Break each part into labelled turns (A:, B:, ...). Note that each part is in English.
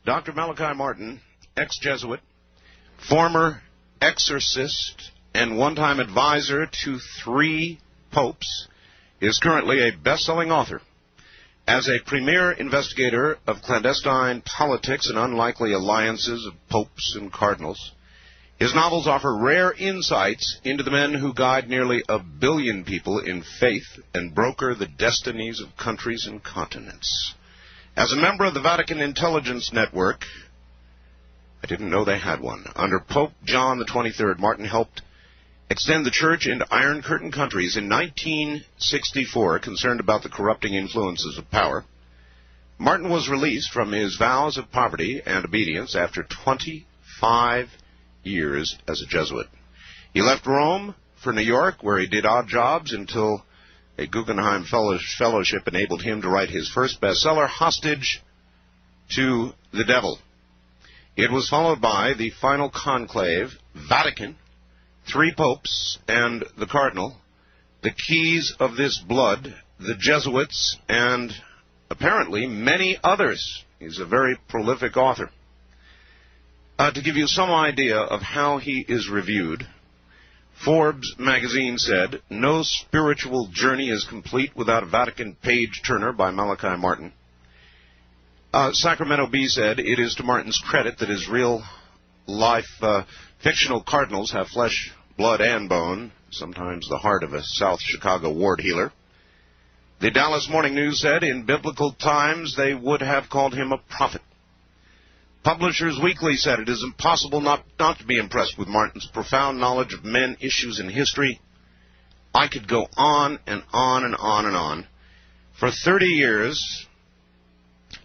A: Dr. Malachi Martin, ex-Jesuit, former exorcist, and one-time advisor to 3 popes, is currently a best-selling author. As a premier investigator of clandestine politics and unlikely alliances of popes and cardinals, his novels offer rare insights into the men who guide nearly 1 billion people in faith and broker the destinies of countries and continents. As a member of the Vatican Intelligence Network, I didn't know they had one, under Pope John the 23rd, Martin helped extend the church into Iron Curtain countries. In 1964, concerned about the corrupting influences of power, Martin was released from his vows of poverty and obedience after 25 years as a Jesuit. He left Rome for New York, where he did odd jobs until a Guggenheim Fellowship enabled him to write his first bestseller, Hostage to the Devil. It was followed by The Final Conclave, Vatican, 3 popes, and the Cardinal, The Keys of This Blood, The Jesuits, and apparently many others. He's a very prolific author. To give you some idea of how he is reviewed, Forbes magazine said, "No spiritual journey is complete without a Vatican page-turner by Malachi Martin." Sacramento Bee said, "It is to Martin's credit that his real-life fictional cardinals have flesh, blood, and bone, sometimes the heart of a South Chicago ward healer." The Dallas Morning News said, "In biblical times, they would have called him a prophet." Publishers Weekly said, "It is impossible not to be impressed with Martin's profound knowledge of men, issues, and history." I could go on and on and on and on. For 30 years,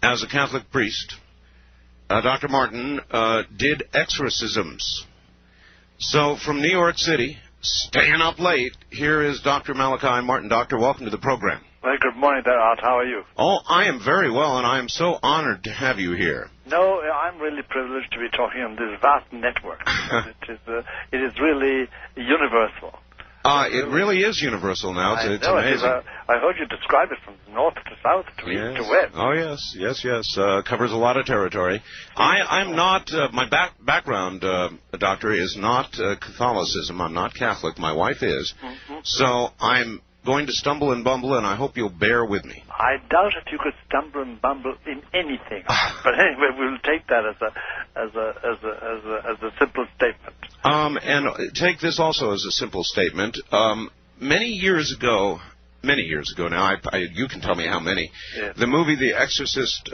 A: as a Catholic priest, Dr. Martin did exorcisms. So from New York City, staying up late, here is Dr. Malachi Martin. Doctor, welcome to the program.
B: Well, good morning there, Art. How are you?
A: Oh, I am very well, and I am so honored to have you here.
B: No, I'm really privileged to be talking on this vast network. It is really universal.
A: It really is universal now. It's amazing.
B: I heard you describe it from north to south to east to west.
A: Oh, yes. Covers a lot of territory. I'm not, my background, Doctor, is not Catholicism. I'm not Catholic. My wife is. Mm-hmm. So I'm going to stumble and bumble, and I hope you'll bear with me.
B: I doubt if you could stumble and bumble in anything. But anyway, we'll take that as a simple statement.
A: And take this also as a simple statement. Many years ago now, you can tell me how many, yes. The movie The Exorcist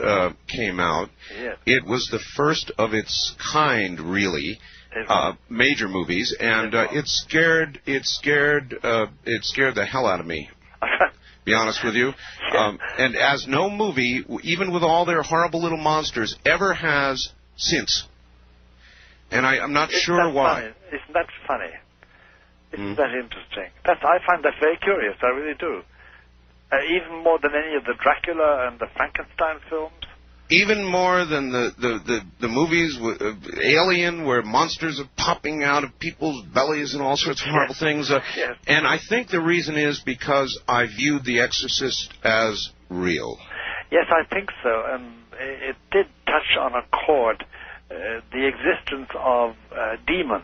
A: came out. Yes. It was the first of its kind, really. Major movies, and it scared the hell out of me. Be honest with you. And as no movie, even with all their horrible little monsters, ever has since. And I'm not sure why.
B: Funny? Isn't that funny? Isn't that interesting? I find that very curious. I really do. Even more than any of the Dracula and the Frankenstein films.
A: Even more than the movies with Alien, where monsters are popping out of people's bellies and all sorts of horrible things.
B: Yes.
A: And I think the reason is because I viewed The Exorcist as real.
B: Yes, I think so. And it did touch on a chord, the existence of a demon,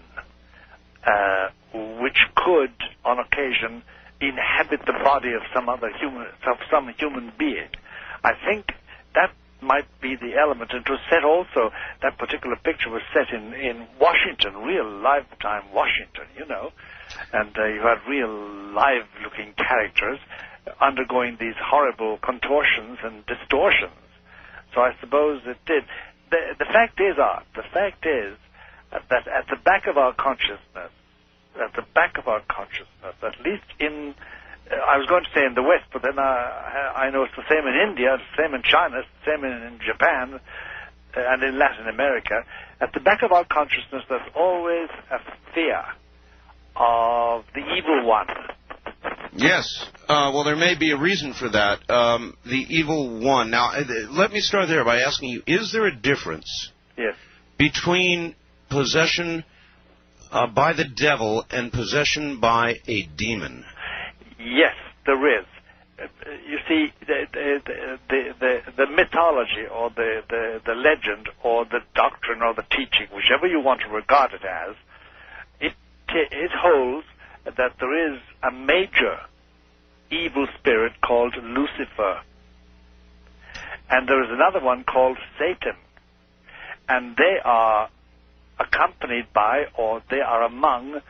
B: which could, on occasion, inhabit the body of some human being. I think that might be the element, and to set also, that particular picture was set in Washington, real lifetime Washington, and you had real live-looking characters undergoing these horrible contortions and distortions. So I suppose it did. The fact is, Art, that at the back of our consciousness, at least in, I was going to say in the West, but then I know it's the same in India, it's the same in China, it's the same in Japan, and in Latin America. At the back of our consciousness, there's always a fear of the evil one.
A: Yes. Well, there may be a reason for that. The evil one. Now, let me start there by asking you, is there a difference between possession by the devil and possession by a demon?
B: Yes, there is. you see, the mythology or the legend or the doctrine or the teaching, whichever you want to regard it as, it holds that there is a major evil spirit called Lucifer. And there is another one called Satan. And they are accompanied by, or they are among,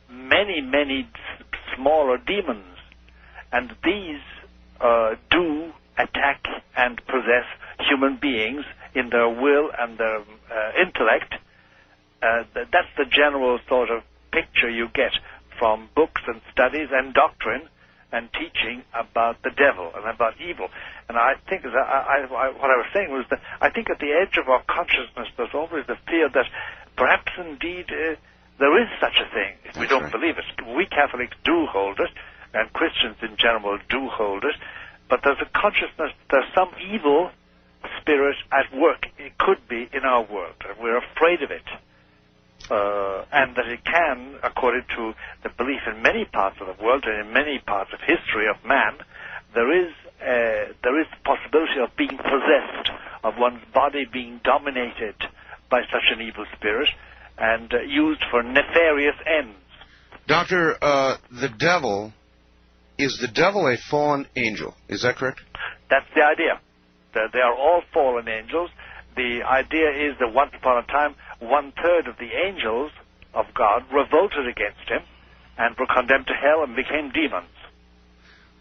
B: many, many smaller demons. And these do attack and possess human beings in their will and their intellect. That's the general sort of picture you get from books and studies and doctrine and teaching about the devil and about evil. And I think, what I was saying was that I think at the edge of our consciousness there's always the fear that perhaps indeed there is such a thing, if we don't believe it. We Catholics do hold it, and Christians in general do hold it, but there's a consciousness, there's some evil spirit at work, it could be, in our world, and we're afraid of it. And that it can, according to the belief in many parts of the world and in many parts of history of man, there is the possibility of being possessed, of one's body being dominated by such an evil spirit and used for nefarious ends.
A: Doctor, is the devil a fallen angel? Is that correct?
B: That's the idea. They are all fallen angels. The idea is that once upon a time, 1/3 of the angels of God revolted against him and were condemned to hell and became demons.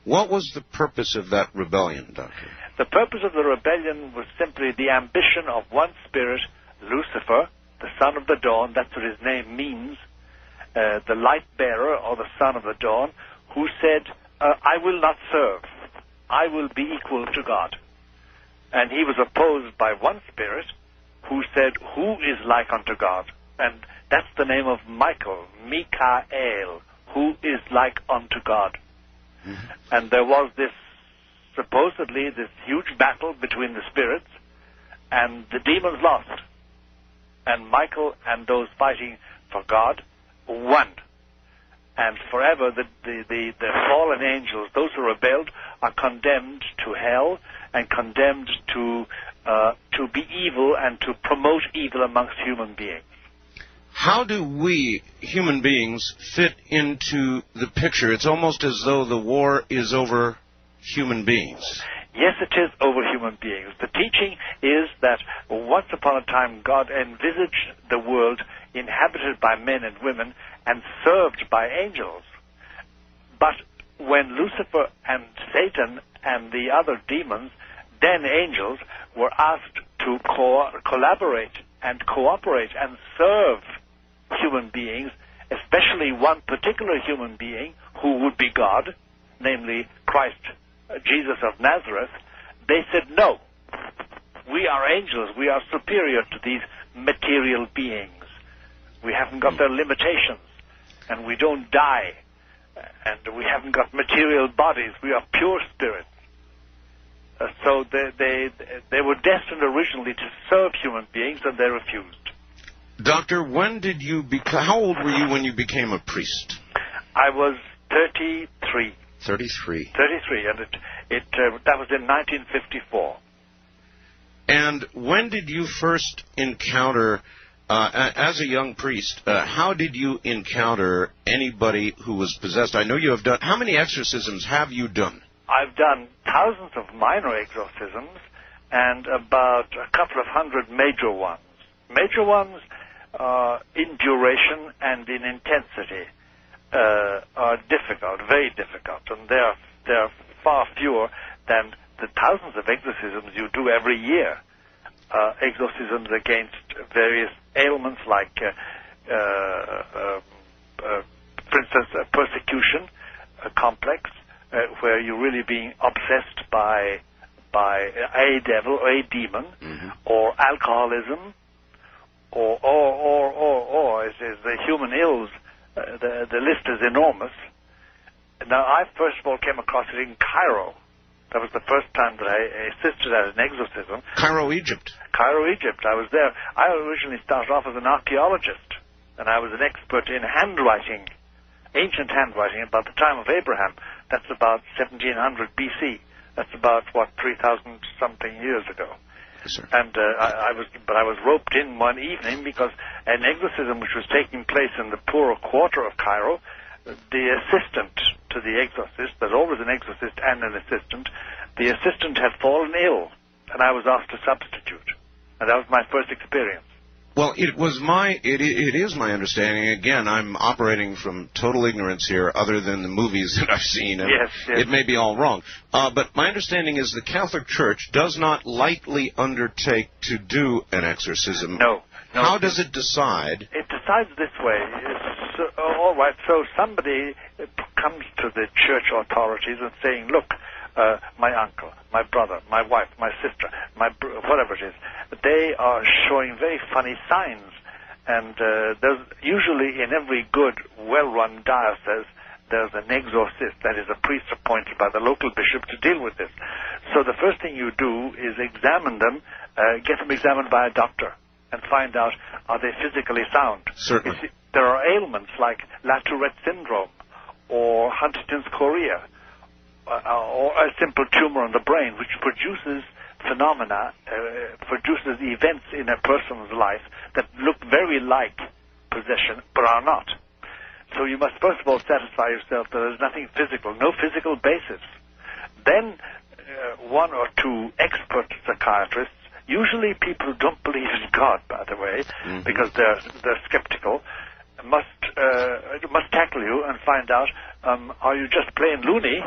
A: What was the purpose of that rebellion, Doctor?
B: The purpose of the rebellion was simply the ambition of one spirit, Lucifer, the son of the dawn, that's what his name means, the light bearer or the son of the dawn, who said, I will not serve. I will be equal to God. And he was opposed by one spirit who said, who is like unto God? And that's the name of Michael, Mikael, who is like unto God. Mm-hmm. And there was supposedly this huge battle between the spirits, and the demons lost. And Michael and those fighting for God won. And forever the fallen angels, those who rebelled, are condemned to hell and condemned to be evil and to promote evil amongst human beings.
A: How do we, human beings, fit into the picture? It's almost as though the war is over human beings.
B: Yes, it is over human beings. The teaching is that once upon a time God envisaged the world inhabited by men and women and served by angels. But when Lucifer and Satan and the other demons, then angels, were asked to collaborate and cooperate and serve human beings, especially one particular human being who would be God, namely Christ, Jesus of Nazareth, they said, no, we are angels, we are superior to these material beings. We haven't got their limitations, and we don't die, and we haven't got material bodies, we are pure spirits. So they were destined originally to serve human beings, and they refused.
A: Doctor, how old were you when you became a priest?
B: I was 33.
A: 33.
B: 33, and that was in 1954.
A: And when did you first encounter, as a young priest, how did you encounter anybody who was possessed? I know you have done, how many exorcisms have you done?
B: I've done thousands of minor exorcisms and about a couple of hundred major ones. Major ones, in duration and in intensity, are difficult, very difficult, and they're far fewer than the thousands of exorcisms you do every year. Exorcisms against various ailments like, for instance, persecution complex, where you're really being obsessed by a devil or a demon, mm-hmm. or alcoholism, or as the human ills. The list is enormous. Now, I first of all came across it in Cairo. That was the first time that I assisted at an exorcism.
A: Cairo, Egypt.
B: Cairo, Egypt. I was there. I originally started off as an archaeologist, and I was an expert in handwriting ancient handwriting about the time of Abraham. That's about 1700 BC. That's about, 3,000-something years ago.
A: Yes, sir.
B: And I was roped in one evening because an exorcism which was taking place in the poorer quarter of Cairo, the assistant to the exorcist, there's always an exorcist and an assistant, the assistant had fallen ill, and I was asked to substitute. And that was my first experience.
A: Well, it is my understanding. Again, I'm operating from total ignorance here, other than the movies that I've seen. And
B: yes.
A: It may be all wrong. But my understanding is the Catholic Church does not lightly undertake to do an exorcism.
B: No.
A: How does it decide?
B: It decides this way. All right, so somebody comes to the church authorities and saying, look, my uncle, my brother, my wife, my sister, whatever it is, they are showing very funny signs. And there's usually in every good, well-run diocese, there's an exorcist, that is a priest appointed by the local bishop to deal with this. So the first thing you do is examine them, get them examined by a doctor, and find out, are they physically sound?
A: Certainly.
B: You see, there are ailments like La Tourette syndrome or Huntington's chorea, or a simple tumor on the brain, which produces phenomena, produces events in a person's life that look very like possession, but are not. So you must first of all satisfy yourself that there's nothing physical, no physical basis. Then one or two expert psychiatrists, usually people who don't believe in God, by the way, because they're skeptical, must tackle you and find out, are you just plain loony,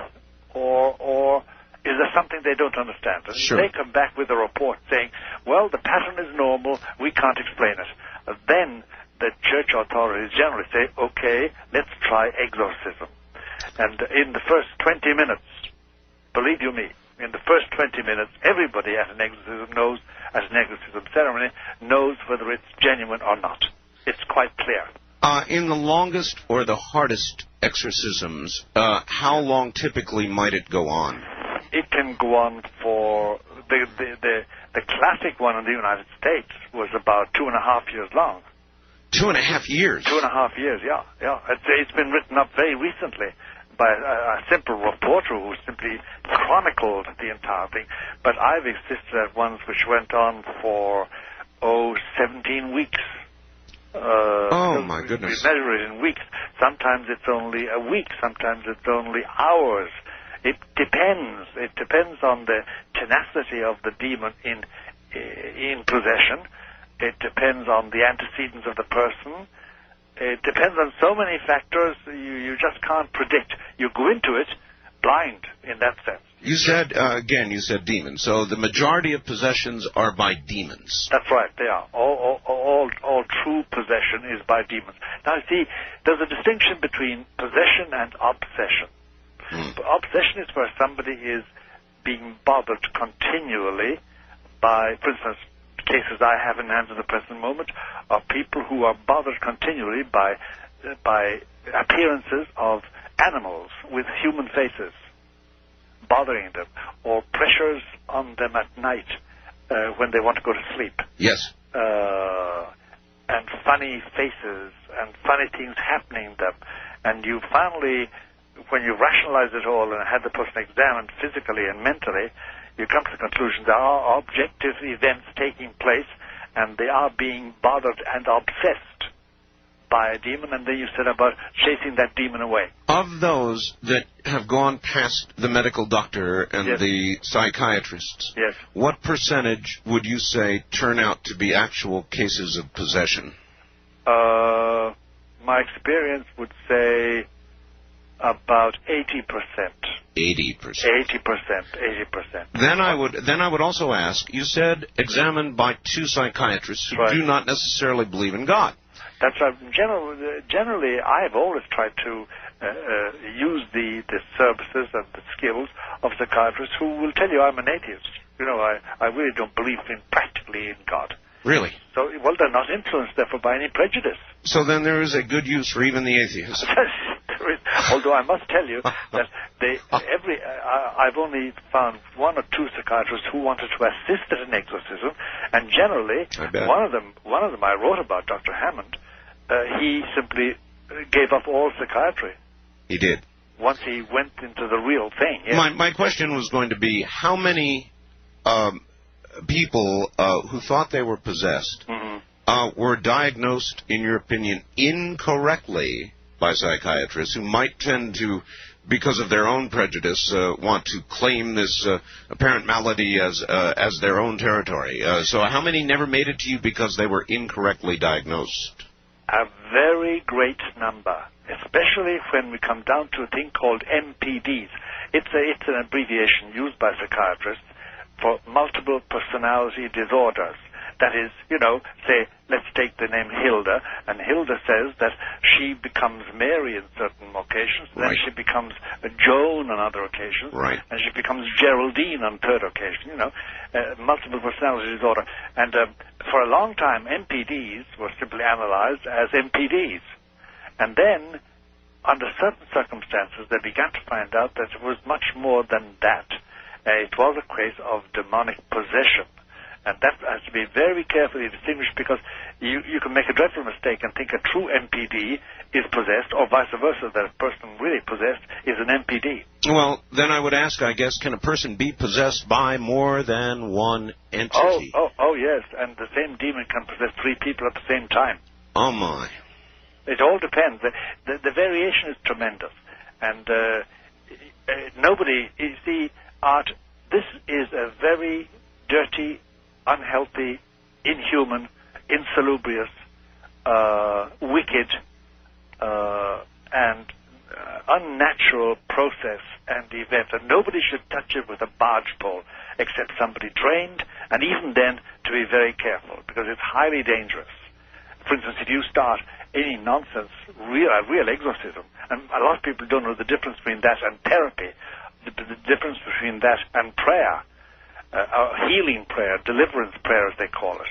B: or is there something they don't understand? And
A: sure.
B: They come back with a report saying, well, the pattern is normal, we can't explain it. Then the church authorities generally say, okay, let's try exorcism. And in the first 20 minutes, believe you me, in the first 20 minutes, everybody at an exorcism ceremony knows whether it's genuine or not. It's quite clear.
A: In the longest or the hardest exorcisms, how long typically might it go on?
B: It can go on for the classic one in the United States was about 2.5 years long.
A: 2.5 years?
B: 2.5 years, yeah. It's been written up very recently by a simple reporter who simply chronicled the entire thing. But I've assisted at ones which went on for, 17 weeks.
A: Oh, my goodness.
B: We measure it in weeks. Sometimes it's only a week. Sometimes it's only hours. It depends. It depends on the tenacity of the demon in possession. It depends on the antecedents of the person. It depends on so many factors you just can't predict. You go into it blind in that sense.
A: You said, you said demons. So the majority of possessions are by demons.
B: That's right, they are. All true possession is by demons. Now, see, there's a distinction between possession and obsession. Obsession is where somebody is being bothered continually by, for instance, cases I have in hand at the present moment are people who are bothered continually by appearances of animals with human faces bothering them, or pressures on them at night when they want to go to sleep.
A: Yes.
B: And funny faces and funny things happening to them. And you finally, when you rationalize it all and had the person examined physically and mentally, you come to the conclusion there are objective events taking place, and they are being bothered and obsessed by a demon, and then you set about chasing that demon away.
A: Of those that have gone past the medical doctor and
B: yes.
A: the psychiatrists,
B: yes.
A: what percentage would you say turn out to be actual cases of possession?
B: My experience would say about 80%.
A: 80%.
B: 80%.
A: Then I would also ask, you said examined by two psychiatrists who do not necessarily believe in God.
B: That's right. Generally, I've always tried to use the services and the skills of psychiatrists who will tell you I'm an atheist. You know, I really don't believe practically in God.
A: Really?
B: So, well, they're not influenced, therefore, by any prejudice.
A: So then there is a good use for even the atheists.
B: Although I must tell you that I've only found one or two psychiatrists who wanted to assist at an exorcism, and generally, one of them I wrote about, Dr. Hammond. He simply gave up all psychiatry.
A: He did.
B: Once he went into the real thing. Yes.
A: My question was going to be, how many people who thought they were possessed were diagnosed, in your opinion, incorrectly by psychiatrists who might tend to, because of their own prejudice, want to claim this apparent malady as their own territory? So how many never made it to you because they were incorrectly diagnosed?
B: A very great number, especially when we come down to a thing called MPDs. It's an abbreviation used by psychiatrists for multiple personality disorders. That is, say, let's take the name Hilda, and Hilda says that she becomes Mary in certain occasions, then she becomes Joan on other occasions, and she becomes Geraldine on third occasion, multiple personality disorder. And for a long time, MPDs were simply analyzed as MPDs. And then, under certain circumstances, they began to find out that it was much more than that. It was a case of demonic possession. And that has to be very carefully distinguished, because you can make a dreadful mistake and think a true MPD is possessed, or vice versa, that a person really possessed is an MPD.
A: Well, then I would ask, I guess, can a person be possessed by more than one entity?
B: Oh, yes, and the same demon can possess three people at the same time.
A: Oh, my.
B: It all depends. The variation is tremendous. And nobody, you see, Art, this is a very dirty, unhealthy, inhuman, insalubrious, wicked, and unnatural process and event. And nobody should touch it with a barge pole except somebody trained, and even then to be very careful, because it's highly dangerous. For instance, if you start any nonsense, real exorcism, and a lot of people don't know the difference between that and therapy, the difference between that and prayer, healing prayer, deliverance prayer, as they call it.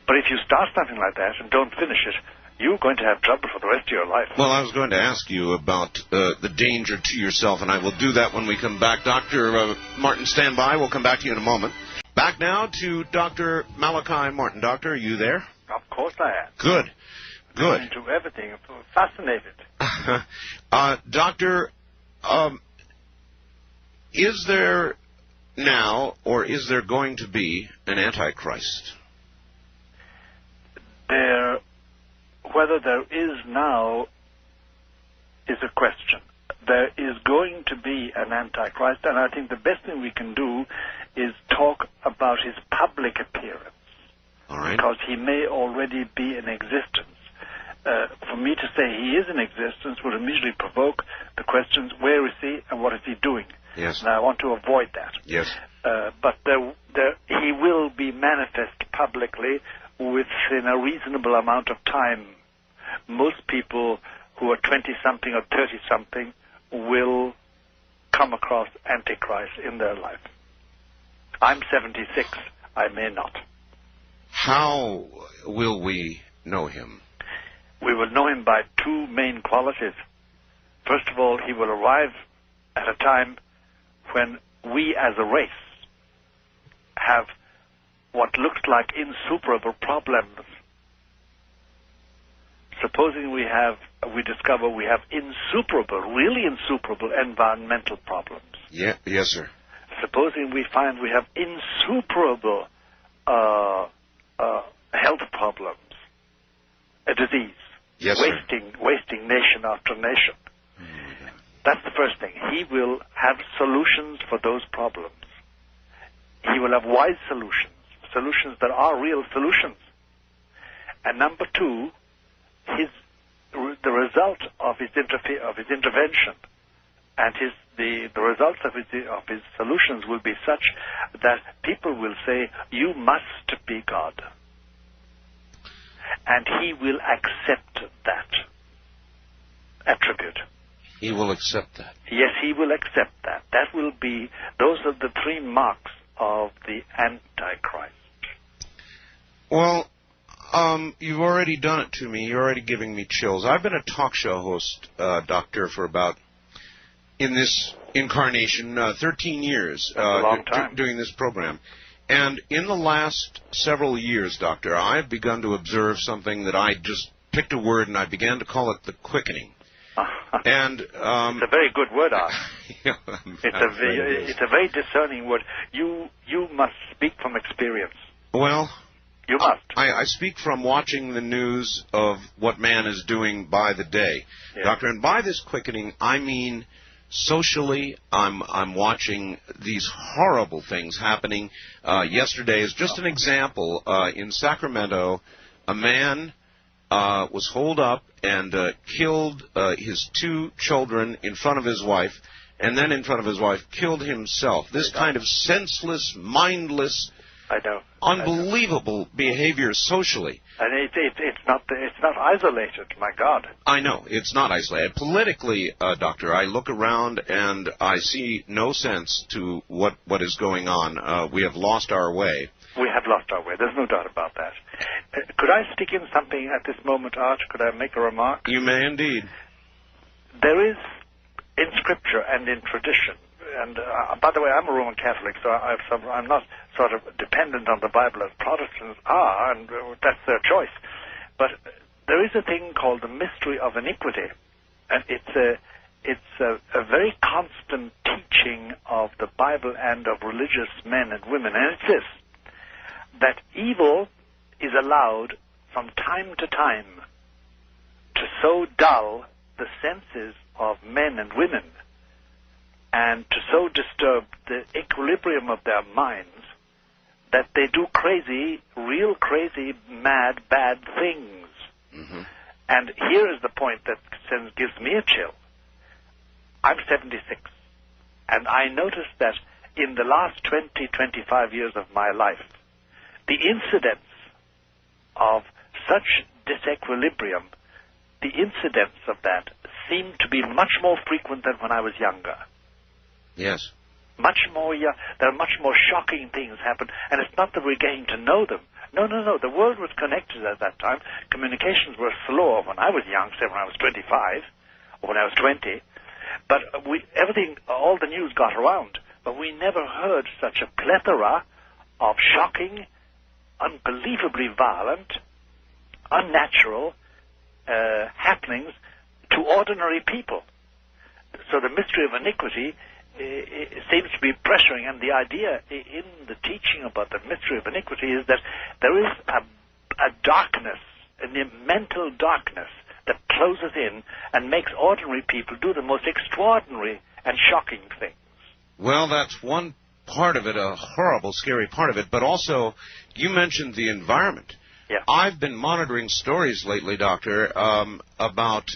B: But if you start something like that and don't finish it, you're going to have trouble for the rest of your life.
A: Well, I was going to ask you about the danger to yourself, and I will do that when we come back. Dr. Martin, stand by. We'll come back to you in a moment. Back now to Dr. Malachi Martin. Doctor, are you there?
B: Of course I am.
A: Good. Good.
B: Into everything. I'm fascinated.
A: Doctor, is there now, or is there going to be, an Antichrist?
B: Whether there is now is a question. There is going to be an Antichrist, and I think the best thing we can do is talk about his public appearance.
A: All right.
B: Because he may already be in existence. For me to say he is in existence would immediately provoke the questions, where is he and what is he doing?
A: Yes.
B: And I want to avoid that.
A: Yes.
B: But he will be manifest publicly within a reasonable amount of time. Most people who are 20-something or 30-something will come across Antichrist in their life. I'm 76. I may not.
A: How will we know him?
B: We will know him by two main qualities. First of all, he will arrive at a time when we as a race have what looks like insuperable problems. Supposing we discover we have really insuperable environmental problems.
A: Yeah, yes, sir.
B: Supposing we find we have insuperable health problems, a disease,
A: yes,
B: wasting nation after nation. That's the first thing. He will have solutions for those problems. He will have wise solutions that are real solutions. And number two, the result of his intervention and the results of his solutions will be such that people will say, you must be God. And he will accept that attribute.
A: He will accept that.
B: Yes, he will accept that. Those are the three marks of the Antichrist.
A: Well, you've already done it to me. You're already giving me chills. I've been a talk show host, Doctor, for about, in this incarnation, 13 years.
B: That's a long time.
A: Doing this program. And in the last several years, Doctor, I've begun to observe something that I just picked a word and I began to call it the quickening. And
B: it's a very good word, Art.
A: Yeah,
B: it's a very discerning word. You must speak from experience.
A: Well,
B: you must.
A: I speak from watching the news of what man is doing by the day,
B: yes.
A: Doctor. And by this quickening, I mean socially. I'm watching these horrible things happening. Yesterday is just an example. In Sacramento, a man was holed up and killed his 2 children in front of his wife, and then in front of his wife killed himself. This kind of senseless, mindless, unbelievable behavior socially.
B: And it's not isolated. My God.
A: I know it's not isolated. Politically, Doctor, I look around and I see no sense to what is going on. We have lost our way.
B: We have lost our way. There's no doubt about that. Could I stick in something at this moment, Art? Could I make a remark?
A: You may indeed.
B: There is, in Scripture and in tradition, and by the way, I'm a Roman Catholic, so I'm not sort of dependent on the Bible as Protestants are, and that's their choice. But there is a thing called the mystery of iniquity, and it's a very constant teaching of the Bible and of religious men and women, and it's this: that evil is allowed from time to time to so dull the senses of men and women and to so disturb the equilibrium of their minds that they do crazy, real crazy, mad, bad things.
A: Mm-hmm.
B: And here is the point that gives me a chill. I'm 76, and I noticed that in the last 20, 25 years of my life, the incidence of such disequilibrium, the incidence of that seemed to be much more frequent than when I was younger.
A: Yes.
B: Much more, there are much more shocking things happen, and it's not that we're getting to know them. No. The world was connected at that time. Communications were slower when I was young, say when I was 25, or when I was 20. But everything, all the news got around, but we never heard such a plethora of shocking, unbelievably violent, unnatural happenings to ordinary people. So the mystery of iniquity seems to be pressuring, and the idea in the teaching about the mystery of iniquity is that there is a darkness, a mental darkness that closes in and makes ordinary people do the most extraordinary and shocking things.
A: Well, that's one part of it, a horrible, scary part of it, but also you mentioned the environment.
B: Yeah.
A: I've been monitoring stories lately, Doctor, about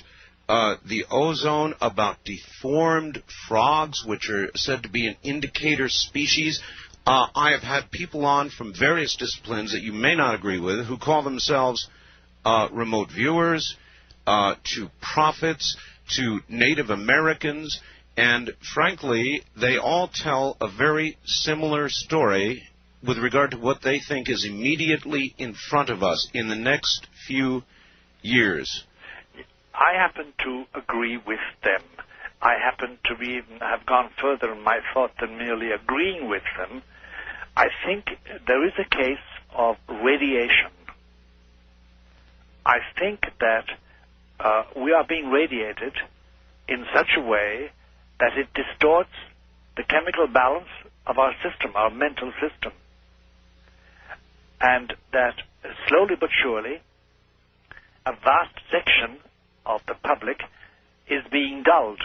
A: the ozone, about deformed frogs, which are said to be an indicator species. I have had people on from various disciplines that you may not agree with who call themselves remote viewers, to prophets, to Native Americans, and frankly, they all tell a very similar story with regard to what they think is immediately in front of us in the next few years.
B: I happen to agree with them. I happen to have gone further in my thought than merely agreeing with them. I think there is a case of radiation. I think that we are being radiated in such a way that it distorts the chemical balance of our system, our mental system. And that slowly but surely, a vast section of the public is being dulled,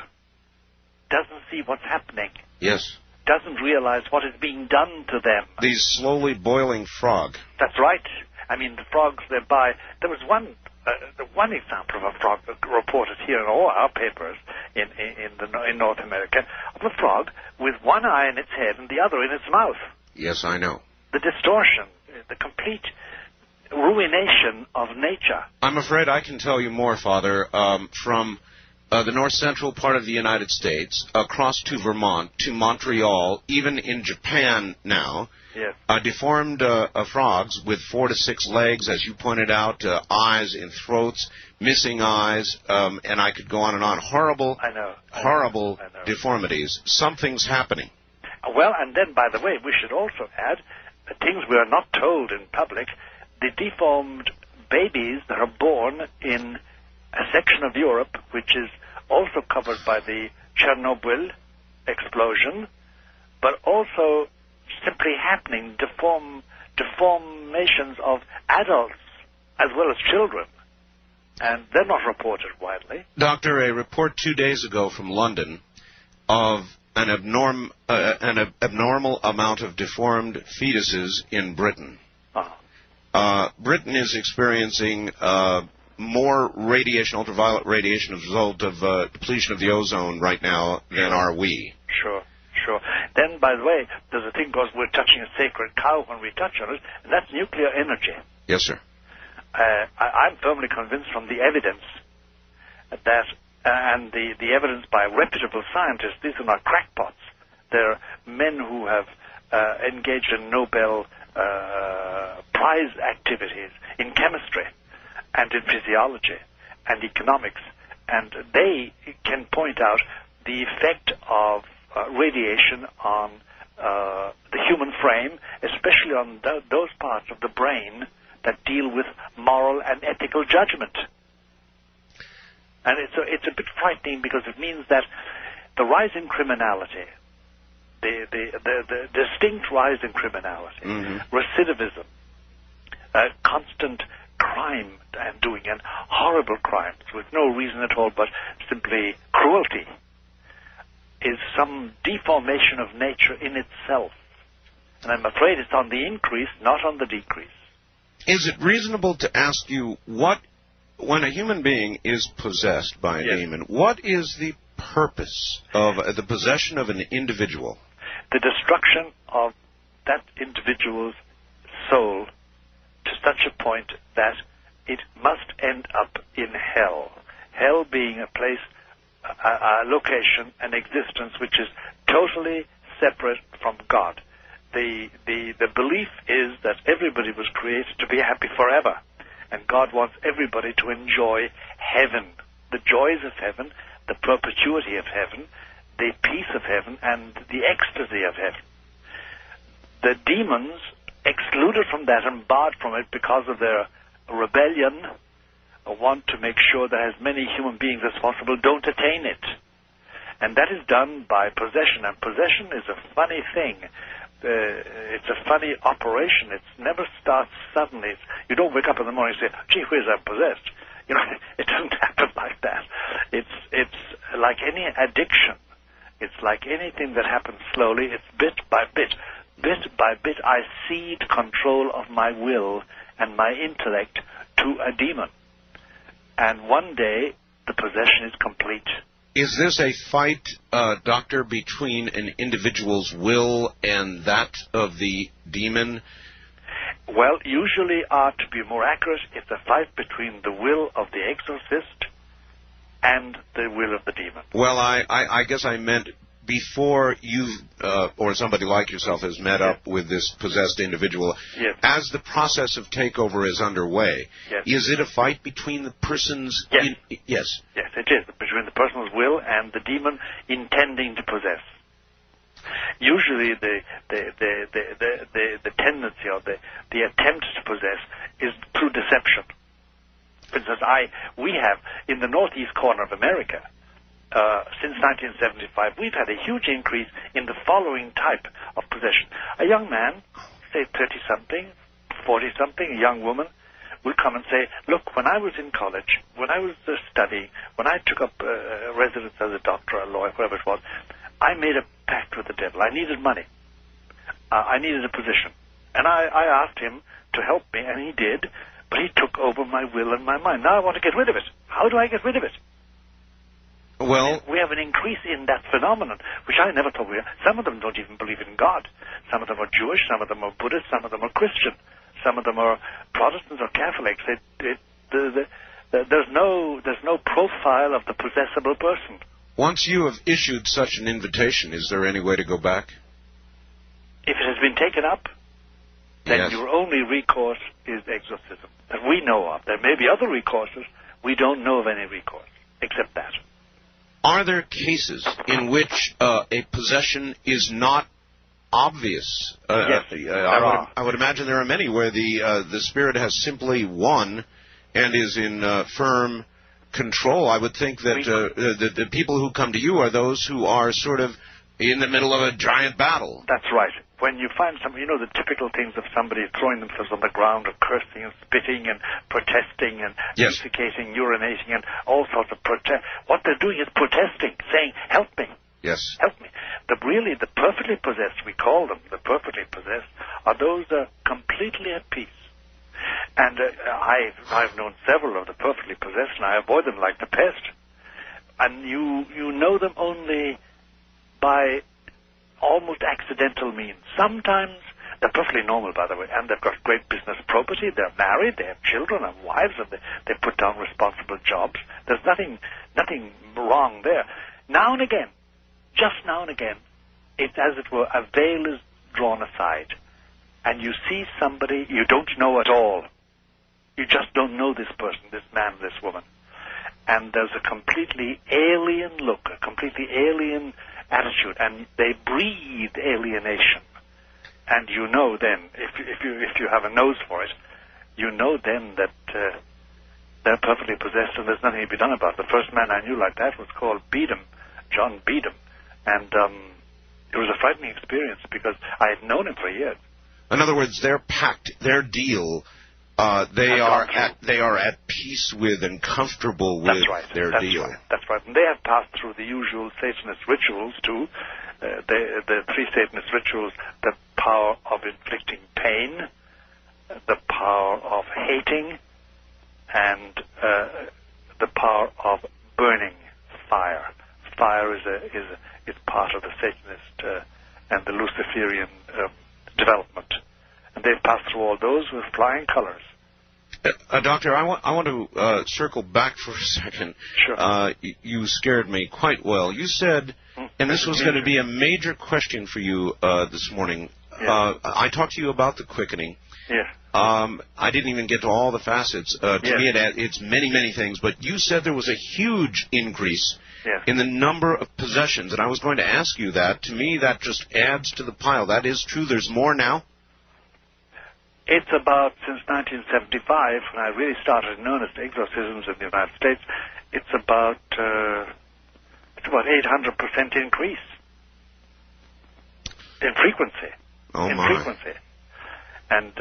B: doesn't see what's happening.
A: Yes.
B: Doesn't realize what is being done to them.
A: These slowly boiling frog.
B: That's right. I mean, the frogs thereby. There was one example of a frog reported here in all our papers in North America, of a frog with one eye in its head and the other in its mouth.
A: Yes, I know.
B: The distortion, the complete ruination of nature.
A: I'm afraid I can tell you more, Father, from the north central part of the United States, across to Vermont, to Montreal, even in Japan now.
B: Yes.
A: Deformed frogs with 4 to 6 legs, as you pointed out, eyes in throats, missing eyes, and I could go on and on. Horrible deformities. Something's happening.
B: Well, and then, by the way, we should also add things we are not told in public. The deformed babies that are born in a section of Europe which is also covered by the Chernobyl explosion, but also simply happening, deformations of adults as well as children. And they're not reported widely.
A: Doctor, a report 2 days ago from London of an abnormal amount of deformed fetuses in Britain. Britain is experiencing more radiation, ultraviolet radiation, as a result of depletion of the ozone right now than are we.
B: Sure. Then, by the way, there's a thing because we're touching a sacred cow when we touch on it, and that's nuclear energy.
A: Yes, sir.
B: I'm firmly convinced from the evidence that, and the evidence by reputable scientists, these are not crackpots. They're men who have engaged in Nobel Prize activities in chemistry and in physiology and economics, and they can point out the effect of radiation on the human frame, especially on those parts of the brain that deal with moral and ethical judgment. And it's a bit frightening because it means that the rise in criminality, the distinct rise in criminality, recidivism, constant crime and doing, and horrible crimes with no reason at all but simply cruelty, is some deformation of nature in itself. And I'm afraid it's on the increase, not on the decrease.
A: Is it reasonable to ask you when a human being is possessed by a demon, what is the purpose of the possession of an individual?
B: The destruction of that individual's soul to such a point that it must end up in hell. Hell being a place, a location, an existence which is totally separate from God. The belief is that everybody was created to be happy forever, and God wants everybody to enjoy heaven, the joys of heaven, the perpetuity of heaven, the peace of heaven, and the ecstasy of heaven. The demons, excluded from that and barred from it because of their rebellion, want to make sure that as many human beings as possible don't attain it. And that is done by possession, and possession is a funny thing. It's a funny operation. It never starts suddenly. You don't wake up in the morning and say, gee whiz, I'm possessed. You know, it doesn't happen like that. It's like any addiction. It's like anything that happens slowly. It's bit by bit. Bit by bit, I cede control of my will and my intellect to a demon. And one day, the possession is complete.
A: Is this a fight, Doctor, between an individual's will and that of the demon?
B: Well, usually, to be more accurate, it's a fight between the will of the exorcist and the will of the demon.
A: Well, I guess I meant before you or somebody like yourself has met up with this possessed individual, as the process of takeover is underway, is it a fight between the person's...
B: Yes, it is, between the person's will and the demon intending to possess. Usually the tendency or the attempt to possess is through deception. For instance, we have, in the northeast corner of America, since 1975, we've had a huge increase in the following type of possession. A young man, say 30-something, 40-something, a young woman, will come and say, look, when I was in college, when I was studying, when I took up residence as a doctor, a lawyer, whatever it was, I made a pact with the devil. I needed money. I needed a position. And I asked him to help me, and he did, but he took over my will and my mind. Now I want to get rid of it. How do I get rid of it?
A: Well,
B: we have an increase in that phenomenon, which I never thought we had. Some of them don't even believe in God. Some of them are Jewish, some of them are Buddhist, some of them are Christian, some of them are Protestants or Catholics. There's no profile of the possessable person.
A: Once you have issued such an invitation, is there any way to go back?
B: If it has been taken up, then your only recourse is exorcism, that we know of. There may be other recourses. We don't know of any recourse, except that.
A: Are there cases in which a possession is not obvious.
B: Yes,
A: I would imagine there are many where the spirit has simply won and is in firm control. I would think that the people who come to you are those who are sort of in the middle of a giant battle.
B: That's right. When you find somebody, the typical things of somebody throwing themselves on the ground or cursing and spitting and protesting and defecating, urinating, and all sorts of protest. What they're doing is protesting, saying, help me.
A: Yes.
B: Help me. The perfectly possessed, we call them, the perfectly possessed, are those that are completely at peace. And I've known several of the perfectly possessed, and I avoid them like the pest. And you know them only by almost accidental means. Sometimes they're perfectly normal, by the way, and they've got great business property. They're married, they have children and wives, and they put down responsible jobs. There's nothing wrong there. Now and again, just now and again, it's as it were, a veil is drawn aside, and you see somebody you don't know at all. You just don't know this person, this man, this woman. And there's a completely alien look, a completely alien attitude, and they breathe alienation. And you know then, if you have a nose for it, you know then that they're perfectly possessed and there's nothing to be done about it. The first man I knew like that was called Beedham, John Beedham, and it was a frightening experience because I had known him for years.
A: In other words, their pact, their deal, they are at peace with and comfortable with their deal.
B: Right. That's right. And they have passed through the usual Satanist rituals too. The three Satanist rituals: the power of inflicting pain, the power of hating, and the power of burning fire. Fire is part of the Satanist and the Luciferian development. And they've passed through all those with flying colors.
A: Doctor, I want to circle back for a second.
B: Sure.
A: You scared me quite well. You said, and this was going to be a major question for you this morning.
B: Yes.
A: I talked to you about the quickening.
B: Yes.
A: I didn't even get to all the facets. To
B: yes.
A: me, it's many, many things. But you said there was a huge increase
B: yes.
A: in the number of possessions, and I was going to ask you that. To me, that just adds to the pile. That is true. There's more now.
B: It's about, since 1975, when I really started in earnest exorcisms in the United States, it's about 800% increase in frequency.
A: Oh,
B: in
A: my.
B: frequency. And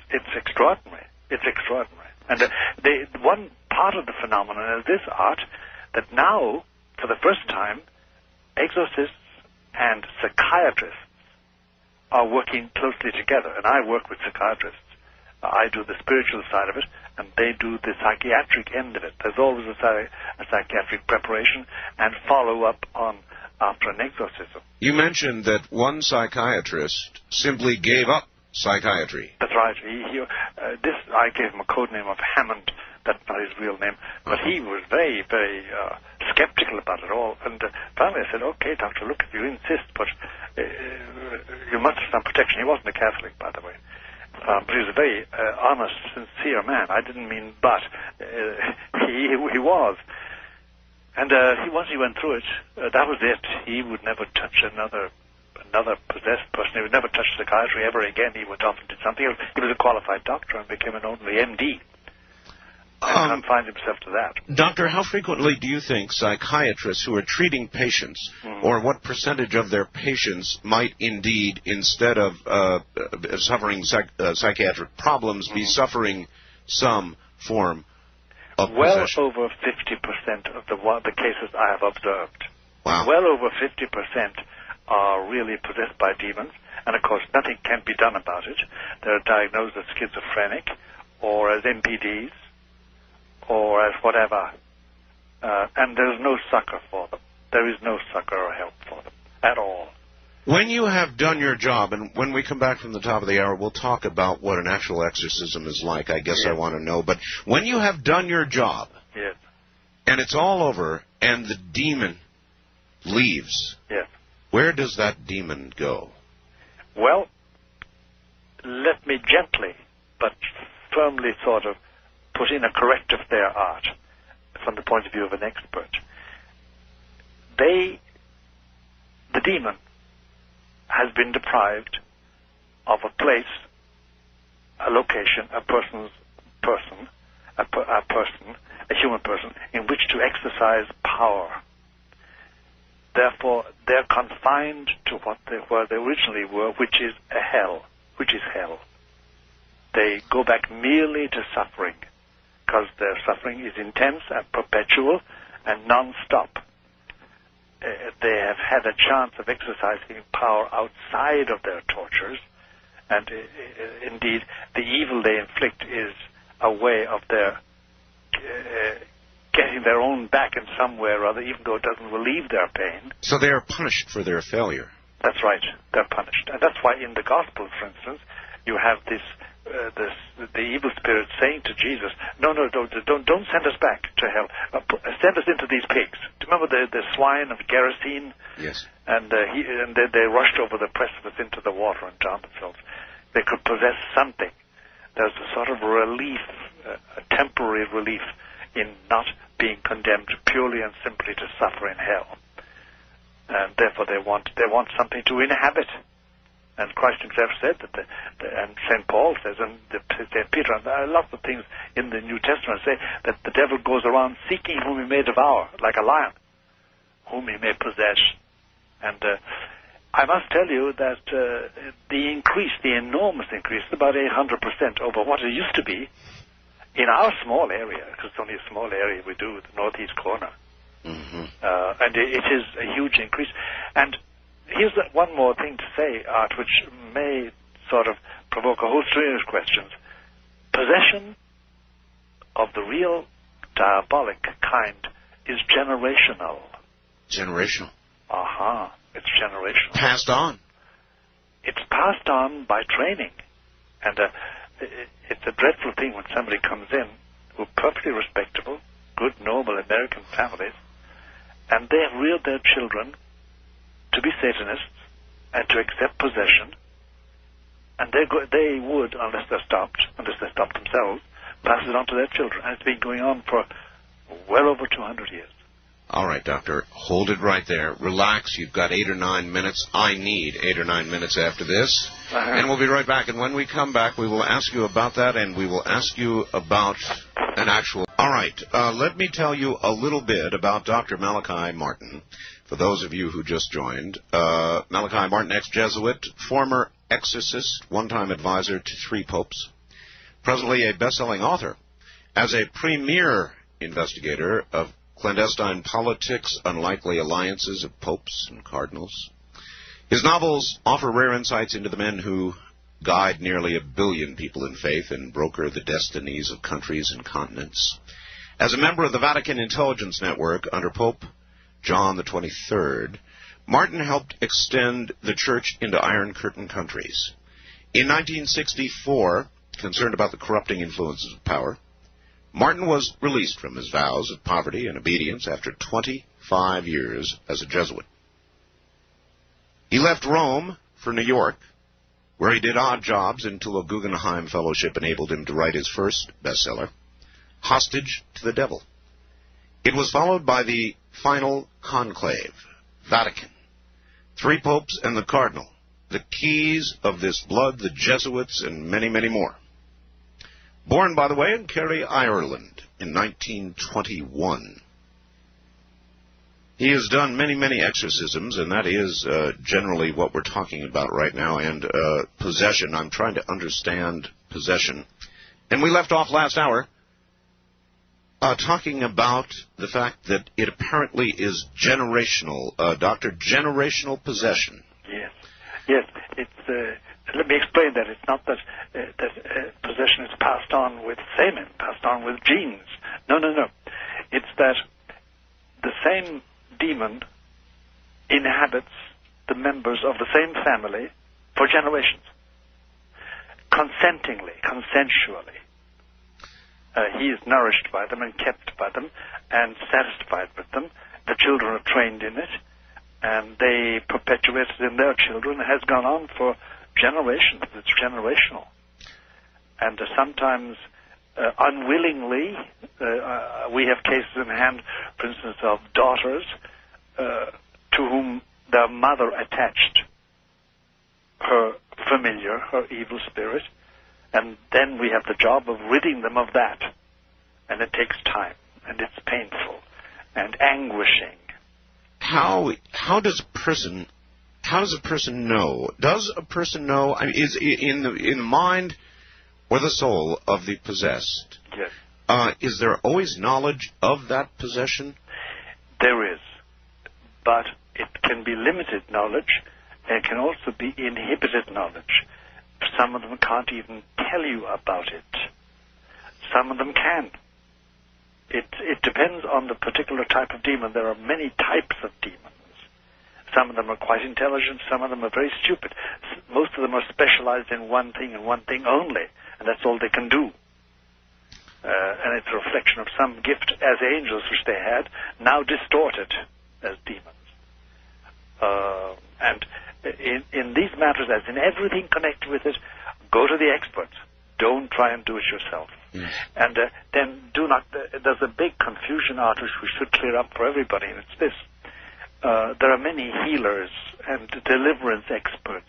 B: it's extraordinary. It's extraordinary. And the one part of the phenomenon is this, Art, that now, for the first time, exorcists and psychiatrists are working closely together, and I work with psychiatrists. I do the spiritual side of it, and they do the psychiatric end of it. There's always a psychiatric preparation and follow-up after an exorcism. You
A: mentioned that one psychiatrist simply gave up psychiatry.
B: That's right. I gave him a code name of Hammond. That's not his real name, but he was very, very skeptical about it all. And finally I said, okay, doctor, look, if you insist, but you must have some protection. He wasn't a Catholic, by the way. But he was a very honest, sincere man. I didn't mean but. He was. And once he went through it, that was it. He would never touch another possessed person. He would never touch psychiatry ever again. He went off and did something else. He was a qualified doctor and became an only MD. And confined himself to that.
A: Doctor, how frequently do you think psychiatrists who are treating patients, or what percentage of their patients might indeed, instead of suffering psychiatric problems, be suffering some form of possession?
B: Well over 50% of the cases I have observed.
A: Wow.
B: Well over 50% are really possessed by demons, and of course nothing can be done about it. They're diagnosed as schizophrenic or as MPDs, or as whatever, and there's no succor for them. There is no succor or help for them at all.
A: When you have done your job, and when we come back from the top of the hour, we'll talk about what an actual exorcism is like. I guess I want to know. But when you have done your job, and it's all over, and the demon leaves, where does that demon go?
B: Well, let me gently but firmly sort of put in a corrective there, Art, from the point of view of an expert. The demon has been deprived of a place, a location, a human person, in which to exercise power. Therefore, they're confined to where they originally were, which is hell. They go back merely to suffering, because their suffering is intense and perpetual and non-stop. They have had a chance of exercising power outside of their tortures, and indeed, the evil they inflict is a way of their getting their own back in some way or other, even though it doesn't relieve their pain.
A: So they are punished for their failure.
B: That's right. They're punished. And that's why in the Gospel, for instance, you have the evil spirit saying to Jesus, no, don't send us back to hell. Send us into these pigs. Do you remember the swine of Gerasene?
A: Yes.
B: And they rushed over the precipice into the water and drowned themselves. They could possess something. There's a sort of relief, a temporary relief in not being condemned purely and simply to suffer in hell. And therefore they want something to inhabit. And Christ himself said that, and St. Paul says, and St. Peter, and I love the things in the New Testament say that the devil goes around seeking whom he may devour, like a lion, whom he may possess. And I must tell you that the enormous increase, about 800% over what it used to be in our small area, because it's only a small area we do, the northeast corner.
A: Mm-hmm.
B: And it is a huge increase. And here's one more thing to say, Art, which may sort of provoke a whole string of questions. Possession of the real diabolic kind is generational.
A: Generational.
B: Aha. It's generational.
A: Passed on.
B: It's passed on by training. And it's a dreadful thing when somebody comes in who are perfectly respectable, good, normal American families, and they have reared their children to be Satanists and to accept possession, and they would, unless they stopped themselves, pass it on to their children. And it's been going on for well over 200 years.
A: All right, Doctor, hold it right there. Relax. You've got 8 or 9 minutes. I need 8 or 9 minutes after this. And we'll be right back. And when we come back, we will ask you about that, and we will ask you about an actual... All right, let me tell you a little bit about Dr. Malachi Martin. For those of you who just joined, Malachi Martin, ex-Jesuit, former exorcist, one-time advisor to 3 popes, presently a best-selling author, as a premier investigator of clandestine politics, unlikely alliances of popes and cardinals. His novels offer rare insights into the men who guide nearly 1 billion people in faith and broker the destinies of countries and continents. As a member of the Vatican Intelligence Network under Pope John the 23rd, Martin helped extend the Church into Iron Curtain countries. In 1964, concerned about the corrupting influences of power, Martin was released from his vows of poverty and obedience after 25 years as a Jesuit. He left Rome for New York, where he did odd jobs until a Guggenheim Fellowship enabled him to write his first bestseller, Hostage to the Devil. It was followed by the final conclave, Vatican, 3 popes and the cardinal, the keys of this blood, the Jesuits, and many, many more. Born, by the way, in Kerry, Ireland, in 1921. He has done many, many exorcisms, and that is generally what we're talking about right now, and possession. I'm trying to understand possession. And we left off last hour talking about the fact that it apparently is generational. Doctor, generational possession.
B: Yes. Yes, it's... let me explain that. It's not that possession is passed on with semen, passed on with genes. No. It's that the same demon inhabits the members of the same family for generations, consensually. He is nourished by them and kept by them and satisfied with them. The children are trained in it, and they perpetuate it in their children. It has gone on for generations. It's generational. And sometimes unwillingly, we have cases in hand, for instance, of daughters to whom their mother attached her familiar, her evil spirit, and then we have the job of ridding them of that. And it takes time, and it's painful and anguishing.
A: How does a person know? Does a person know? I mean, is in the mind or the soul of the possessed?
B: Yes.
A: Is there always knowledge of that possession?
B: There is, but it can be limited knowledge, and it can also be inhibited knowledge. Some of them can't even tell you about it. Some of them can. It depends on the particular type of demon. There are many types of demons. Some of them are quite intelligent. Some of them are very stupid. Most of them are specialized in one thing and one thing only, and that's all they can do. And it's a reflection of some gift as angels which they had, now distorted as demons. And in these matters, as in everything connected with it, go to the experts. Don't try and do it yourself.
A: Yes.
B: And then do not. There's a big confusion out which we should clear up for everybody, and it's this. There are many healers and deliverance experts,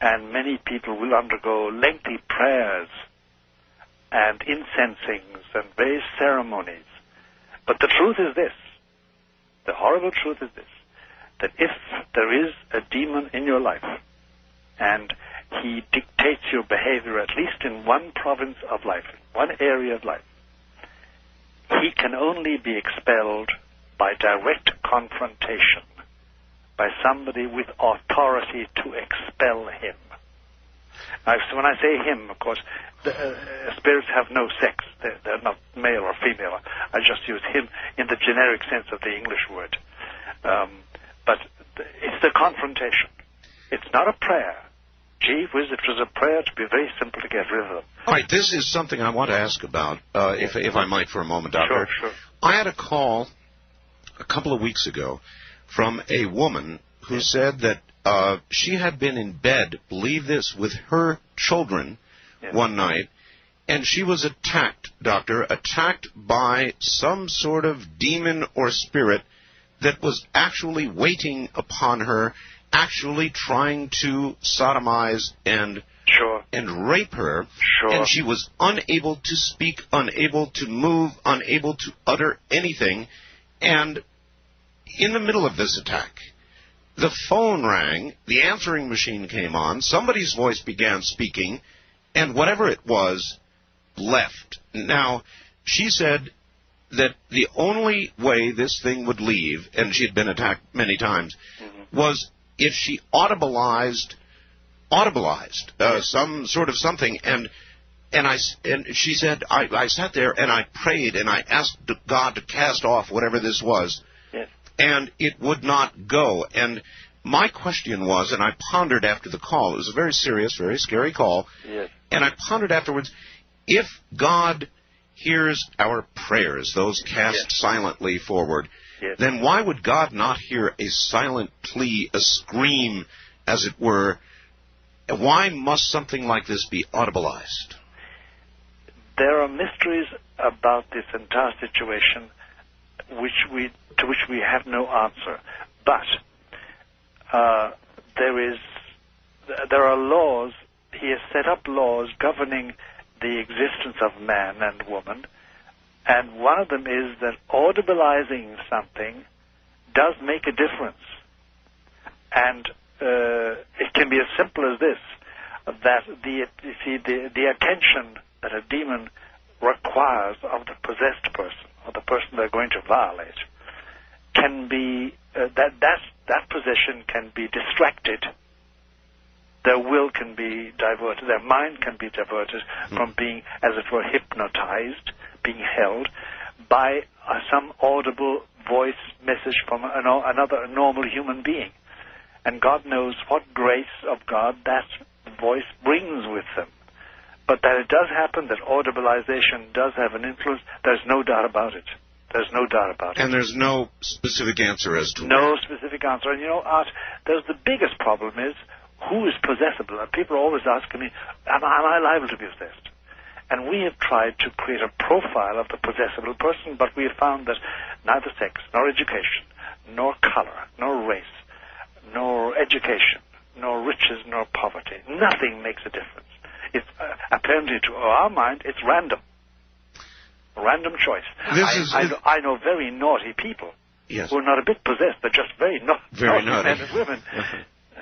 B: and many people will undergo lengthy prayers and incensings and various ceremonies. But the truth is this, the horrible truth is this, that if there is a demon in your life, and he dictates your behavior at least in one province of life, one area of life, he can only be expelled by direct confrontation, by somebody with authority to expel him. Now, so when I say him, of course, spirits have no sex. They're not male or female. I just use him in the generic sense of the English word. But it's the confrontation. It's not a prayer. Gee whiz, if it was a prayer, it would be very simple to get rid of them.
A: All right, this is something I want to ask about, if I might for a moment, Doctor.
B: Sure.
A: I had a call a couple of weeks ago from a woman who said that she had been in bed, believe this, with her children one night, and she was attacked, Doctor, attacked by some sort of demon or spirit that was actually waiting upon her, actually trying to sodomize and rape her.
B: Sure.
A: And she was unable to speak, unable to move, unable to utter anything. And in the middle of this attack, the phone rang, the answering machine came on, somebody's voice began speaking, and whatever it was left. Now, she said that the only way this thing would leave, and she had been attacked many times, was if she audibilized some sort of something. And she said, I sat there and I prayed and I asked God to cast off whatever this was.
B: Yes.
A: And it would not go. And my question was, and I pondered after the call, it was a very serious, very scary call,
B: yes.
A: And I pondered afterwards, if God hears our prayers, those cast silently forward, then why would God not hear a silent plea, a scream, as it were? Why must something like this be audibilized?
B: There are mysteries about this entire situation to which we have no answer. But there are laws. He has set up laws governing the existence of man and woman, and one of them is that audibilizing something does make a difference. And it can be as simple as this, that the attention that a demon requires of the possessed person, or the person they're going to violate, can be, that possession can be distracted. Their will can be diverted, their mind can be diverted from being, as it were, hypnotized, being held by some audible voice message from another normal human being. And God knows what grace of God that voice brings with them. But that it does happen, that audibilization does have an influence, there's no doubt about it. There's no doubt about it.
A: And there's no specific answer as to
B: no specific answer. And Art, there's the biggest problem is, who is possessible? And people are always asking me, am I liable to be possessed? And we have tried to create a profile of the possessible person, but we have found that neither sex, nor education, nor color, nor race, nor education, nor riches, nor poverty. Nothing makes a difference. It's apparently, to our mind, it's random. A random choice. I know very naughty people who are not a bit possessed. They're just very naughty men and women.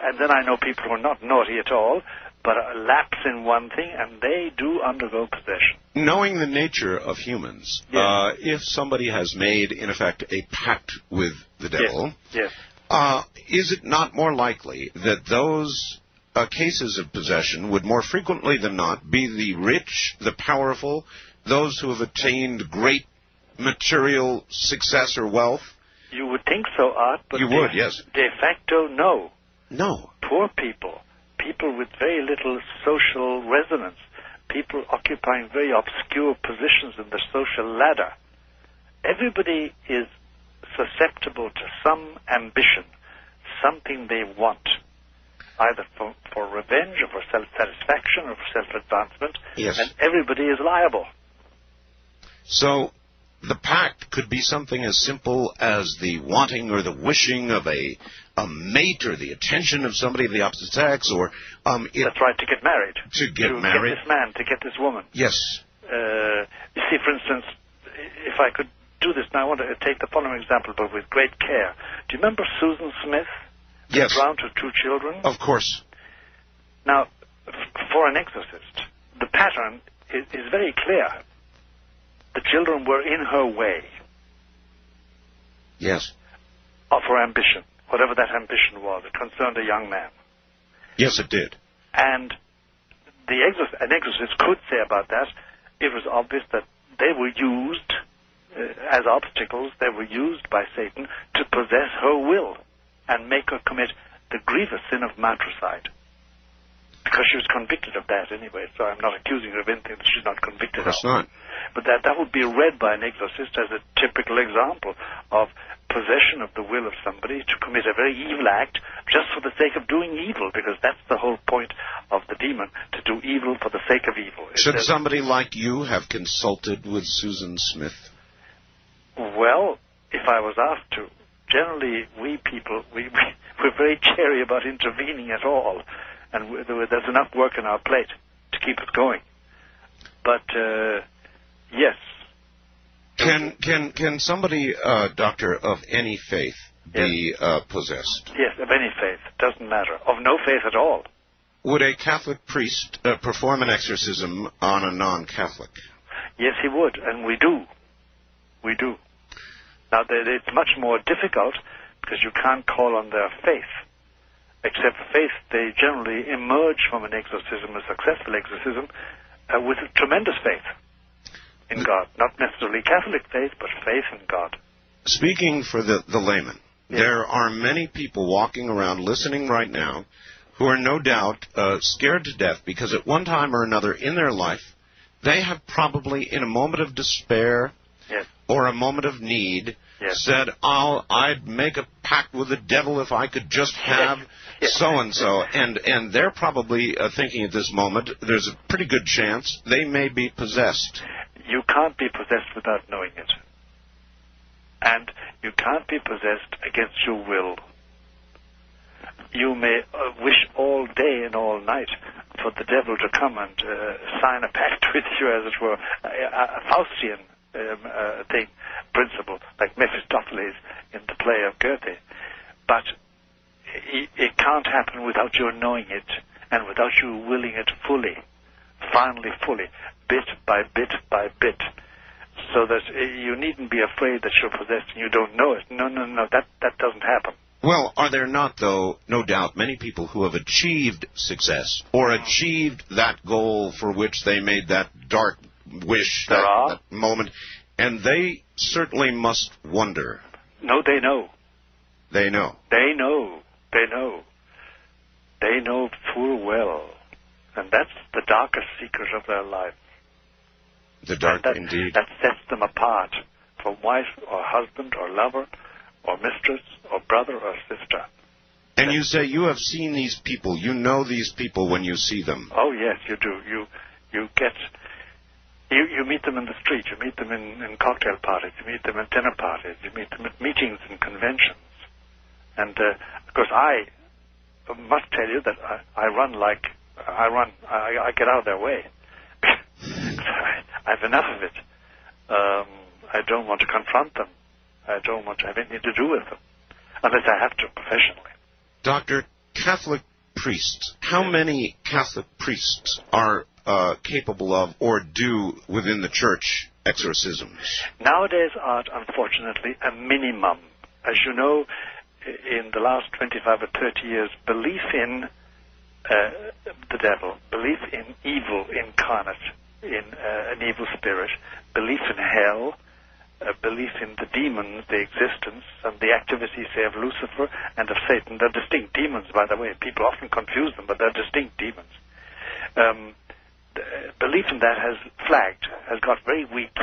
B: And then I know people who are not naughty at all, but lapse in one thing, and they do undergo possession.
A: Knowing the nature of humans, if somebody has made, in effect, a pact with the devil, is it not more likely that those cases of possession would more frequently than not be the rich, the powerful, those who have attained great material success or wealth?
B: You would think so, Art, but
A: yes.
B: De facto, no.
A: No.
B: Poor people, people with very little social resonance, people occupying very obscure positions in the social ladder. Everybody is susceptible to some ambition, something they want, either for revenge or for self-satisfaction or for self-advancement, and everybody is liable.
A: So the pact could be something as simple as the wanting or the wishing of a mate or the attention of somebody of the opposite sex, or
B: that's right, to get married.
A: To get married.
B: This man, to get this woman.
A: Yes.
B: You see, for instance, if I could do this now, I want to take the following example, but with great care. Do you remember Susan Smith?
A: Yes.
B: Drowned her 2 children?
A: Of course.
B: Now, for an exorcist, the pattern is very clear. The children were in her way.
A: Yes.
B: Of her ambition, whatever that ambition was. It concerned a young man.
A: Yes, it did.
B: And an exorcist could say about that, it was obvious that they were used as obstacles, they were used by Satan to possess her will and make her commit the grievous sin of matricide. Because she was convicted of that anyway, so I'm not accusing her of anything that she's not convicted of.
A: Of course not.
B: But that would be read by an exorcist as a typical example of possession of the will of somebody to commit a very evil act just for the sake of doing evil, because that's the whole point of the demon, to do evil for the sake of evil.
A: Should somebody like you have consulted with Susan Smith?
B: Well, if I was asked to, generally we people, we're very chary about intervening at all, and there's enough work on our plate to keep us going. But yes.
A: Can somebody, doctor, of any faith be possessed?
B: Yes, of any faith. Doesn't matter. Of no faith at all.
A: Would a Catholic priest perform an exorcism on a non-Catholic?
B: Yes, he would, and we do. We do. Now, it's much more difficult because you can't call on their faith. Except faith, they generally emerge from an exorcism, a successful exorcism, with tremendous faith in God. Not necessarily Catholic faith, but faith in God.
A: Speaking for the layman, there are many people walking around listening right now who are no doubt scared to death because at one time or another in their life, they have probably, in a moment of despair or a moment of need, said, I'd make a pact with the devil if I could just have so-and-so. And they're probably thinking at this moment, there's a pretty good chance they may be possessed.
B: You can't be possessed without knowing it. And you can't be possessed against your will. You may wish all day and all night for the devil to come and sign a pact with you, as it were, a Faustian principle, like Mephistopheles in the play of Goethe. But it can't happen without your knowing it and without you willing it fully, finally fully, bit by bit by bit, so that you needn't be afraid that you're possessed and you don't know it. No, that doesn't happen.
A: Well, are there not, though, no doubt, many people who have achieved success or achieved that goal for which they made that dark wish, that moment, and they certainly must wonder.
B: No, they know.
A: They know.
B: They know. They know. They know full well. And that's the darkest secret of their life.
A: The dark, indeed.
B: That sets them apart from wife or husband or lover or mistress or brother or sister.
A: And you say you have seen these people. You know these people when you see them.
B: Oh, yes, you do. You meet them in the street. You meet them in cocktail parties. You meet them at dinner parties. You meet them at meetings and conventions. And, of course, I must tell you that I get out of their way. I have enough of it. I don't want to confront them. I don't want to have anything to do with them, unless I have to professionally.
A: Dr. Catholic priests, how many Catholic priests are capable of or do within the church exorcisms?
B: Nowadays, Art, unfortunately, a minimum. As you know, in the last 25 or 30 years, belief in the devil, belief in evil incarnate, in an evil spirit, belief in hell, belief in the demons, the existence, and the activity, say, of Lucifer and of Satan. They're distinct demons, by the way. People often confuse them, but they're distinct demons. Belief in that has flagged, has got very weak.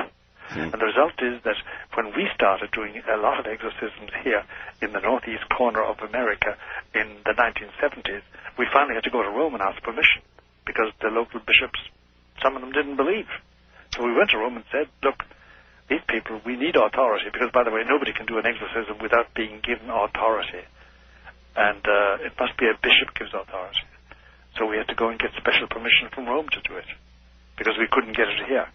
B: And the result is that when we started doing a lot of exorcisms here in the northeast corner of America in the 1970s, we finally had to go to Rome and ask permission because the local bishops, some of them didn't believe. So we went to Rome and said, look, these people, we need authority because, by the way, nobody can do an exorcism without being given authority. And it must be a bishop gives authority. So we had to go and get special permission from Rome to do it because we couldn't get it here.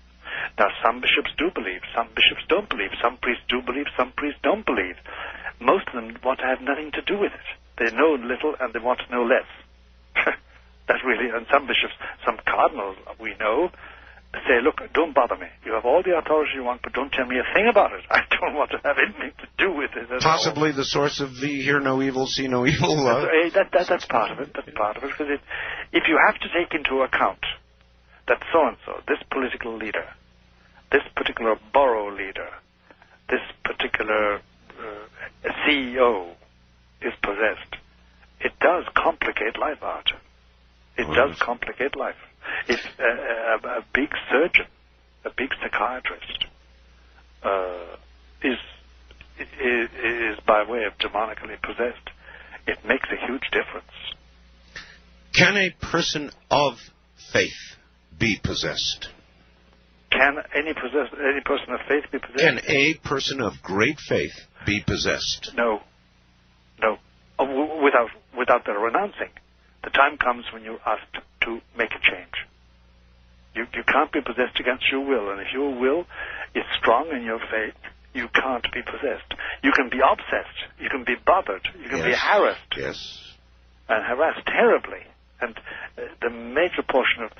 B: Now, some bishops do believe, some bishops don't believe, some priests do believe, some priests don't believe. Most of them want to have nothing to do with it. They know little and they want to know less. That's really, and some bishops, some cardinals we know, say, look, don't bother me. You have all the authority you want, but don't tell me a thing about it. I don't want to have anything to do with it at
A: Possibly
B: all.
A: The source of the hear no evil, see no evil.
B: That's part of it. That's part of it. Because if you have to take into account that so-and-so, this political leader, this particular borough leader, this particular CEO is possessed, it does complicate life, Art. It does complicate life. If a big surgeon, a big psychiatrist, is by way of demonically possessed, it makes a huge difference.
A: Can a person of faith be possessed?
B: Can any person of faith be possessed?
A: Can a person of great faith be possessed?
B: No. Without their renouncing. The time comes when you're asked to make a change. You can't be possessed against your will, and if your will is strong in your faith, you can't be possessed. You can be obsessed, you can be bothered, you can be harassed.
A: Yes.
B: And harassed terribly. And the major portion of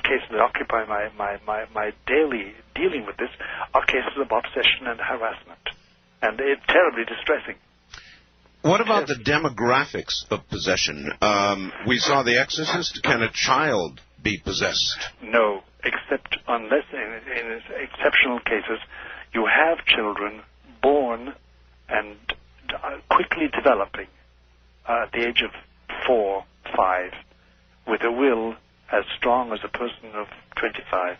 B: cases that occupy my daily dealing with this are cases of obsession and harassment. And it's terribly distressing.
A: What about the demographics of possession? We saw The Exorcist. Can a child be possessed?
B: No, except unless in exceptional cases you have children born and quickly developing at the age of 4, 5, with a will as strong as a person of 25,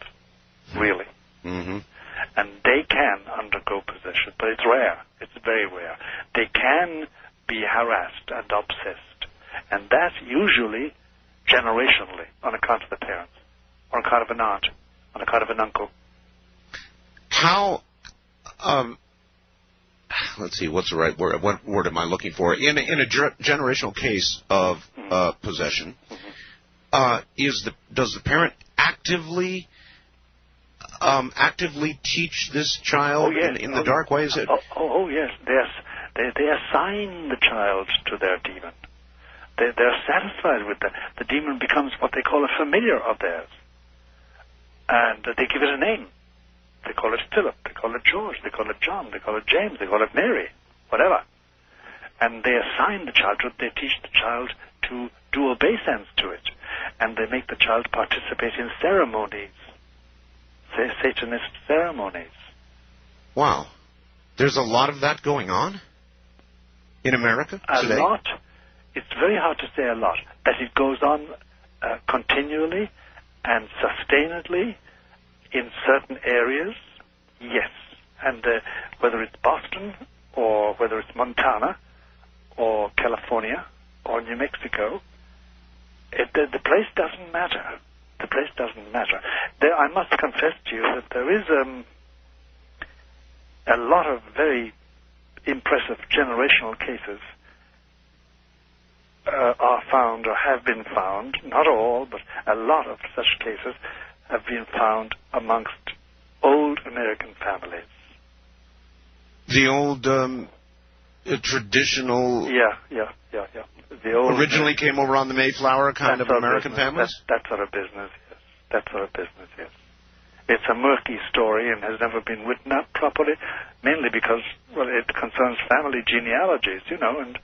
B: really.
A: Mm-hmm.
B: And they can undergo possession, but it's rare. It's very rare. They can be harassed and obsessed, and that usually generationally on account of the parents, on account of an aunt, on account of an uncle.
A: How, let's see, what's the right word? What word am I looking for? In a generational case of possession, does the parent actively teach this child in the dark ways?
B: Yes, they assign the child to their demon. They're satisfied with that. The demon becomes what they call a familiar of theirs. And they give it a name. They call it Philip, they call it George, they call it John, they call it James, they call it Mary, whatever. And they assign the child to it. They teach the child to do obeisance to it. And they make the child participate in ceremonies, Satanist ceremonies.
A: Wow. There's a lot of that going on in America today?
B: A lot. It's very hard to say a lot. That it goes on continually and sustainedly in certain areas, yes. And whether it's Boston or whether it's Montana or California or New Mexico, the place doesn't matter. The place doesn't matter. I must confess to you that there is a lot of very impressive generational cases are found or have been found, not all, but a lot of such cases have been found amongst old American families.
A: The old traditional...
B: Yeah. The old
A: originally came over on the Mayflower kind of American families?
B: That sort of business, yes. That sort of business, yes. It's a murky story and has never been written up properly, mainly because, well, it concerns family genealogies, you know, and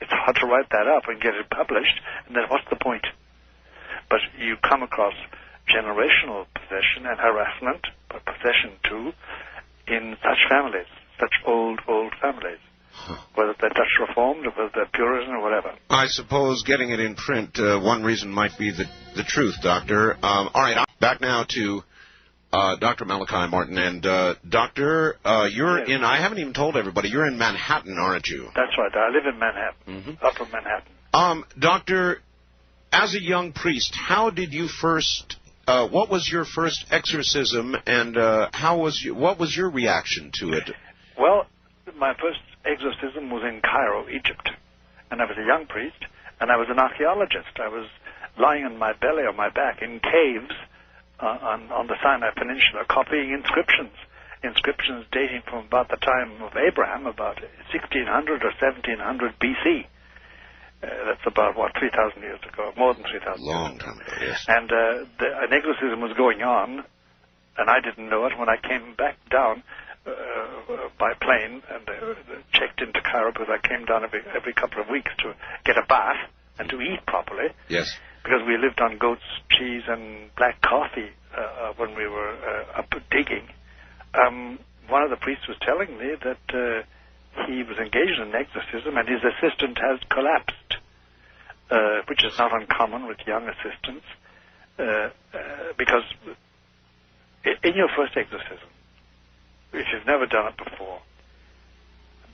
B: it's hard to write that up and get it published, and then what's the point? But you come across generational possession and harassment, but possession too, in such families, such old families. Whether they're Dutch Reformed or whether they're Puritan or whatever.
A: I suppose getting it in print, one reason might be the truth, Doctor. All right, back now to Dr. Malachi Martin. And, Doctor, you're in, I haven't even told everybody, you're in Manhattan, aren't you?
B: That's right. I live in Manhattan, Upper Manhattan.
A: Doctor, as a young priest, how did you first... what was your first exorcism, and what was your reaction to it?
B: Well, my first exorcism was in Cairo, Egypt, and I was a young priest, and I was an archaeologist. I was lying on my belly or my back in caves on the Sinai Peninsula, copying inscriptions dating from about the time of Abraham, about 1600 or 1700 BC. That's about, 3,000 years ago, more than 3,000 years ago.
A: Long time ago, yes.
B: And an exorcism was going on, and I didn't know it. When I came back down by plane and checked into Cairo, because I came down every couple of weeks to get a bath and to eat properly.
A: Yes.
B: Because we lived on goat's cheese and black coffee when we were up digging. One of the priests was telling me that he was engaged in an exorcism and his assistant has collapsed, which is not uncommon with young assistants, because in your first exorcism, if you've never done it before,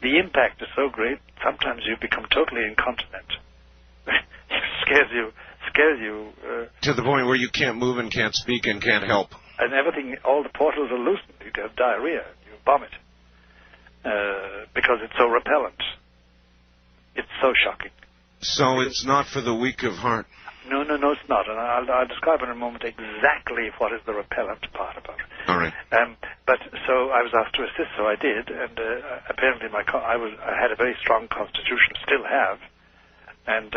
B: the impact is so great, sometimes you become totally incontinent. It scares you.
A: To the point where you can't move and can't speak and can't help.
B: And everything, all the portals are loosened. You have diarrhea, you vomit, because it's so repellent. It's so shocking.
A: So it's not for the weak of heart?
B: No, it's not. And I'll describe in a moment exactly what is the repellent part about it.
A: All right.
B: But so I was asked to assist, so I did, and apparently I had a very strong constitution, still have, and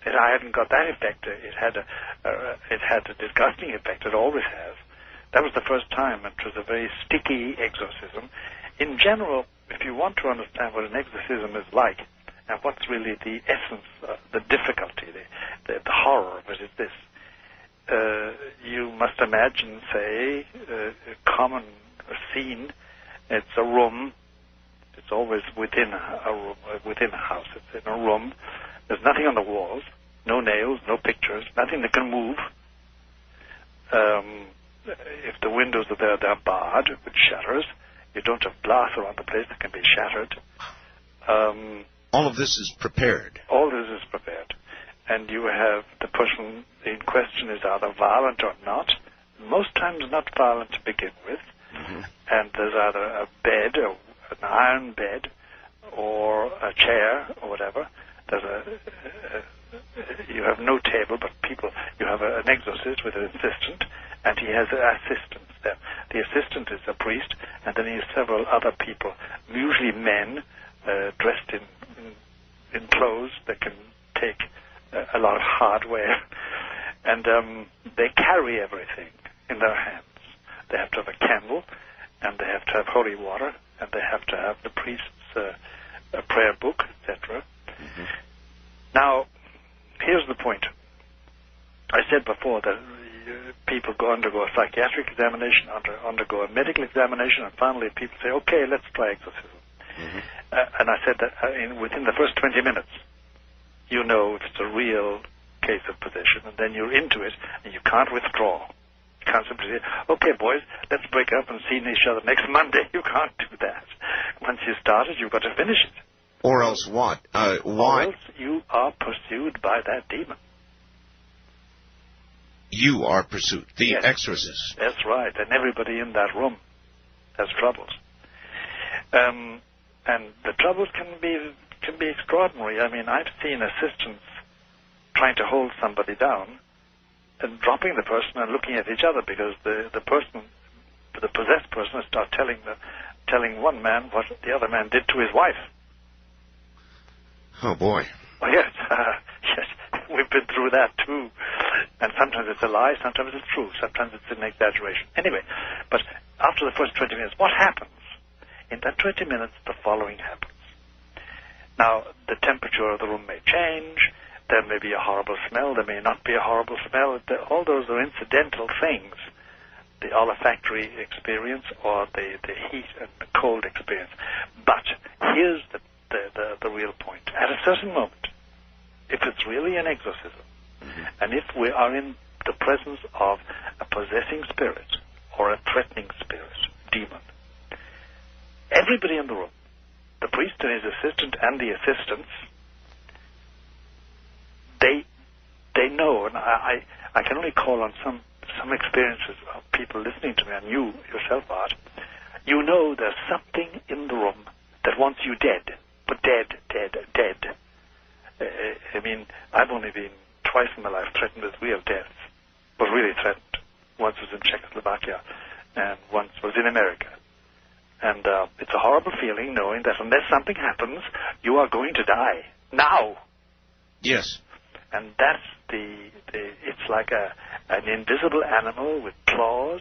B: I hadn't got that effect. It had a disgusting effect. It always has. That was the first time. It was a very sticky exorcism. In general, if you want to understand what an exorcism is like, and what's really the essence, the difficulty, the horror of it is this. You must imagine, say, a common scene. It's a room. It's always within a room, within a house. It's in a room. There's nothing on the walls, no nails, no pictures, nothing that can move. If the windows are there, they're barred with shutters. You don't have glass around the place that can be shattered.
A: All of this is prepared.
B: All this is prepared. And you have the person in question is either violent or not. Most times not violent to begin with. Mm-hmm. And there's either a bed, an iron bed, or a chair, or whatever. You have no table, but you have an exorcist with an assistant, and he has assistants there. The assistant is a priest, and then he has several other people, usually men, dressed in clothes that can take a lot of hardware, and they carry everything in their hands. They have to have a candle, and they have to have holy water, and they have to have the priest's a prayer book, etc. Mm-hmm. Now, here's the point. I said before that people undergo a psychiatric examination, undergo a medical examination, and finally people say, okay, let's try exorcism. Mm-hmm. And I said that within the first 20 minutes, you know if it's a real case of possession, and then you're into it, and you can't withdraw. You can't simply say, okay, boys, let's break up and see each other next Monday. You can't do that. Once you started, you've got to finish it.
A: Or else what? Why?
B: Or else you are pursued by that demon.
A: You are pursued. The
B: yes.
A: exorcist.
B: That's right. And everybody in that room has troubles. And the troubles can be can be extraordinary. I mean, I've seen assistants trying to hold somebody down and dropping the person and looking at each other because the possessed person will start telling one man what the other man did to his wife.
A: Oh, boy.
B: Oh, yes. Yes, we've been through that, too. And sometimes it's a lie, sometimes it's true, sometimes it's an exaggeration. Anyway, but after the first 20 minutes, what happens? In that 20 minutes, the following happens. Now, the temperature of the room may change. There may be a horrible smell. There may not be a horrible smell. All those are incidental things. The olfactory experience or the heat and the cold experience. But here's the real point. At a certain moment, if it's really an exorcism, and if we are in the presence of a possessing spirit or a threatening spirit, demon, everybody in the room, the priest and his assistant and the assistants, they know, and I can only call on some experiences of people listening to me, and you yourself, Art. You know there's something in the room that wants you dead, but dead. I mean, I've only been twice in my life threatened with real death, but really threatened. Once was in Czechoslovakia, and once was in America. And it's a horrible feeling knowing that unless something happens, you are going to die. Now!
A: Yes.
B: And that's it's like an invisible animal with claws,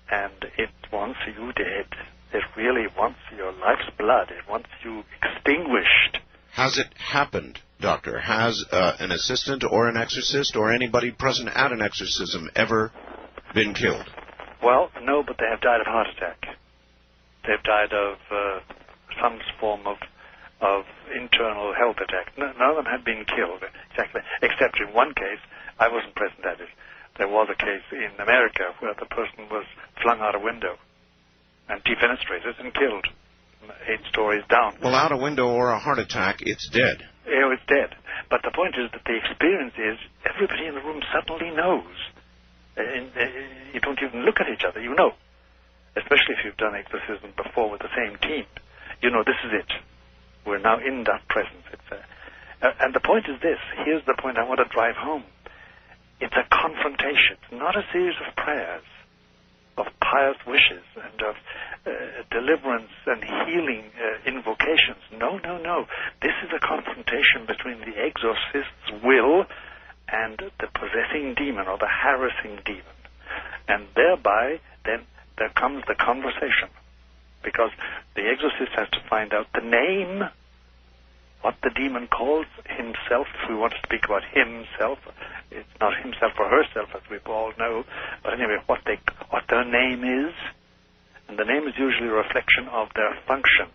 B: and it wants you dead. It really wants your life's blood. It wants you extinguished.
A: Has it happened, Doctor? Has an assistant or an exorcist or anybody present at an exorcism ever been killed?
B: Well, no, but they have died of heart attack. They've died of some form of internal health attack. None of them had been killed, exactly, except in one case. I wasn't present at it. There was a case in America where the person was flung out a window and defenestrated and killed 8 stories down. Well,
A: out a window or a heart attack, it's dead.
B: It's dead. But the point is that the experience is everybody in the room suddenly knows. You don't even look at each other. You know. Especially if you've done exorcism before with the same team. You know, this is it. We're now in that presence. And the point is this. Here's the point I want to drive home. It's a confrontation. It's not a series of prayers, of pious wishes, and of deliverance and healing invocations. No. This is a confrontation between the exorcist's will and the possessing demon or the harassing demon. And thereby, then, there comes the conversation. Because the exorcist has to find out the name, what the demon calls himself. If we want to speak about himself, it's not himself or herself, as we all know. But anyway, what their name is. And the name is usually a reflection of their function,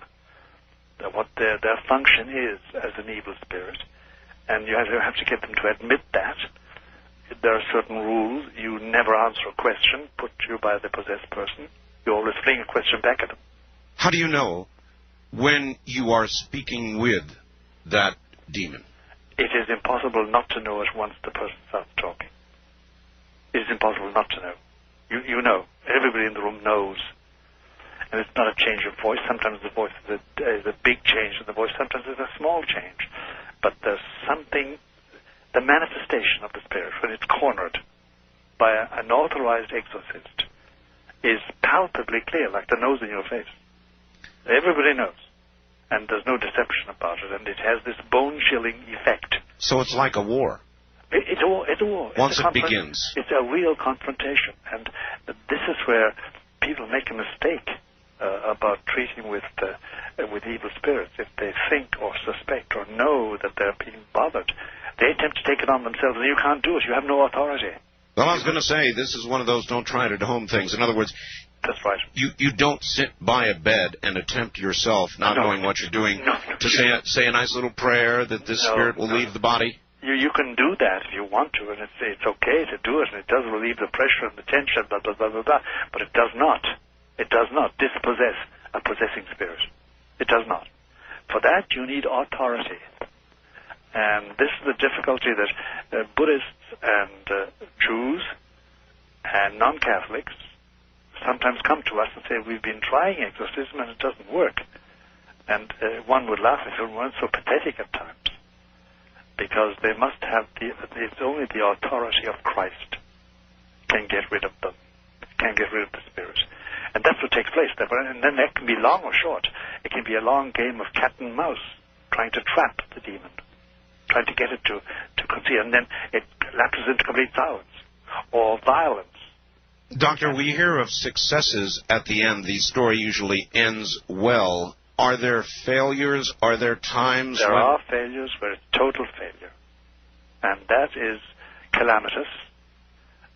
B: what their function is as an evil spirit. And you have to get them to admit that. There are certain rules. You never answer a question put to you by the possessed person. You always fling a question back at them.
A: How do you know when you are speaking with that demon?
B: It is impossible not to know it once the person starts talking. It is impossible not to know. You know. Everybody in the room knows. And it's not a change of voice. Sometimes the voice is a big change in the voice. Sometimes it's a small change. But there's something, the manifestation of the spirit, when it's cornered by an authorized exorcist, is palpably clear, like the nose in your face. Everybody knows. And there's no deception about it. And it has this bone-chilling effect.
A: So it's like a war.
B: It's a war.
A: Once it begins.
B: It's a real confrontation. And this is where people make a mistake about treating with evil spirits. If they think or suspect or know that they're being bothered, they attempt to take it on themselves, and you can't do it. You have no authority.
A: Well, I was going to say, this is one of those don't try it at home things. In other words,
B: that's right.
A: You don't sit by a bed and attempt yourself, not knowing what you're doing, to say a nice little prayer that this spirit will leave the body.
B: You can do that if you want to, and it's okay to do it, and it does relieve the pressure and the tension, blah, blah, blah, blah, blah, but it does not dispossess a possessing spirit. It does not. For that, you need authority. And this is the difficulty that Buddhists and Jews and non-Catholics sometimes come to us and say, we've been trying exorcism and it doesn't work. And one would laugh if it weren't so pathetic at times, because they must have it's only the authority of Christ can get rid of them, can get rid of the spirit. And that's what takes place. And then that can be long or short. It can be a long game of cat and mouse, trying to trap the demon, trying to get it to concede, and then it lapses into complete silence or violence.
A: Doctor, we hear of successes at the end. The story usually ends well. Are there failures? Are there times
B: There are failures where it's total failure. And that is calamitous,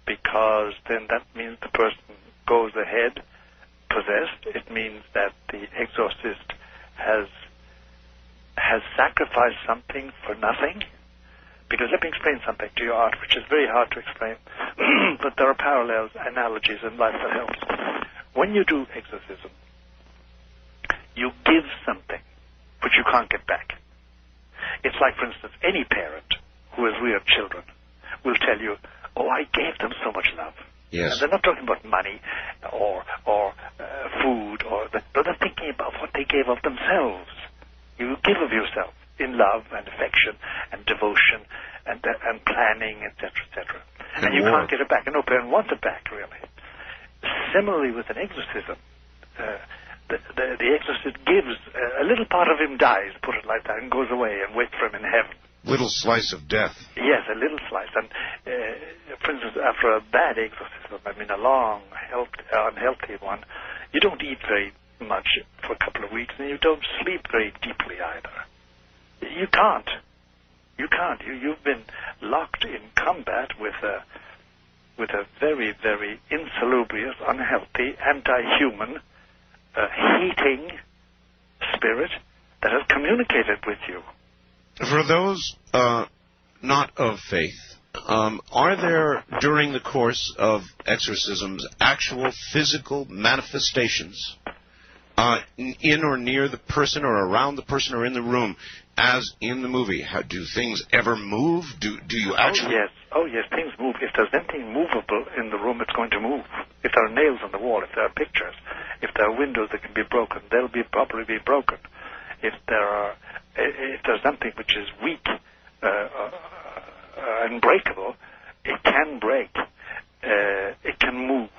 B: because then that means the person goes ahead possessed. It means that the exorcist has sacrificed something for nothing. Because let me explain something to you, Art, which is very hard to explain, but there are parallels, analogies in life that helps. When you do exorcism, you give something which you can't get back. It's like, for instance, any parent who has reared children will tell you, oh, I gave them so much love.
A: Yes.
B: And they're not talking about money or food, but they're thinking about what they gave of themselves. You give of yourself in love and affection and devotion and planning, etc., etc. And you can't get it back. And no parent wants it back, really. Similarly, with an exorcism, the exorcist gives, a little part of him dies, put it like that, and goes away and waits for him in heaven.
A: Little slice of death.
B: Yes, a little slice. And, for instance, after a bad exorcism, I mean a long, unhealthy one, you don't eat very much for a couple of weeks, and you don't sleep very deeply either. You can't. You can't. You've been locked in combat with a very, very insalubrious, unhealthy, anti-human, hating spirit that has communicated with you.
A: For those not of faith, are there, during the course of exorcisms, actual physical manifestations in or near the person or around the person or in the room, as in the movie? Do things ever move? Do you actually...
B: Oh, yes, things move. If there's anything movable in the room, it's going to move. If there are nails on the wall, if there are pictures, if there are windows that can be broken, they'll probably be broken. If there's something which is weak and breakable, it can break. It can move.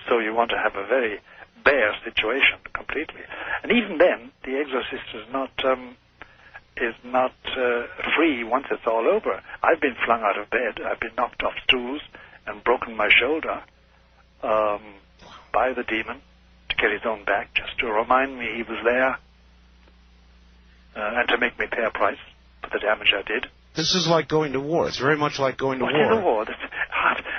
B: So you want to have a very bare situation completely. And even then, the exorcist is not free once it's all over. I've been flung out of bed. I've been knocked off stools and broken my shoulder by the demon to get his own back, just to remind me he was there and to make me pay a price for the damage I did.
A: This is like going to war. It's very much like going to war.
B: It is a war.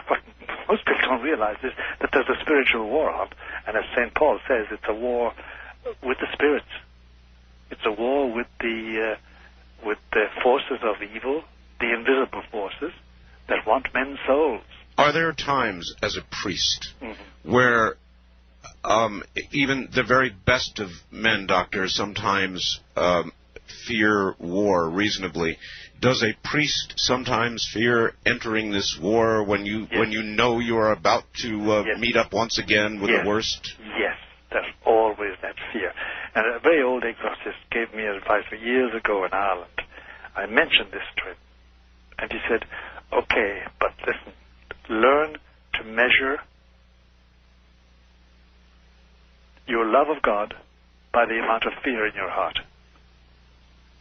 B: What most people don't realize is that there's a spiritual war on, and as St. Paul says, it's a war with the spirits. It's a war with the forces of evil, the invisible forces that want men's souls.
A: Are there times as a priest where even the very best of men, Doctor, sometimes fear war reasonably? Does a priest sometimes fear entering this war when you know you are about to meet up once again with the worst?
B: Yes, there's always that fear. And a very old exorcist gave me advice years ago in Ireland. I mentioned this to him, and he said, okay, but listen, learn to measure your love of God by the amount of fear in your heart,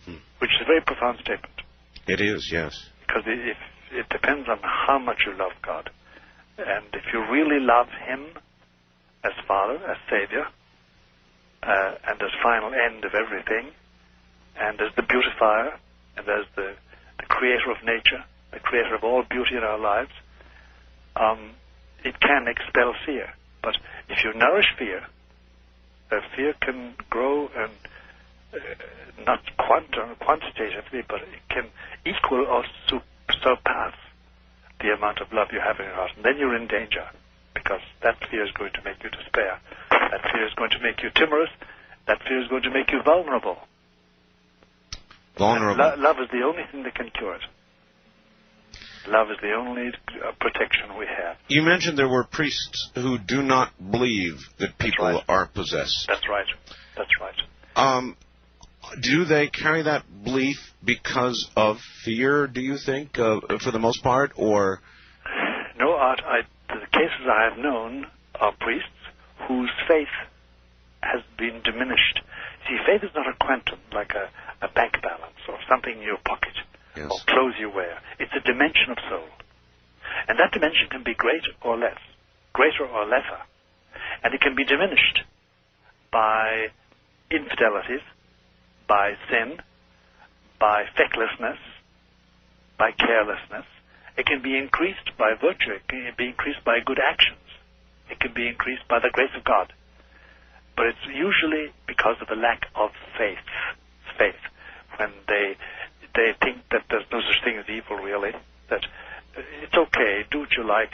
B: which is a very profound statement.
A: It is, yes.
B: Because it depends on how much you love God. And if you really love Him as Father, as Savior, and as final end of everything, and as the beautifier, and as the creator of nature, the creator of all beauty in our lives, it can expel fear. But if you nourish fear, fear can grow and not quantitatively, but it can equal or surpass the amount of love you have in your heart. And then you're in danger, because that fear is going to make you despair. That fear is going to make you timorous. That fear is going to make you vulnerable.
A: Vulnerable.
B: Love is the only thing that can cure it. Love is the only protection we have.
A: You mentioned there were priests who do not believe that people are possessed.
B: That's right. That's right.
A: Do they carry that belief because of fear, do you think, for the most part, or?
B: No, Art. The cases I have known are priests whose faith has been diminished. See, faith is not a quantum, like a bank balance or something in your pocket or clothes you wear. It's a dimension of soul. And that dimension can be greater or less, greater or lesser. And it can be diminished by infidelities, by sin, by fecklessness, by carelessness. It can be increased by virtue. It can be increased by good actions. It can be increased by the grace of God. But it's usually because of the lack of faith. Faith. When they think that there's no such thing as evil, really. That it's okay, do what you like,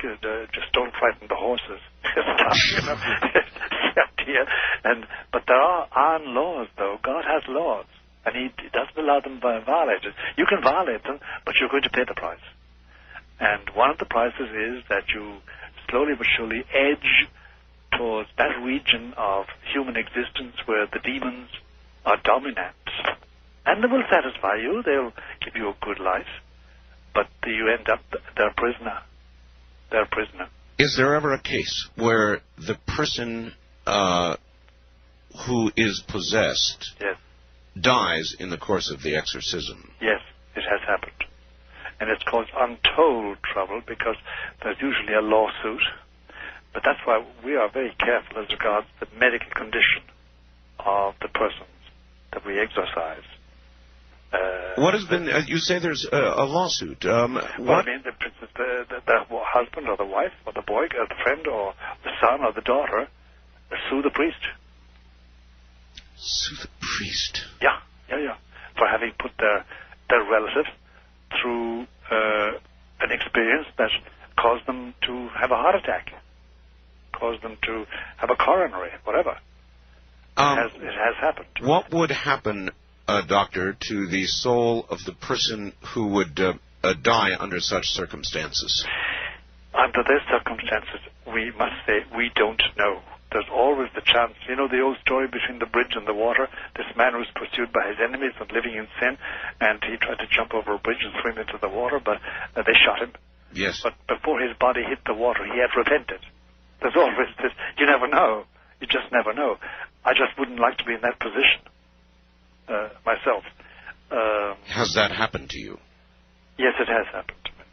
B: just don't frighten the horses. But there are iron laws, though. God has laws. And he doesn't allow them to violate it. You can violate them, but you're going to pay the price. And one of the prices is that you slowly but surely edge towards that region of human existence where the demons are dominant. And they will satisfy you. They'll give you a good life. But you end up, they're a prisoner. They're a prisoner.
A: Is there ever a case where the person who is possessed dies in the course of the exorcism?
B: Yes, it has happened. And it's caused untold trouble because there's usually a lawsuit. But that's why we are very careful as regards the medical condition of the persons that we exorcise.
A: What has been, you say there's a lawsuit.
B: Well, I mean, the husband or the wife or the boy or the friend or the son or the daughter sue the priest.
A: Sue the priest?
B: Yeah. For having put their relative through an experience that caused them to have a heart attack, caused them to have a coronary, whatever. It has happened.
A: What would happen, Doctor, to the soul of the person who would die under such circumstances?
B: Under those circumstances, we must say we don't know. There's always the chance. You know the old story between the bridge and the water? This man was pursued by his enemies and living in sin, and he tried to jump over a bridge and swim into the water, but they shot him.
A: Yes.
B: But before his body hit the water, he had repented. There's always this. You never know. You just never know. I just wouldn't like to be in that position myself.
A: Has that happened to you?
B: Yes, it has happened to me.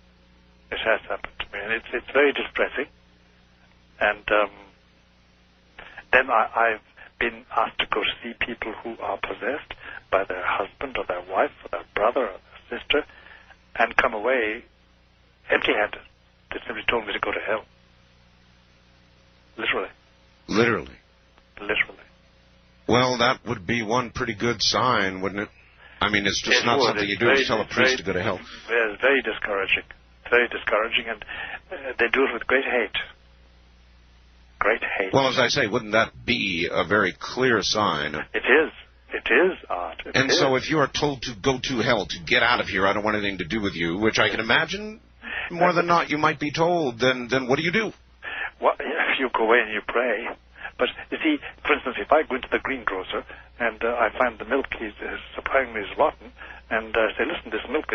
B: It has happened to me, and it's very distressing. And then I've been asked to go to see people who are possessed by their husband or their wife or their brother or their sister and come away empty-handed. They simply told me to go to hell. Literally.
A: Literally?
B: Literally.
A: Well, that would be one pretty good sign, wouldn't it? I mean, it's just not something you do to tell a priest to go to hell.
B: It's very discouraging. Very discouraging, and they do it with great hate. Great hate.
A: Well, as I say, wouldn't that be a very clear sign?
B: It is. It is, Art.
A: And so if you are told to go to hell, to get out of here, I don't want anything to do with you, which I can imagine more than not you might be told, then what do?
B: Well, you go away and you pray. But, you see, for instance, if I go into the greengrocer and I find the milk he's supplying me is rotten, and say, listen, this milk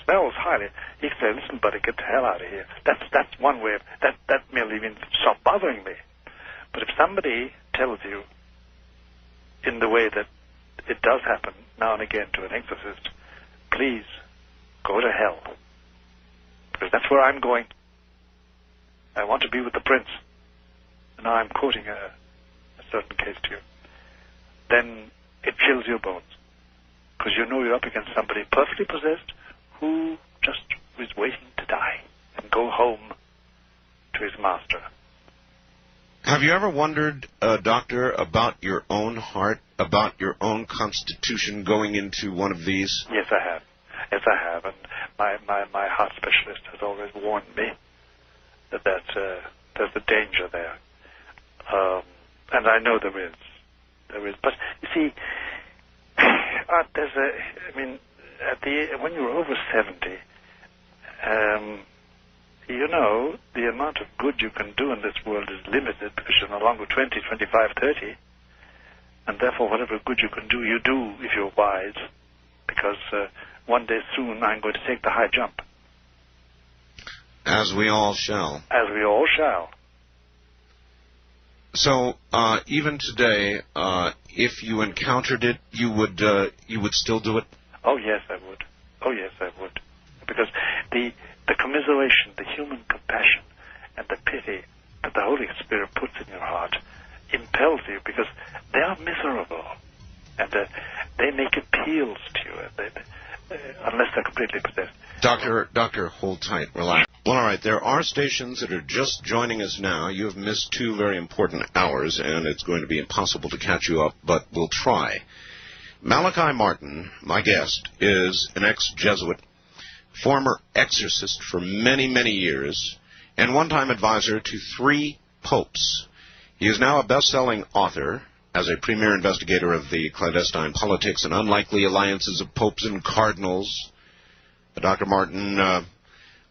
B: smells highly, he can say, listen, buddy, get the hell out of here. That's one way of, that merely means stop bothering me. But if somebody tells you in the way that it does happen now and again to an exorcist, please go to hell. Because that's where I'm going. I want to be with the prince. And now I'm quoting a certain case to you. Then it chills your bones. Because you know you're up against somebody perfectly possessed who just is waiting to die and go home to his master.
A: Have you ever wondered, Doctor, about your own heart, about your own constitution going into one of these?
B: Yes, I have. Yes, I have. And my heart specialist has always warned me that there's a danger there. And I know there is. There is. But, you see, when you're over 70, You know, the amount of good you can do in this world is limited because you're no longer 20, 25, 30. And therefore, whatever good you can do, you do if you're wise. Because one day soon I'm going to take the high jump.
A: As we all shall.
B: As we all shall.
A: So, even today, if you encountered it, you would still do it?
B: Oh, yes, I would. Oh, yes, I would. Because the commiseration, the human compassion, and the pity that the Holy Spirit puts in your heart impels you because they are miserable. And they make appeals to you, unless they're completely possessed.
A: Doctor, hold tight, relax. Well, all right, there are stations that are just joining us now. You have missed 2 very important hours, and it's going to be impossible to catch you up, but we'll try. Malachi Martin, my guest, is an ex-Jesuit, former exorcist for many, many years, and one-time advisor to 3 popes. He is now a best-selling author as a premier investigator of the clandestine politics and unlikely alliances of popes and cardinals. Dr. Martin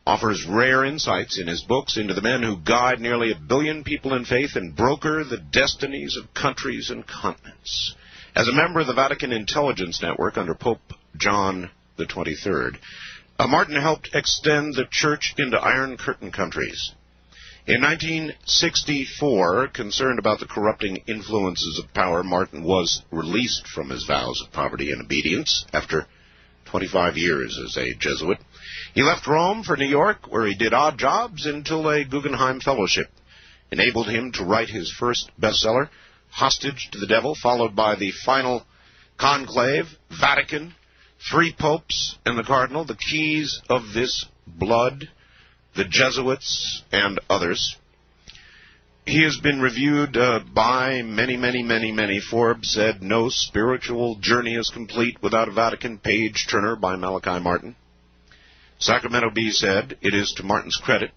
A: offers rare insights in his books into the men who guide nearly 1 billion people in faith and broker the destinies of countries and continents. As a member of the Vatican Intelligence Network under Pope John the 23rd, Martin helped extend the Church into Iron Curtain countries. In 1964, concerned about the corrupting influences of power, Martin was released from his vows of poverty and obedience after 25 years as a Jesuit. He left Rome for New York, where he did odd jobs until a Guggenheim Fellowship enabled him to write his first bestseller, Hostage to the Devil, followed by the final conclave, Vatican, 3 popes and the cardinal, the keys of this blood, the Jesuits, and others. He has been reviewed by many. Forbes said, no spiritual journey is complete without a Vatican page-turner by Malachi Martin. Sacramento Bee said, it is to Martin's credit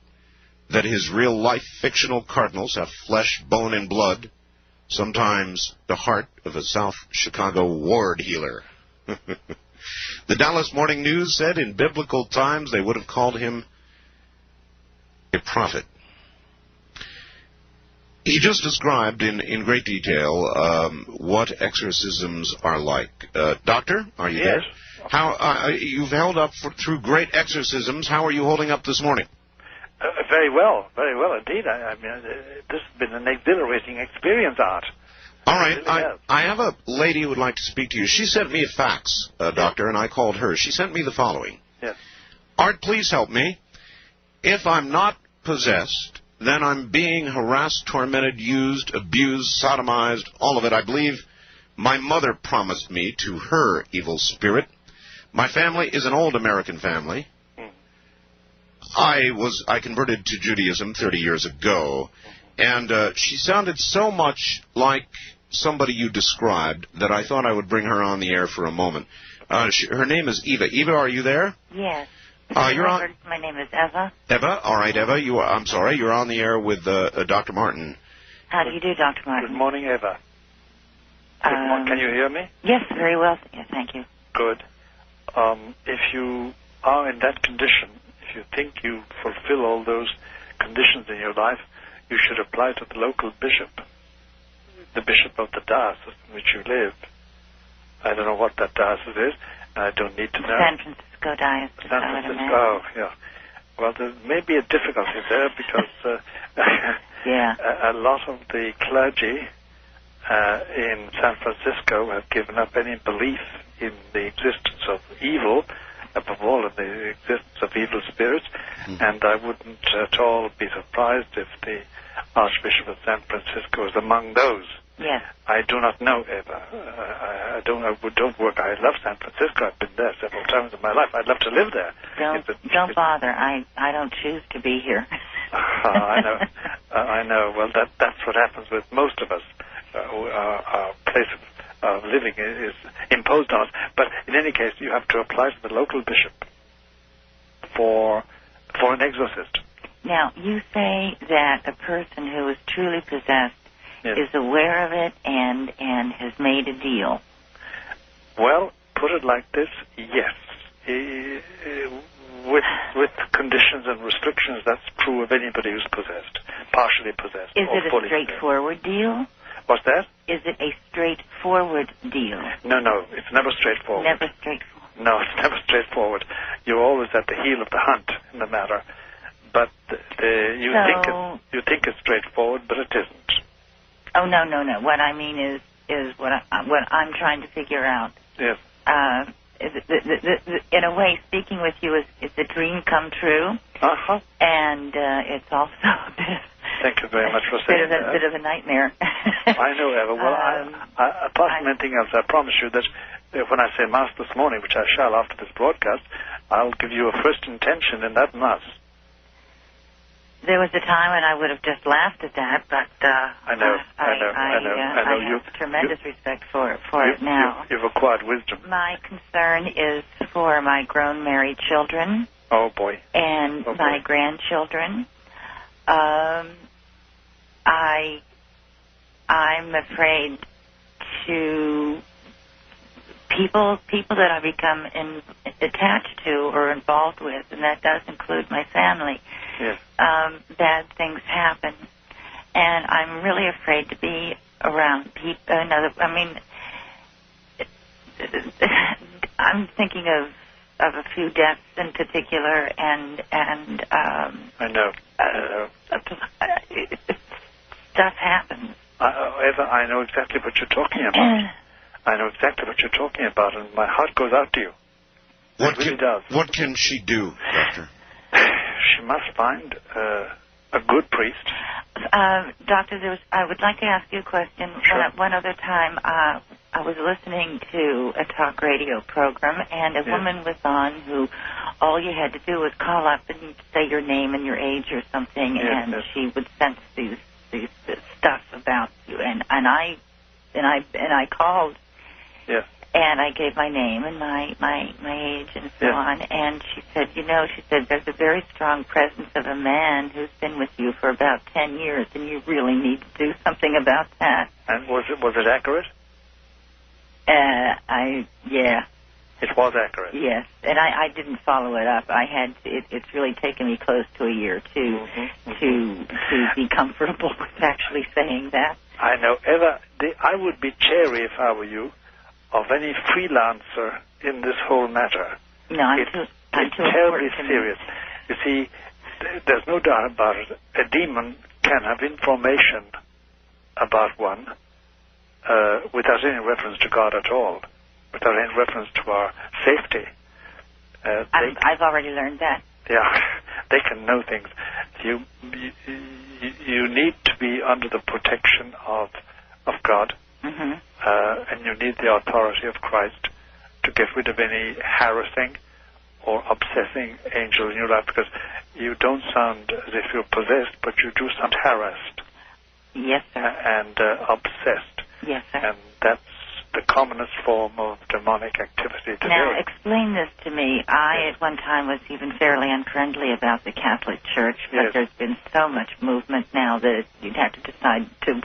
A: that his real-life fictional cardinals have flesh, bone, and blood, sometimes the heart of a South Chicago ward healer. The Dallas Morning News said in biblical times they would have called him a prophet. He just described in great detail what exorcisms are like. Doctor, are you there? How you've held up through great exorcisms. How are you holding up this morning?
B: Very well indeed. I mean, this has been an exhilarating experience, Art.
A: All right, I have a lady who would like to speak to you. She sent me a fax, Doctor, and I called her. She sent me the following.
B: Yes.
A: Art, please help me. If I'm not possessed, then I'm being harassed, tormented, used, abused, sodomized, all of it. I believe my mother promised me to her evil spirit. My family is an old American family. I converted to Judaism 30 years ago, and she sounded so much like somebody you described that I thought I would bring her on the air for a moment. Her name is Eva. Eva, are you there?
C: Yes.
A: You're on.
C: My name is Eva.
A: Eva? All right, Eva. I'm sorry. You're on the air with Dr. Martin.
C: How do you do, Dr. Martin?
B: Good morning, Eva. Can you hear me?
C: Yes, very well. Yeah, thank you.
B: Good. If you are in that condition, if you think you fulfill all those conditions in your life, you should apply to the local bishop, the bishop of the diocese in which you live. I don't know what that diocese is, and I don't need to know.
C: San Francisco diocese.
B: San Francisco, oh, yeah. Well, there may be a difficulty there because a lot of the clergy in San Francisco have given up any belief in the existence of evil, above all in the existence of evil spirits, and I wouldn't at all be surprised if the Archbishop of San Francisco is among those.
C: Yes.
B: I do not know, Eva. I don't work. I love San Francisco. I've been there several times in my life. I'd love to live there.
C: Don't bother. I don't choose to be here.
B: I know. I know. Well, that's what happens with most of us. Our place of living is imposed on us. But in any case, you have to apply to the local bishop for an exorcist.
C: Now, you say that a person who is truly possessed is aware of it and has made a deal.
B: Well, put it like this, yes. with conditions and restrictions, that's true of anybody who's possessed, partially possessed.
C: Is
B: or
C: it a
B: fully
C: straightforward deal?
B: What's that?
C: Is it a straightforward deal?
B: No, it's never straightforward.
C: Never straightforward.
B: No, it's never straightforward. You're always at the heel of the hunt in the matter. But you think it's straightforward, but it isn't.
C: Oh, no. What I mean is what I'm trying to figure out.
B: Yes.
C: In a way, speaking with you is a dream come true.
B: Uh-huh.
C: And it's also a bit.
B: Thank you very much for saying that.
C: A bit of a nightmare.
B: I know, Eva. Well, apart from anything else, I promise you that when I say Mass this morning, which I shall after this broadcast, I'll give you a first intention in that Mass.
C: There was a time when I would have just laughed at that, but
B: I know.
C: I have tremendous respect for it now.
B: You've acquired wisdom.
C: My concern is for my grown married children.
B: Oh, boy.
C: And my grandchildren. I'm afraid to people that I become attached to or involved with, and that does include my family.
B: Yes.
C: Bad things happen, and I'm really afraid to be around people. I'm thinking of a few deaths in particular, and
B: I know.
C: Stuff happens.
B: Eva, I know exactly what you're talking about. I know exactly what you're talking about, and my heart goes out to you. It really does.
A: What can she do, Doctor?
B: She must find a good priest.
C: Doctor, I would like to ask you a question.
B: Sure.
C: One other time, I was listening to a talk radio program, and a woman was on who all you had to do was call up and say your name and your age or something, and she would sense these stuff about you. And I called.
B: Yes.
C: And I gave my name and my age and so on. And she said, there's a very strong presence of a man who's been with you for about 10 years, and you really need to do something about that.
B: And was it accurate?
C: Yeah.
B: It was accurate.
C: Yes, and I didn't follow it up. It's really taken me close to a year to be comfortable with actually saying that.
B: I know, Eva. I would be chary if I were you of any freelancer in this whole matter.
C: No, it's
B: terribly serious. You see, there's no doubt about it. A demon can have information about one without any reference to God at all, without any reference to our safety.
C: I've already learned that.
B: Yeah, they can know things. You need to be under the protection of God. Mm-hmm. And you need the authority of Christ to get rid of any harassing or obsessing angel in your life, because you don't sound as if you're possessed, but you do sound harassed.
C: Yes, sir.
B: And obsessed.
C: Yes, sir.
B: And that's the commonest form of demonic activity today.
C: Now, explain this to me. I, at one time, was even fairly unfriendly about the Catholic Church, but there's been so much movement now that you'd have to decide to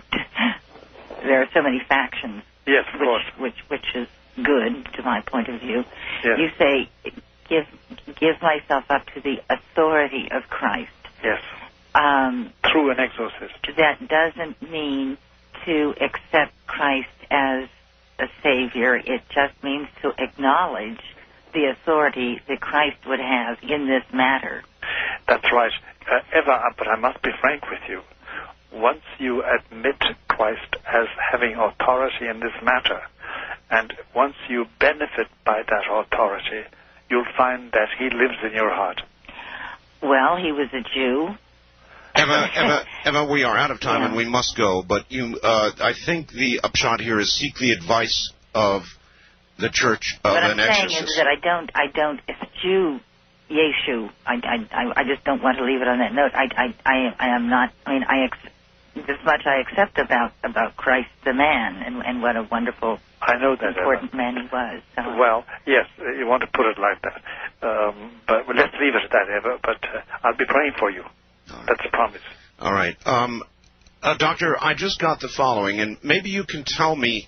C: there are so many factions.
B: Yes, of course.
C: Which is good, to my point of view.
B: Yes.
C: You say, give myself up to the authority of Christ.
B: Yes. Through an exorcist.
C: That doesn't mean to accept Christ as a savior. It just means to acknowledge the authority that Christ would have in this matter.
B: That's right. Eva, but I must be frank with you. Once you admit Christ as having authority in this matter, and once you benefit by that authority, you'll find that he lives in your heart.
C: Well, he was a Jew.
A: Emma, we are out of time and we must go, but I think the upshot here is seek the advice of the Church of an Exorcist.
C: What I'm saying is that I don't eschew Yeshu. I just don't want to leave it on that note. I am not, this much I accept about Christ the man and what a wonderful, important man he was. So.
B: Well, yes, you want to put it like that. But let's leave it at that, Eva. But I'll be praying for you. That's a promise.
A: All right. Doctor, I just got the following, and maybe you can tell me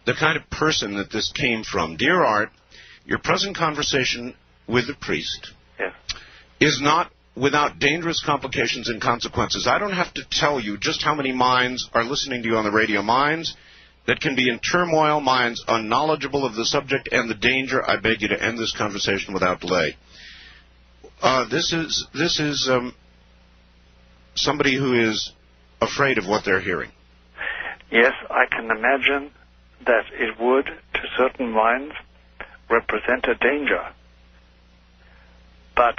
A: the kind of person that this came from. Dear Art, your present conversation with the priest is not without dangerous complications and consequences. I don't have to tell you just how many minds are listening to you on the radio. Minds that can be in turmoil, minds unknowledgeable of the subject and the danger. I beg you to end this conversation without delay. This is somebody who is afraid of what they're hearing.
B: Yes, I can imagine that it would, to certain minds, represent a danger. But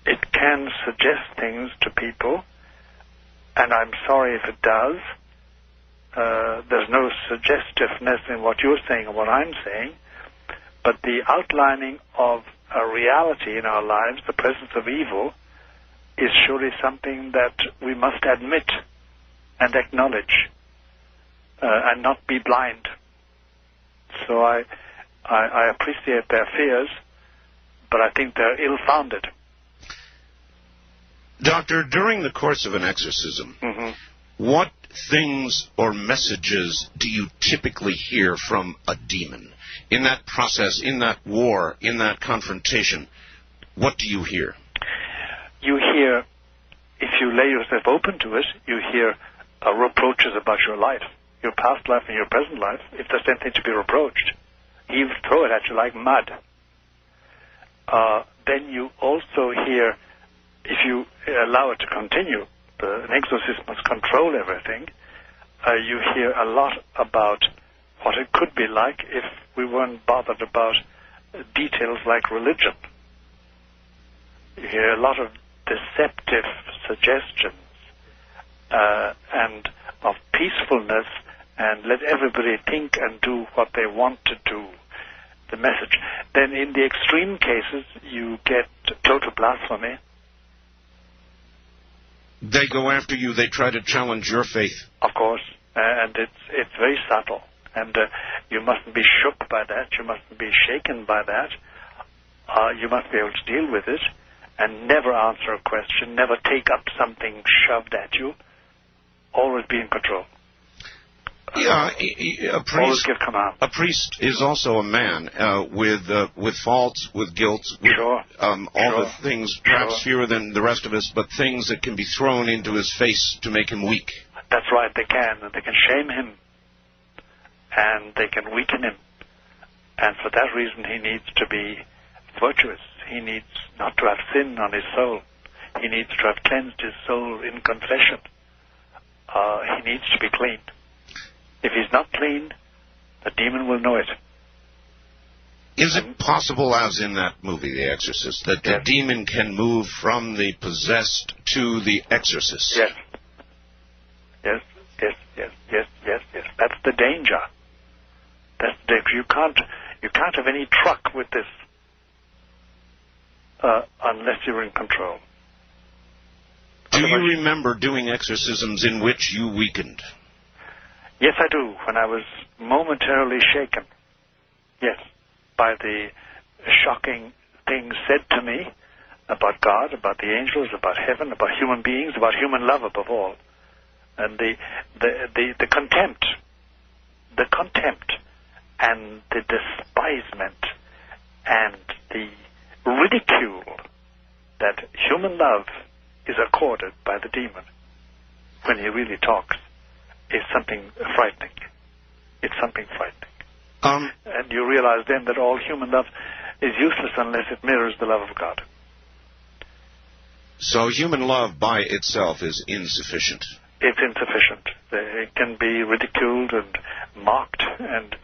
B: it can suggest things to people, and I'm sorry if it does. There's no suggestiveness in what you're saying or what I'm saying, but the outlining of a reality in our lives, the presence of evil, is surely something that we must admit and acknowledge and not be blind. So I appreciate their fears, but I think they're ill-founded.
A: Doctor, during the course of an exorcism, what things or messages do you typically hear from a demon? In that process, in that war, in that confrontation, what do you hear?
B: You hear, if you lay yourself open to it, you hear reproaches about your life, your past life and your present life. If there's anything to be reproached, he will throw it at you like mud. Then you also hear, if you allow it to continue, an exorcist must control everything. You hear a lot about what it could be like if we weren't bothered about details like religion. You hear a lot of deceptive suggestions and of peacefulness, and let everybody think and do what they want to do, the message. Then in the extreme cases, you get total blasphemy.
A: They go after you. They try to challenge your faith.
B: Of course, and it's very subtle, and you mustn't be shook by that. You mustn't be shaken by that. You must be able to deal with it and never answer a question, never take up something shoved at you. Always be in control.
A: Yeah,
B: always give command.
A: A priest is also a man with faults, with guilt, with all the things, perhaps fewer than the rest of us, but things that can be thrown into his face to make him weak.
B: That's right, they can. And they can shame him, and they can weaken him. And for that reason, he needs to be virtuous. He needs not to have sin on his soul. He needs to have cleansed his soul in confession. He needs to be clean. If he's not clean, the demon will know it.
A: Is it possible, as in that movie, The Exorcist, that the demon can move from the possessed to the exorcist?
B: Yes. That's the danger. That's the danger. You can't have any truck with this unless you're in control.
A: Do you remember doing exorcisms in which you weakened?
B: Yes, I do. When I was momentarily shaken, yes, by the shocking things said to me about God, about the angels, about heaven, about human beings, about human love above all, and the contempt and the despisement and the ridicule that human love is accorded by the demon when he really talks is something frightening. It's something frightening. And you realize then that all human love is useless unless it mirrors the love of God.
A: So human love by itself is insufficient.
B: It's insufficient. It can be ridiculed and mocked and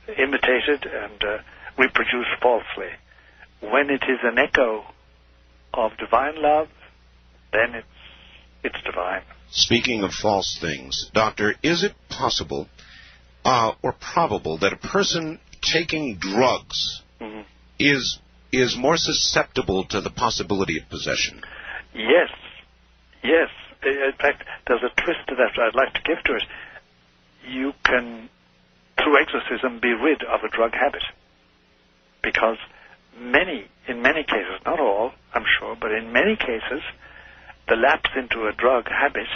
B: imitated and reproduced falsely. When it is an echo of divine love, then it's divine.
A: Speaking of false things, Doctor, is it possible or probable that a person taking drugs is more susceptible to the possibility of possession?
B: Yes. In fact, there's a twist to that I'd like to give to it. You can, through exorcism, be rid of a drug habit. Because in many cases, not all, I'm sure, but in many cases, the lapse into a drug habit,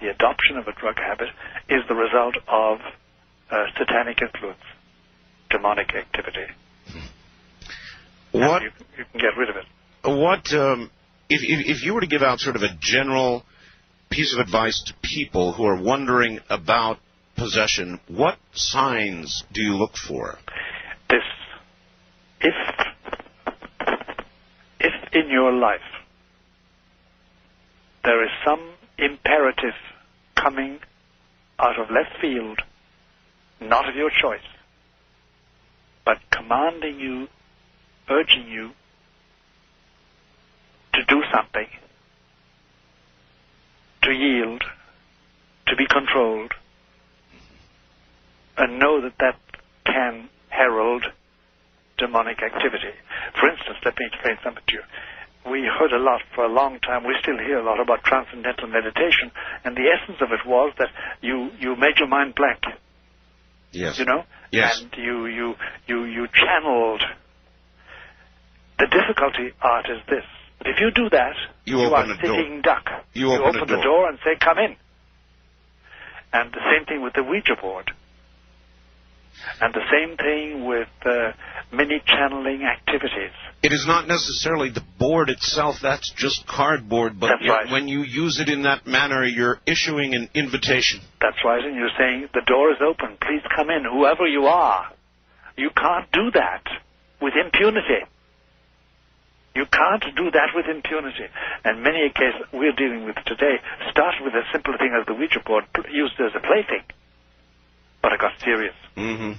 B: the adoption of a drug habit, is the result of satanic influence. demonic activity.
A: What
B: you can get rid of it.
A: What if you were to give out sort of a general piece of advice to people who are wondering about possession, what signs do you look for?
B: This, if in your life there is some imperative coming out of left field, not of your choice, but commanding you, urging you to do something, to yield, to be controlled, and know that that can herald demonic activity. For instance, let me explain something to you. We heard a lot for a long time, we still hear a lot about transcendental meditation, and the essence of it was that you made your mind blank.
A: Yes.
B: You know?
A: Yes.
B: And you channeled. The difficulty, Art, is this. If you do that, you are sitting duck. You open the door and say, come in. And the same thing with the Ouija board. And the same thing with many channeling activities.
A: It is not necessarily the board itself, that's just cardboard, but
B: right.
A: When you use it in that manner, you're issuing an invitation.
B: That's right, and you're saying, the door is open, please come in, whoever you are. You can't do that with impunity. You can't do that with impunity. And many a case we're dealing with today started with a simple thing as the Ouija board, used as a plaything. But it got serious.
A: Mm-hmm.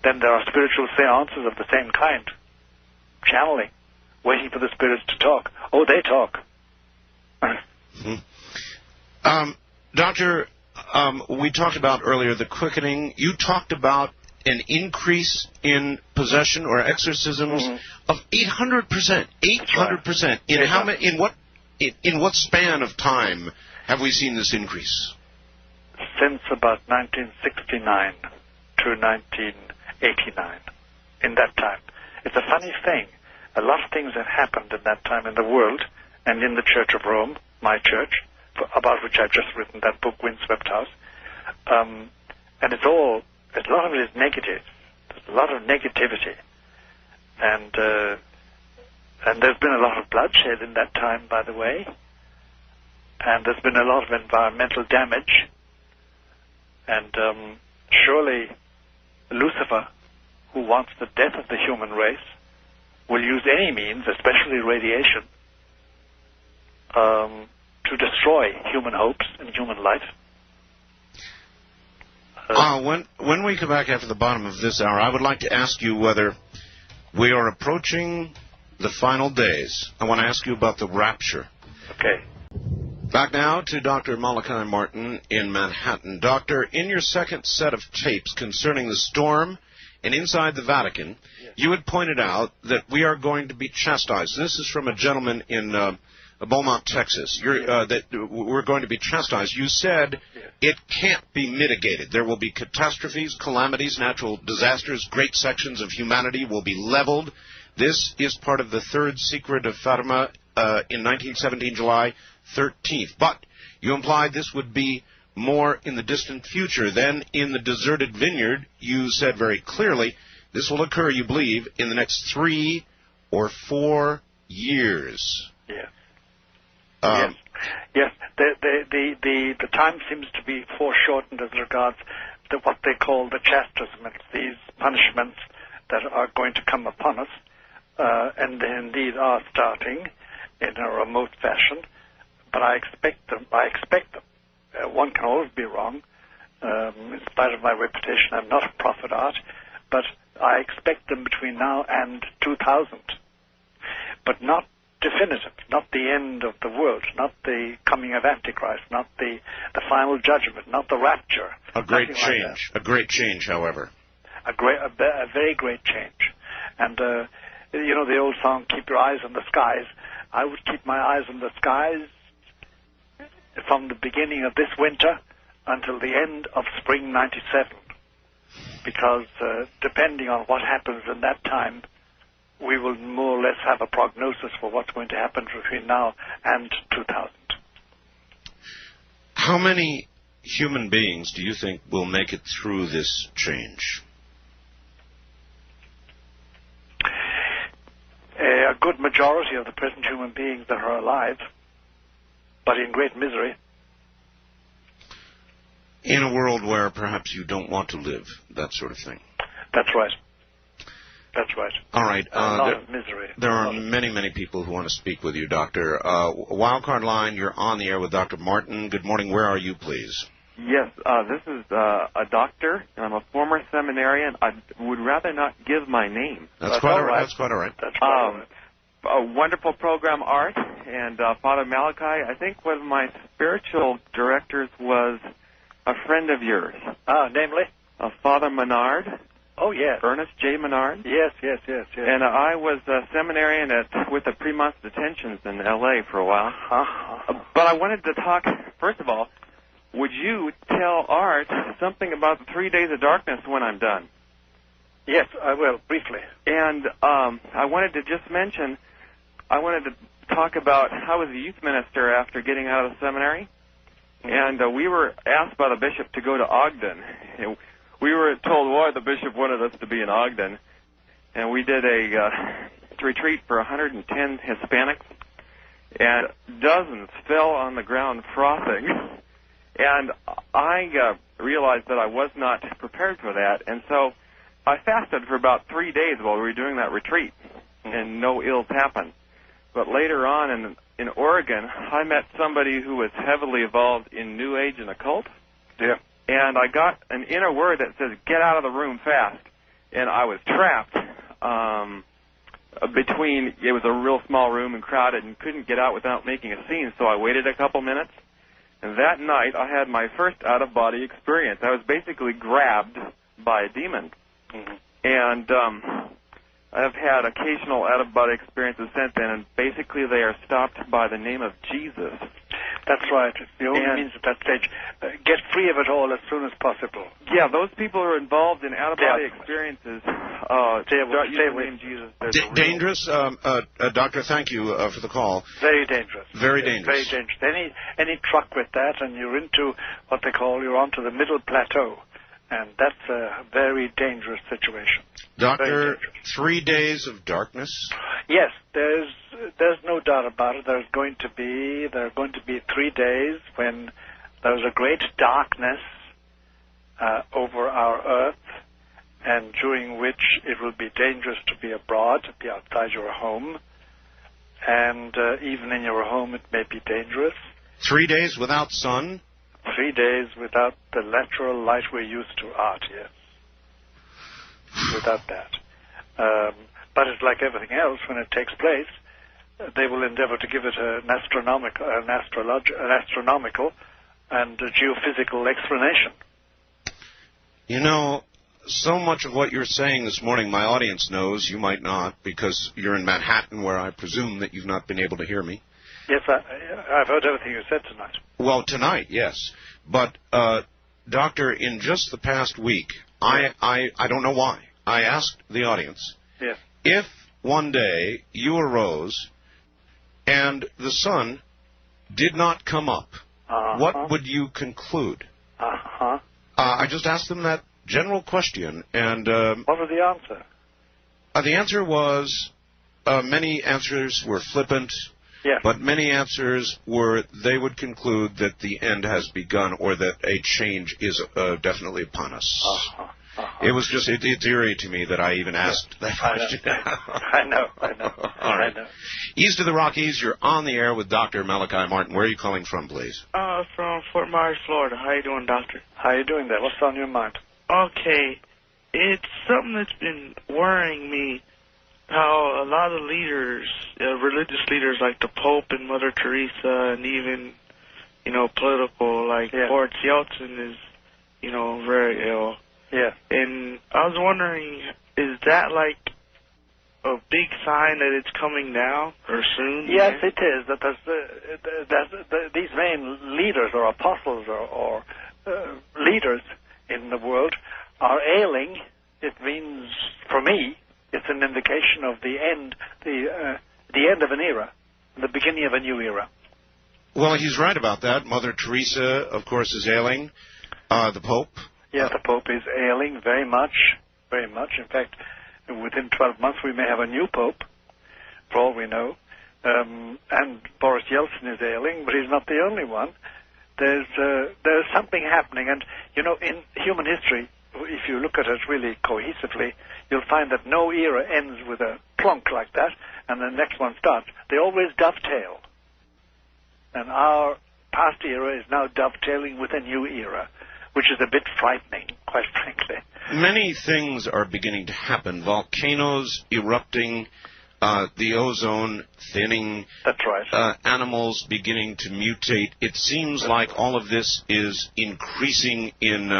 B: Then there are spiritual seances of the same kind. Channeling. Waiting for the spirits to talk. Oh, they talk.
A: Mm-hmm. Doctor, we talked about earlier the quickening. You talked about an increase in possession or exorcisms of 800%. 800%. In what span of time have we seen this increase?
B: Since about 1969 to 1989. In that time. It's a funny thing. A lot of things have happened in that time in the world and in the Church of Rome, my church, about which I've just written that book, Windswept House. And a lot of it is negative. There's a lot of negativity. And there's been a lot of bloodshed in that time, by the way. And there's been a lot of environmental damage. And surely Lucifer, who wants the death of the human race, will use any means, especially radiation, to destroy human hopes and human life.
A: When we come back after the bottom of this hour, I would like to ask you whether we are approaching the final days. I want to ask you about the rapture.
B: Okay.
A: Back now to Dr. Malachi Martin in Manhattan. Doctor, in your second set of tapes concerning the storm and inside the Vatican, you had pointed out that we are going to be chastised. This is from a gentleman in Beaumont, Texas. That we're going to be chastised. You said it can't be mitigated. There will be catastrophes, calamities, natural disasters. Great sections of humanity will be leveled. This is part of the third secret of Fatima in 1917, July 13th. But you implied this would be more in the distant future. Then in the deserted vineyard, you said very clearly, this will occur, you believe, in the next 3 or 4 years.
B: Yes. Yes. The time seems to be foreshortened as regards to what they call the chastisements, these punishments that are going to come upon us, and they indeed are starting in a remote fashion. But I expect them. One can always be wrong. In spite of my reputation, I'm not a prophet, Art, but I expect them between now and 2000. But not definitive, not the end of the world, not the coming of Antichrist, not the final judgment, not the rapture.
A: A great change. A great change, however.
B: A very great change. And, the old song, Keep Your Eyes on the Skies. I would keep my eyes on the skies from the beginning of this winter until the end of spring 97. Because depending on what happens in that time, we will more or less have a prognosis for what's going to happen between now and 2000.
A: How many human beings do you think will make it through this change?
B: good majority of the present human beings that are alive, but in great misery.
A: In a world where perhaps you don't want to live, that sort of thing.
B: That's right. That's right.
A: All right.
B: A lot of misery.
A: There are many, many people who want to speak with you, Doctor. Wildcard line, you're on the air with Dr. Martin. Good morning. Where are you, please?
D: Yes, this is a doctor. I'm a former seminarian. I would rather not give my name.
A: That's quite all right. That's quite all right.
B: That's quite all right.
D: A wonderful program, Art, and Father Malachi. I think one of my spiritual directors was a friend of yours.
B: Namely?
D: Father Menard.
B: Oh, yes.
D: Ernest J. Menard.
B: Yes.
D: And I was a seminarian with the Premont detentions in L.A. for a while. But I wanted to talk, first of all, would you tell Art something about the 3 days of darkness when I'm done?
B: Yes, I will, briefly.
D: And I wanted to just mention, I wanted to talk about how I was a youth minister after getting out of the seminary. And we were asked by the bishop to go to Ogden. And we were told why the bishop wanted us to be in Ogden. And we did a retreat for 110 Hispanics. And dozens fell on the ground frothing. And I realized that I was not prepared for that. And so I fasted for about 3 days while we were doing that retreat. And no ills happened. But later on in Oregon, I met somebody who was heavily involved in New Age and occult.
B: Yeah.
D: And I got an inner word that says, get out of the room fast. And I was trapped between, it was a real small room and crowded and couldn't get out without making a scene. So I waited a couple minutes. And that night, I had my first out-of-body experience. I was basically grabbed by a demon. And I've had occasional out-of-body experiences since then, and basically they are stopped by the name of Jesus.
B: That's right. It's the only means at that stage. Get free of it all as soon as possible.
D: Yeah, those people who are involved in out-of-body experiences,
B: stay away.
D: Jesus.
A: Dangerous? Doctor, thank you for the call.
B: Very dangerous.
A: Very dangerous.
B: Very dangerous. Any truck with that, and you're into what they call, you're onto the middle plateau. And that's a very dangerous situation.
A: Doctor, 3 days of darkness?
B: Yes, there's no doubt about it. There are going to be 3 days when there's a great darkness over our earth, and during which it will be dangerous to be abroad, to be outside your home, and even in your home it may be dangerous.
A: 3 days without sun?
B: 3 days without the lateral light we're used to, Art, yes. Without that. But it's like everything else, when it takes place, they will endeavor to give it an astronomical and geophysical explanation.
A: You know, so much of what you're saying this morning, my audience knows, you might not, because you're in Manhattan, where I presume that you've not been able to hear me.
B: Yes, I've heard everything you said tonight.
A: Well, tonight, yes. But, Doctor, in just the past week, I don't know why, I asked the audience,
B: yes,
A: if one day you arose and the sun did not come up, what would you conclude? I just asked them that general question, and...
B: what was the answer?
A: The answer was, many answers were flippant.
B: Yes.
A: But many answers were they would conclude that the end has begun, or that a change is definitely upon us. It was just, it's eerie to me that I even asked that question.
B: I know.
A: All right. East of the Rockies, you're on the air with Dr. Malachi Martin. Where are you calling from, please?
E: From Fort Myers, Florida. How you doing, Doctor?
B: How you doing there? What's on your mind?
E: Okay. It's something that's been worrying me. How a lot of leaders, religious leaders like the Pope and Mother Teresa, and even, political, like Boris Yeltsin is, very ill.
B: Yeah.
E: And I was wondering, is that like a big sign that it's coming now or soon?
B: Yes, it is. That these main leaders or apostles or leaders in the world are ailing. It means, for me, it's an indication of the end of an era, the beginning of a new era.
A: Well, he's right about that. Mother Teresa, of course, is ailing. The Pope?
B: Yes, the Pope is ailing very much, very much. In fact, within 12 months we may have a new Pope. for all we know. And Boris Yeltsin is ailing, but he's not the only one. There's something happening, and in human history, if you look at it really cohesively, you'll find that no era ends with a plonk like that, and the next one starts. They always dovetail, and our past era is now dovetailing with a new era, which is a bit frightening, quite frankly.
A: Many things are beginning to happen. Volcanoes erupting. The ozone thinning.
B: That's right.
A: Animals beginning to mutate. It seems like all of this is increasing in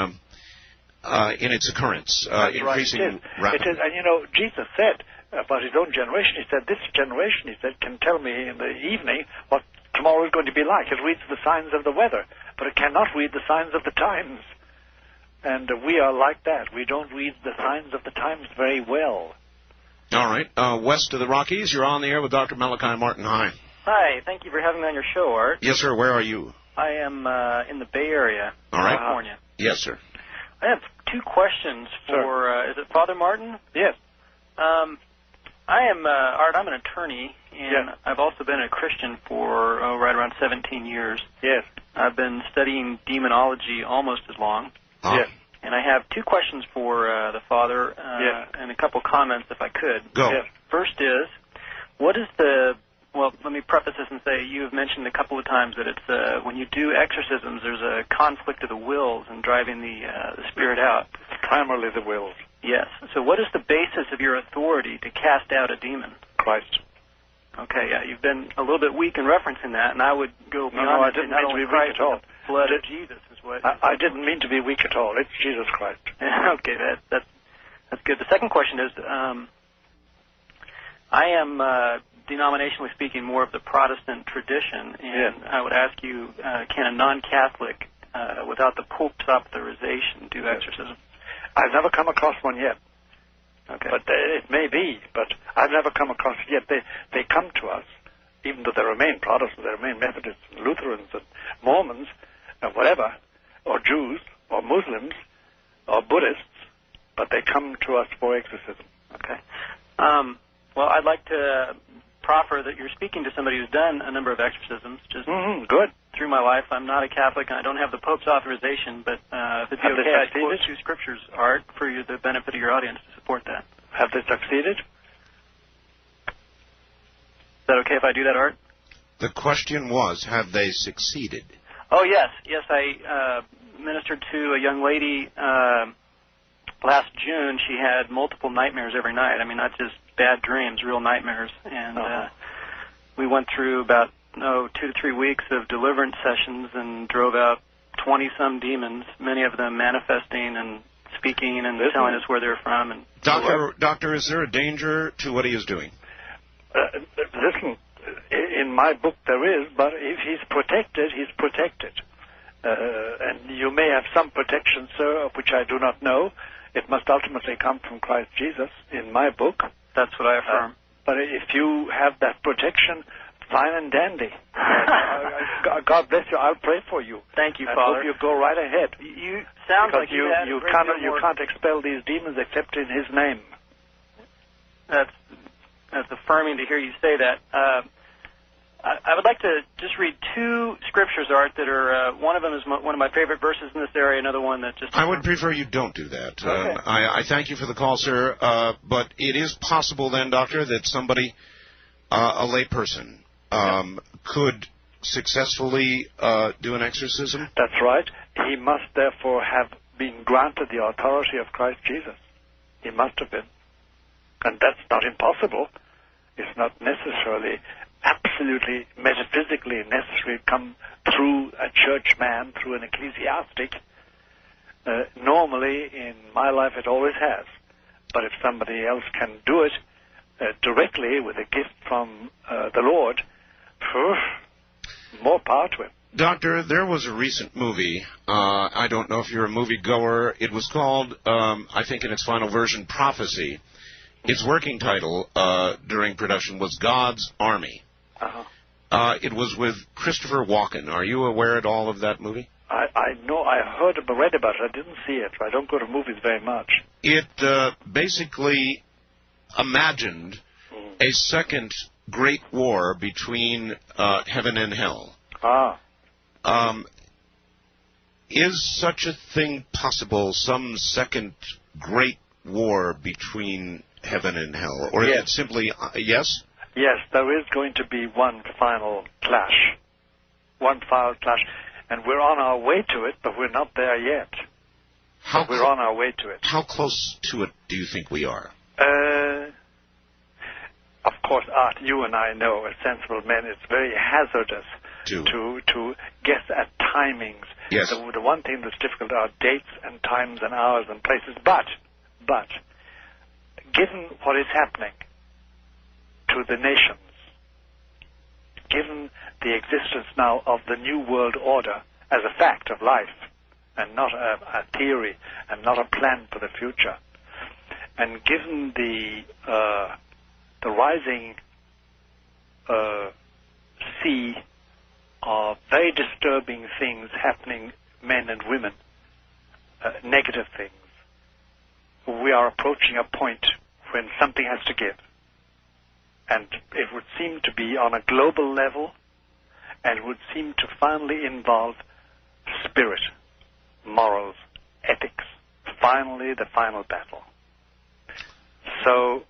A: its occurrence. Increasing
B: rapidly. It is, and Jesus said about his own generation. He said, "This generation," he said, "can tell me in the evening what tomorrow is going to be like. It reads the signs of the weather, but it cannot read the signs of the times." And we are like that. We don't read the signs of the times very well.
A: All right. West of the Rockies, you're on the air with Dr. Malachi Martin. Hi.
F: Hi. Thank you for having me on your show, Art.
A: Yes, sir. Where are you?
F: I am in the Bay Area,
A: all right.
F: California.
A: Yes, sir.
F: I have two questions for, is it Father Martin?
B: Yes.
F: I am, Art, I'm an attorney, and
B: yes.
F: I've also been a Christian for right around 17 years.
B: Yes.
F: I've been studying demonology almost as long.
B: Yes.
F: And I have two questions for the Father and a couple comments, if I could.
A: Go.
B: Yes.
F: First is, what is well, let me preface this and say you have mentioned a couple of times that it's when you do exorcisms, there's a conflict of the wills and driving the spirit out.
B: Primarily the wills.
F: Yes. So what is the basis of your authority to cast out a demon?
B: Christ.
F: Okay, yeah, you've been a little bit weak in referencing that, and I would go beyond
B: I didn't mean to be weak at all.
F: The blood of Jesus is what...
B: I didn't mean to be weak at all. It's Jesus Christ.
F: Okay, that's good. The second question is, I am, denominationally speaking, more of the Protestant tradition, and I would ask you, can a non-Catholic, without the Pope's authorization, do exorcism?
B: I've never come across one yet.
F: Okay.
B: But it may be, but I've never come across it yet. They come to us, even though they remain Protestants, they remain Methodists, and Lutherans, and Mormons, and whatever, or Jews, or Muslims, or Buddhists, but they come to us for exorcism.
F: Okay. Well, I'd like to proffer that you're speaking to somebody who's done a number of exorcisms. Just
B: good.
F: Through my life, I'm not a Catholic, and I don't have the Pope's authorization, but if it's okay, I'd quote two scriptures, Art, for the benefit of your audience to support that.
B: Have they succeeded?
F: Is that okay if I do that, Art?
A: The question was, have they succeeded?
F: Oh, yes. Yes, I ministered to a young lady last June. She had multiple nightmares every night. I mean, not just bad dreams, real nightmares. And we went through about 2 to 3 weeks of deliverance sessions and drove out 20-some demons, many of them manifesting and speaking and telling us where they're from. And
A: Doctor, is there a danger to what he is doing?
B: Listen, in my book there is, but if he's protected, he's protected. And you may have some protection, sir, of which I do not know. It must ultimately come from Christ Jesus in my book.
F: That's what I affirm.
B: But if you have that protection, fine and dandy. God bless you. I'll pray for you.
F: Thank you,
B: I
F: Father.
B: hope you go right ahead.
F: You sound like you
B: can't expel these demons except in His name.
F: That's affirming to hear you say that. I would like to just read two scriptures, Art, that are, one of them is one of my favorite verses in this area, another one that just...
A: I would prefer you don't do that.
F: Okay.
A: I thank you for the call, sir, but it is possible then, Doctor, that somebody, a layperson, could successfully do an exorcism?
B: That's right. He must therefore have been granted the authority of Christ Jesus. He must have been. And that's not impossible. It's not necessarily absolutely metaphysically necessary to come through a churchman, through an ecclesiastic. Normally, in my life, it always has. But if somebody else can do it directly with a gift from the Lord, more power to him.
A: Doctor, there was a recent movie. I don't know if you're a movie goer. It was called, I think in its final version, Prophecy. Its working title during production was God's Army. It was with Christopher Walken. Are you aware at all of that movie?
B: I know. I heard about, read about it. I didn't see it. I don't go to movies very much.
A: It basically imagined a second great war between heaven and hell. Is such a thing possible, some second great war between heaven and hell? Or is it simply, yes?
B: Yes, there is going to be one final clash. One final clash. And we're on our way to it, but we're not there yet. We're on our way to it.
A: How close to it do you think we are?
B: Of course, Art, you and I know, as sensible men, it's very hazardous to guess at timings.
A: Yes.
B: The one thing that's difficult are dates and times and hours and places. But, given what is happening to the nations, given the existence now of the New World Order as a fact of life, and not a theory, and not a plan for the future, and given the rising sea of very disturbing things happening, men and women, negative things, we are approaching a point when something has to give. And it would seem to be on a global level, and would seem to finally involve spirit, morals, ethics, finally the final battle. So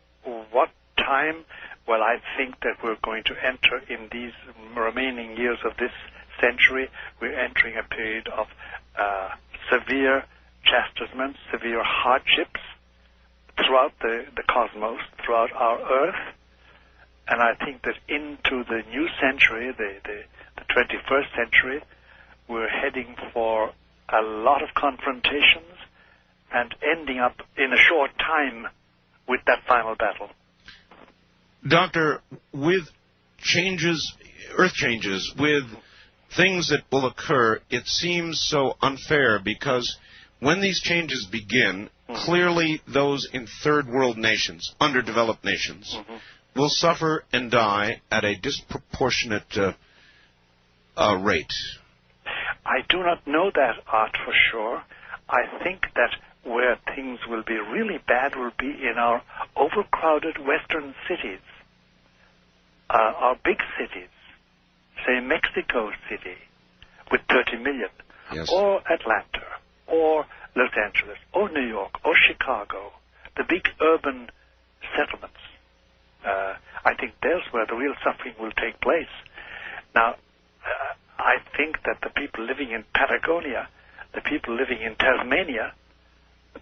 B: what time? Well, I think that we're going to enter in these remaining years of this century, we're entering a period of severe chastisement, severe hardships throughout the cosmos, throughout our Earth. And I think that into the new century, the 21st century, we're heading for a lot of confrontations and ending up in a short time with that final battle.
A: Doctor, with changes, earth changes, with things that will occur, it seems so unfair because when these changes begin, clearly those in third world nations, underdeveloped nations, will suffer and die at a disproportionate rate.
B: I do not know that, Art, for sure. I think that where things will be really bad will be in our overcrowded western cities, our big cities, say Mexico City with 30 million, or Atlanta, or Los Angeles, or New York, or Chicago, the big urban settlements. I think there's where the real suffering will take place. Now, I think that the people living in Patagonia, the people living in Tasmania,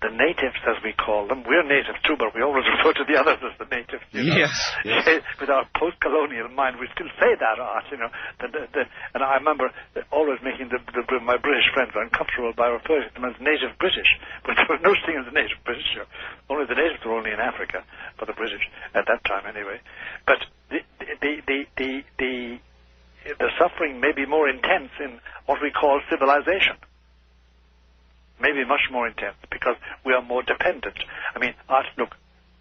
B: the natives, as we call them, we're natives too, but we always refer to the others as the natives.
A: Yes.
B: With our post-colonial mind, we still say that, Art, and I remember always making my British friends uncomfortable by referring to them as native British, but there was no thing as native British here. Only the natives were only in Africa, for the British, at that time anyway. But the suffering may be more intense in what we call civilization. Maybe much more intense, because we are more dependent. I mean, Art, look,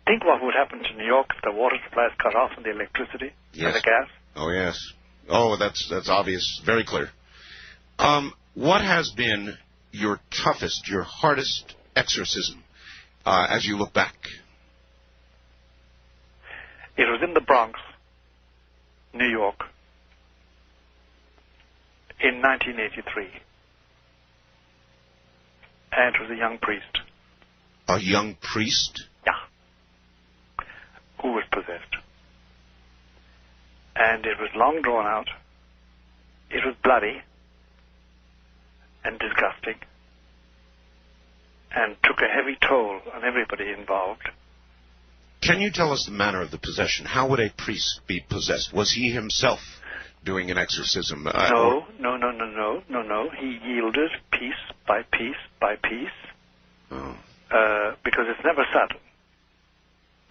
B: think what would happen to New York if the water supply is cut off and the electricity and the gas.
A: Oh, yes. Oh, that's obvious, very clear. What has been your toughest, your hardest exorcism as you look back?
B: It was in the Bronx, New York, in 1983. And it was a young priest.
A: A young priest?
B: Yeah. Who was possessed. And it was long drawn out. It was bloody and disgusting and took a heavy toll on everybody involved.
A: Can you tell us the manner of the possession? How would a priest be possessed? Was he himself doing an exorcism?
B: No. He yielded piece by piece by piece.
A: Oh.
B: Because it's never sudden.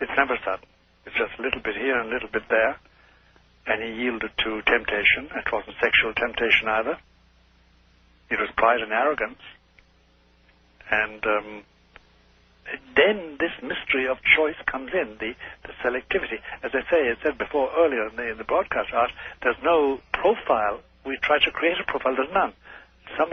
B: It's never sudden. It's just a little bit here and a little bit there. And he yielded to temptation. It wasn't sexual temptation either. It was pride and arrogance. And then this mystery of choice comes in, the selectivity. As I said before earlier in the broadcast, Art, there's no profile. We try to create a profile. There's none. Some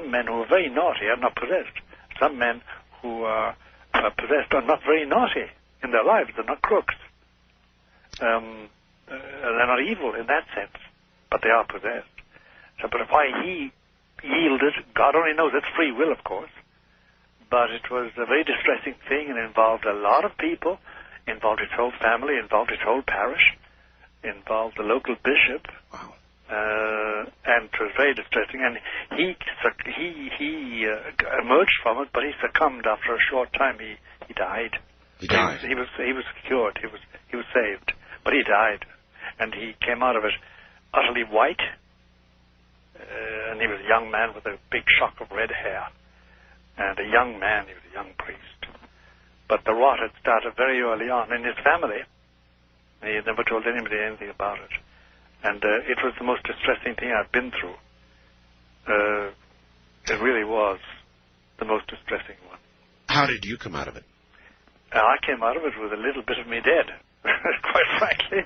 B: men who are very naughty are not possessed. Some men who are possessed are not very naughty in their lives. They're not crooks. they're not evil in that sense, but they are possessed. So, but why he yielded, God only knows. It's free will, of course. But it was a very distressing thing and involved a lot of people, involved his whole family, involved his whole parish, involved the local bishop.
A: Wow.
B: And it was very distressing. And he emerged from it, but he succumbed after a short time. He died.
A: He died.
B: He was cured. He was saved, but he died, and he came out of it utterly white. And he was a young man with a big shock of red hair, and a young man. He was a young priest. But the rot had started very early on in his family. He had never told anybody anything about it. And it was the most distressing thing I've been through. It really was the most distressing one.
A: How did you come out of it?
B: I came out of it with a little bit of me dead, quite frankly.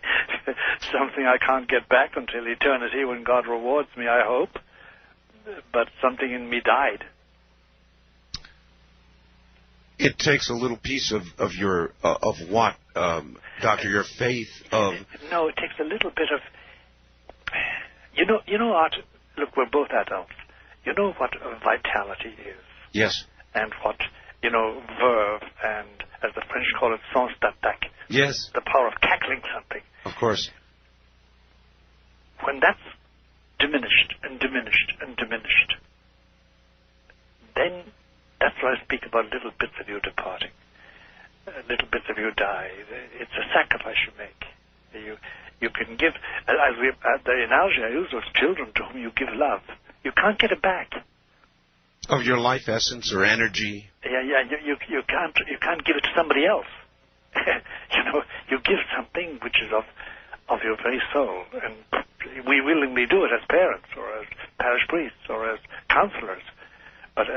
B: Something I can't get back until eternity when God rewards me, I hope. But something in me died.
A: It takes a little piece of what, Doctor, your faith of...
B: No, it takes a little bit of... You know what? Look, we're both adults. You know what vitality is?
A: Yes.
B: And what, verve, and as the French call it, sens d'attaque.
A: Yes.
B: The power of tackling something.
A: Of course.
B: When that's diminished and diminished and diminished, then that's why I speak about little bits of you departing. Little bits of you die. It's a sacrifice you make. You can give, the analogy I use was children to whom you give love. You can't get it back.
A: Of your life essence or energy.
B: Yeah. You can't give it to somebody else. You give something which is of your very soul, and we willingly do it as parents or as parish priests or as counselors. But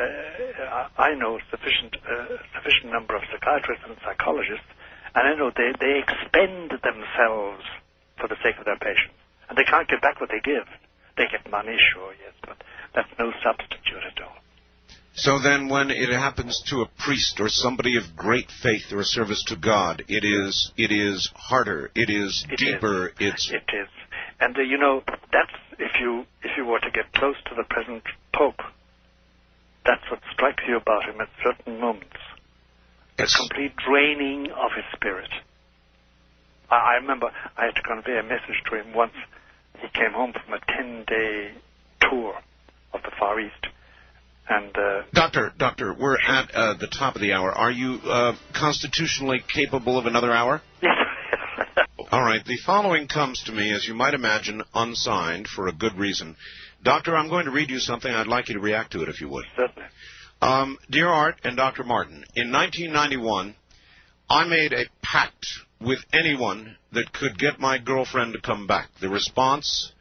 B: I know sufficient number of psychiatrists and psychologists, and I know they expend themselves for the sake of their patients, and they can't get back what they give. They get money, sure, yes, but that's no substitute at all.
A: So then when it happens to a priest or somebody of great faith or a service to God, it is harder, it is deeper,
B: It is. And, that's if you were to get close to the present Pope, that's what strikes you about him at certain moments.
A: It's
B: a complete draining of his spirit. I remember I had to convey a message to him once. He came home from a 10-day tour of the Far East. And
A: Doctor, we're at the top of the hour. Are you constitutionally capable of another hour?
B: Yes.
A: All right. The following comes to me, as you might imagine, unsigned for a good reason. Doctor, I'm going to read you something. I'd like you to react to it, if you would.
B: Certainly.
A: Dear Art and Dr. Martin, in 1991, I made a pact with anyone that could get my girlfriend to come back. The response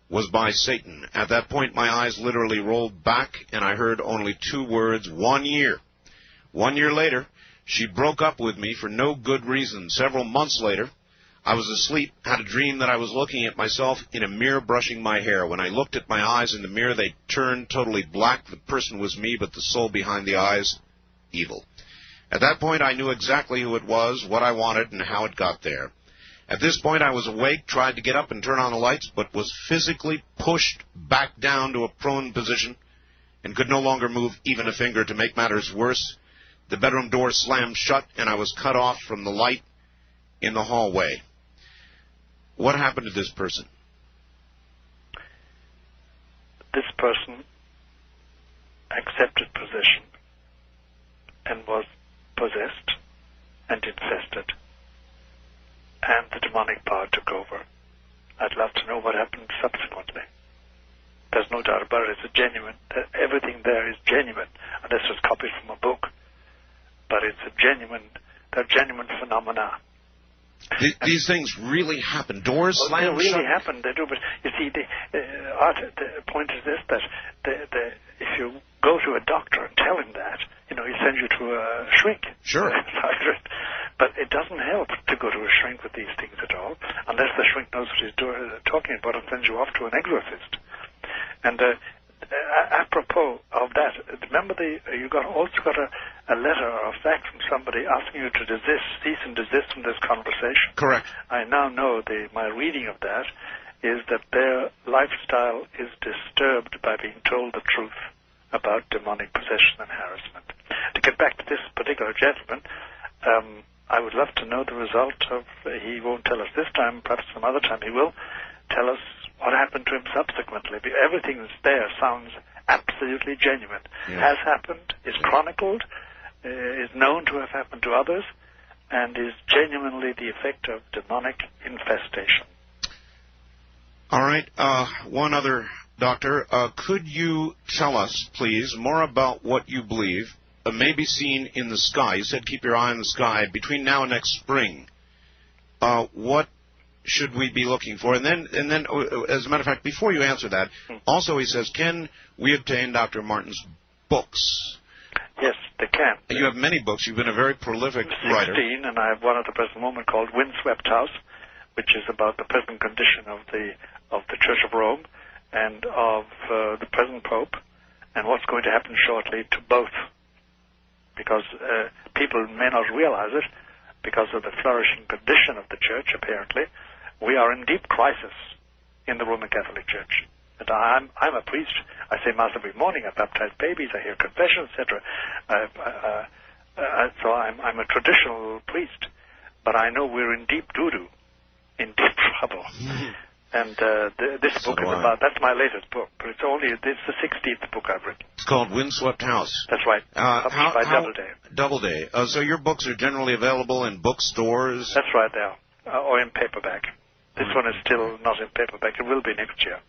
A: was by Satan. At that point, my eyes literally rolled back, and I heard only 2 words, 1 year. 1 year later, she broke up with me for no good reason. Several months later, I was asleep, had a dream that I was looking at myself in a mirror brushing my hair. When I looked at my eyes in the mirror, they turned totally black. The person was me, but the soul behind the eyes, evil. At that point, I knew exactly who it was, what I wanted, and how it got there. At this point, I was awake, tried to get up and turn on the lights, but was physically pushed back down to a prone position and could no longer move even a finger. To make matters worse, the bedroom door slammed shut, and I was cut off from the light in the hallway. What happened to this person?
B: This person accepted possession and was possessed and infested, and the demonic power took over. I'd love to know what happened subsequently. There's no doubt about it. It's a genuine. Everything there is genuine, unless it's copied from a book. But it's a genuine. They're genuine phenomena.
A: These things really happen. Doors slam shut.
B: They really happen. They do. But you see, the point is this: that if you go to a doctor and tell him that, he sends you to a shrink.
A: Sure.
B: But it doesn't help to go to a shrink with these things at all, unless the shrink knows what he's talking about and sends you off to an exorcist. And apropos of that, remember you also got a letter or a fax from somebody asking you to cease and desist from this conversation.
A: Correct.
B: I now know my reading of that is that their lifestyle is disturbed by being told the truth about demonic possession and harassment. To get back to this particular gentleman, I would love to know the result of, he won't tell us this time, perhaps some other time he will, tell us what happened to him subsequently. Everything that's there sounds absolutely genuine. Has happened, is chronicled, is known to have happened to others, and is genuinely the effect of demonic infestation.
A: All right. One other, Doctor. Could you tell us, please, more about what you believe may be seen in the sky? You said keep your eye on the sky between now and next spring. What should we be looking for? And then, as a matter of fact, before you answer that, also he says, can we obtain Dr. Martin's books?
B: Yes, they can.
A: You have many books. You've been a very prolific writer.
B: 16, and I have one at the present moment called Windswept House, which is about the present condition of the Church of Rome and of the present Pope, and what's going to happen shortly to both. Because people may not realize it, because of the flourishing condition of the Church, apparently, we are in deep crisis in the Roman Catholic Church. And I'm a priest. I say Mass every morning. I baptize babies. I hear confession, etc. So I'm a traditional priest. But I know we're in deep doo-doo, in deep trouble. And this book is about, that's my latest book, but it's the 16th book I've written.
A: It's called Windswept House.
B: That's right. Published by Doubleday.
A: Doubleday. So your books are generally available in bookstores?
B: That's right, they are. Or in paperback. This one is still not in paperback. It will be next year.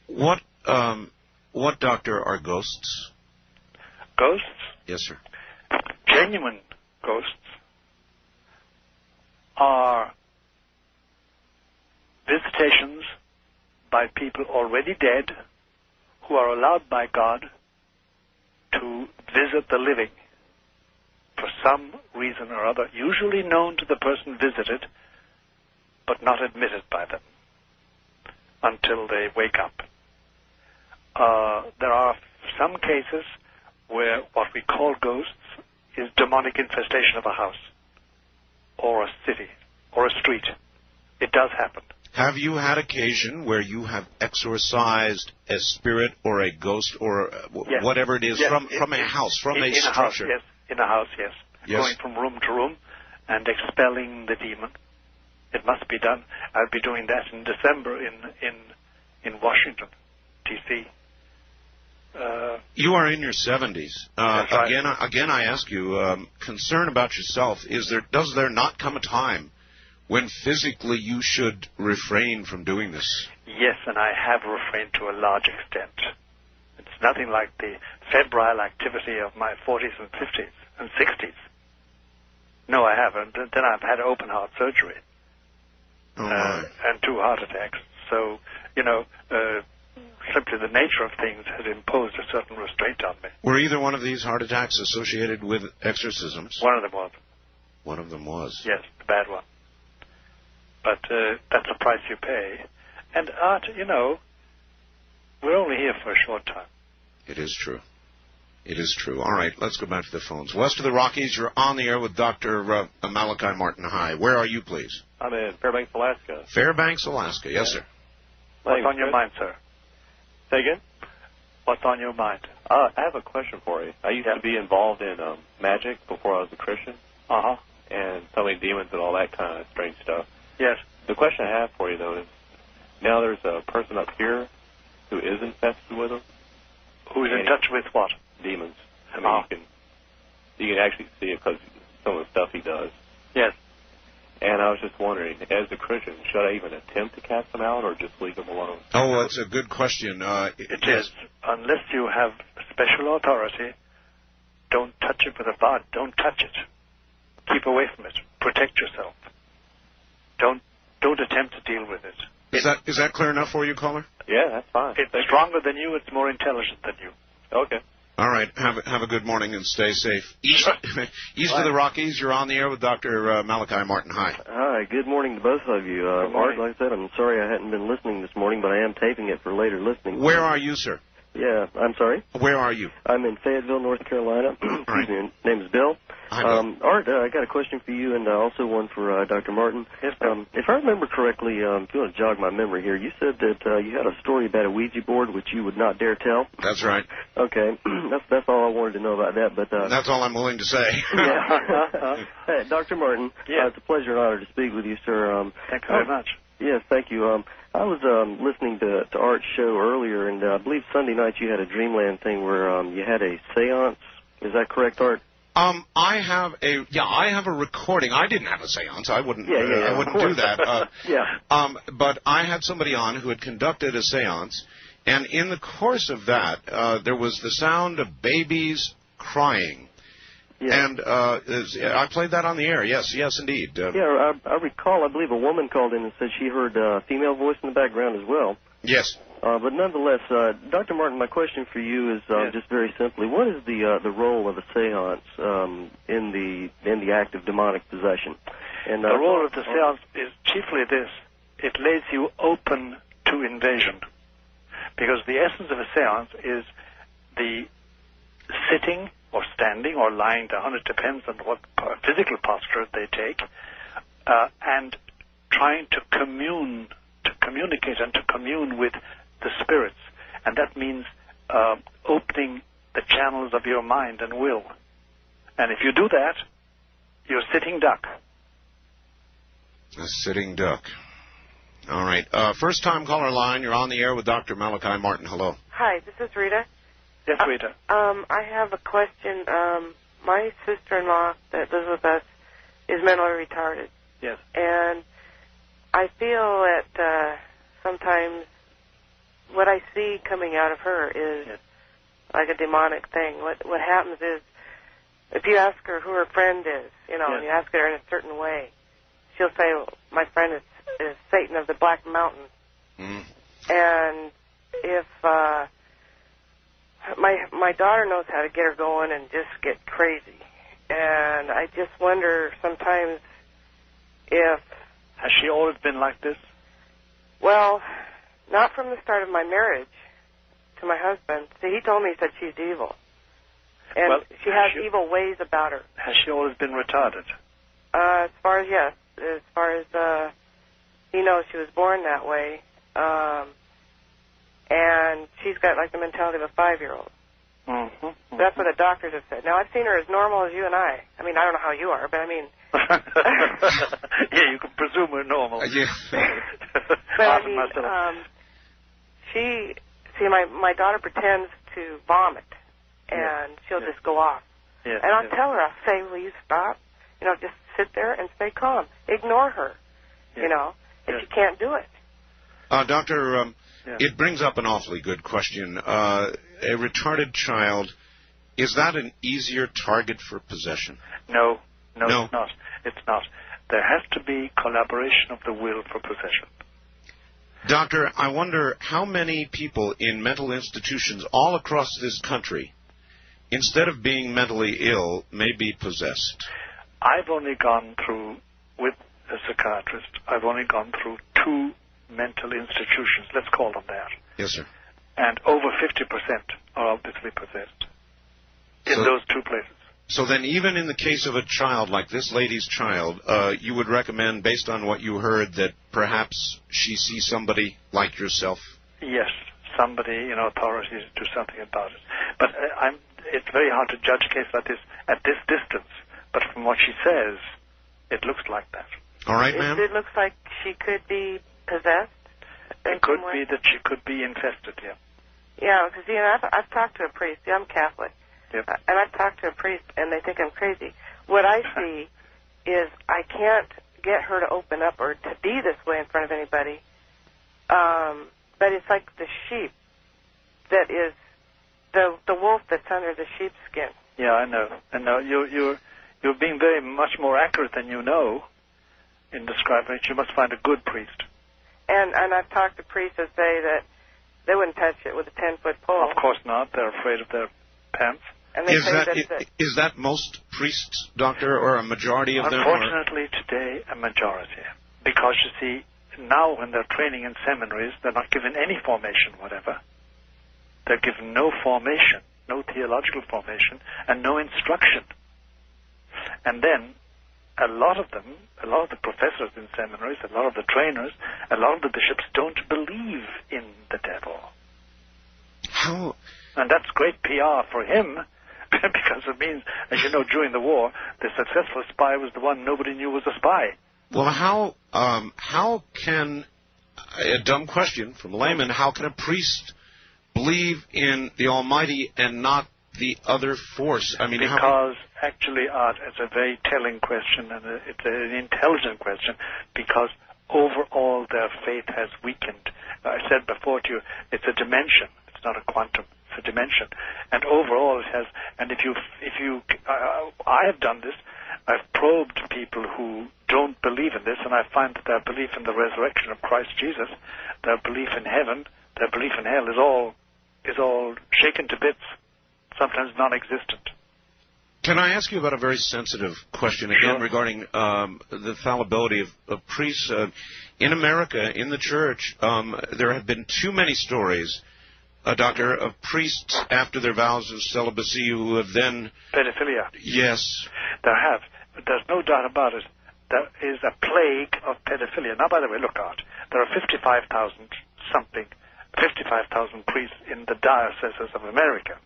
A: What, Doctor, are ghosts?
B: Ghosts?
A: Yes, sir.
B: Genuine ghosts are visitations by people already dead who are allowed by God to visit the living for some reason or other, usually known to the person visited, but not admitted by them until they wake up. There are some cases where what we call ghosts is demonic infestation of a house or a city or a street. It does happen.
A: Have you had occasion where you have exorcised a spirit or a ghost or
B: yes.
A: whatever it is from a house, from a structure?
B: In a house, yes. Going from room to room and expelling the demon. It must be done. I'll be doing that in December in Washington, D.C.
A: You are in your 70s.
B: Right.
A: Again, I ask you, concern about yourself. Does there not come a time when physically you should refrain from doing this?
B: Yes, and I have refrained to a large extent. It's nothing like the febrile activity of my 40s and 50s and 60s. No, I haven't. Then I've had open heart surgery and 2 heart attacks. So, simply the nature of things has imposed a certain restraint on me.
A: Were either one of these heart attacks associated with exorcisms?
B: One of them was.
A: One of them was?
B: Yes, the bad one. But that's the price you pay. And Art, we're only here for a short time.
A: It is true. It is true. All right, let's go back to the phones. West of the Rockies, you're on the air with Dr. Malachi Martin. Hi. Where are you, please?
G: I'm in Fairbanks, Alaska.
A: Fairbanks, Alaska. Yes, sir.
B: What's on your mind, sir?
G: Say again?
B: What's on your mind?
G: I have a question for you. I used to be involved in magic before I was a Christian.
B: Uh-huh.
G: And summoning demons and all that kind of strange stuff.
B: Yes.
G: The question I have for you, though, is now there's a person up here who is infested with them.
B: Who's in touch with what?
G: Demons. I mean, you can actually see it because some of the stuff he does.
B: Yes.
G: And I was just wondering, as a Christian, should I even attempt to cast them out or just leave them alone?
A: Oh, that's a good question.
B: It is. Unless you have special authority, don't touch it with a rod. Don't touch it. Keep away from it. Protect yourself. Don't attempt to deal with it.
A: Is that clear enough for you, caller?
G: Yeah, that's fine.
B: It's stronger than you. It's more intelligent than you.
G: Okay.
A: All right. Have a good morning and stay safe. East of the Rockies, you're on the air with Dr. Malachi Martin. Hi.
H: Hi. Good morning to both of you. Art, like I said, I'm sorry I hadn't been listening this morning, but I am taping it for later listening.
A: Where are you, sir?
H: Yeah, I'm sorry?
A: Where are you?
H: I'm in Fayetteville, North Carolina. Excuse me, name is Bill.
A: Hi, Bill.
H: Art, I got a question for you and also one for Dr. Martin.
B: Yes, Bill.
H: If I remember correctly, if you want to jog my memory here, you said that you had a story about a Ouija board which you would not dare tell.
A: That's right.
H: Okay, that's all I wanted to know about that. But
A: that's all I'm willing to say.
H: Yeah. Hey, Dr. Martin, it's a pleasure and honor to speak with you, sir.
B: Thank you very much.
H: Yes, thank you. I was listening to Art's show earlier, and I believe Sunday night you had a Dreamland thing where you had a seance. Is that correct, Art?
A: I have a recording. I didn't have a seance. I wouldn't. I wouldn't do that. But I had somebody on who had conducted a seance, and in the course of that, there was the sound of babies crying. Yeah. And I played that on the air. Yes, indeed.
H: I recall, I believe a woman called in and said she heard a female voice in the background as well.
A: Yes.
H: But nonetheless, Dr. Martin, my question for you is just very simply, what is the role of a seance in the act of demonic possession? And
B: the role of the seance is chiefly this. It lays you open to invasion. Because the essence of a seance is the sitting or standing or lying down, it depends on what physical posture they take, and trying to communicate and to commune with the spirits. And that means opening the channels of your mind and will. And if you do that, you're sitting duck.
A: A sitting duck. All right. First-time caller line, you're on the air with Dr. Malachi Martin. Hello.
I: Hi, this is Rita.
B: Yes, Rita.
I: I have a question. My sister-in-law that lives with us is mentally retarded.
B: Yes.
I: And I feel that sometimes what I see coming out of her is like a demonic thing. What happens is, if you ask her who her friend is, and you ask her in a certain way, she'll say, my friend is Satan of the Black Mountain. Mm. And if... My daughter knows how to get her going and just get crazy. And I just wonder sometimes if...
B: Has she always been like this?
I: Well, not from the start of my marriage to my husband. See, he told me, he said she's evil. And she has evil ways about her.
B: Has she always been retarded?
I: As far as, yes. As far as he knows, she was born that way. And she's got, like, the mentality of a 5-year-old. Mm-hmm. That's what the doctors have said. Now, I've seen her as normal as you and I. I mean, I don't know how you are, but I mean...
B: Yeah, you can presume we're normal.
A: Yeah.
I: But, I mean, my daughter pretends to vomit, and she'll just go off.
B: Yes,
I: and I'll tell her, I'll say, will you stop? Just sit there and stay calm. Ignore her, if you can't do it.
A: Doctor... It brings up an awfully good question. A retarded child, is that an easier target for possession?
B: No, it's not. It's not. There has to be collaboration of the will for possession.
A: Doctor, I wonder how many people in mental institutions all across this country, instead of being mentally ill, may be possessed.
B: I've only gone through, with a psychiatrist, I've only gone through 2 mental institutions, let's call them that.
A: Yes, sir.
B: And over 50% are obviously possessed in those 2 places.
A: So then even in the case of a child like this lady's child, you would recommend, based on what you heard, that perhaps she sees somebody like yourself?
B: Yes, somebody in authorities do something about it. But it's very hard to judge a case like this at this distance. But from what she says, it looks like that.
A: All right, ma'am?
I: It looks like she could be possessed?
B: It could be that she could be infested, yeah.
I: Yeah, because, I've talked to a priest. I'm Catholic.
B: Yep.
I: And I've talked to a priest, and they think I'm crazy. What I see is I can't get her to open up or to be this way in front of anybody. But it's like the sheep that is the wolf that's under the sheepskin.
B: Yeah, I know. You're being very much more accurate than you know in describing it. You must find a good priest.
I: And I've talked to priests that say that they wouldn't touch it with a 10-foot pole.
B: Of course not. They're afraid of their pants.
I: And they
A: is that most priests, doctor, or a majority of them?
B: Unfortunately, today, a majority. Because, you see, now when they're training in seminaries, they're not given any formation whatever. They're given no formation, no theological formation, and no instruction. And then a lot of them, a lot of the professors in seminaries, a lot of the trainers, a lot of the bishops don't believe in the devil.
A: How?
B: And that's great PR for him, because it means, as you know, during the war, the successful spy was the one nobody knew was a spy.
A: Well, how can, a dumb question from a layman, how can a priest believe in the Almighty and not the other force? I mean,
B: because actually, Art, it's a very telling question, and it's an intelligent question, because overall their faith has weakened. I said before to you, it's a dimension. It's not a quantum. It's a dimension. And overall it has, and if you, I have done this, I've probed people who don't believe in this, and I find that their belief in the resurrection of Christ Jesus, their belief in heaven, their belief in hell is all shaken to bits, sometimes non-existent.
A: Can I ask you about a very sensitive question again regarding the fallibility of priests? In America, in the church, there have been too many stories, Doctor, of priests after their vows of celibacy who have then...
B: Pedophilia.
A: Yes.
B: There have. There's no doubt about it. There is a plague of pedophilia. Now, by the way, look out. There are 55,000 priests in the dioceses of America.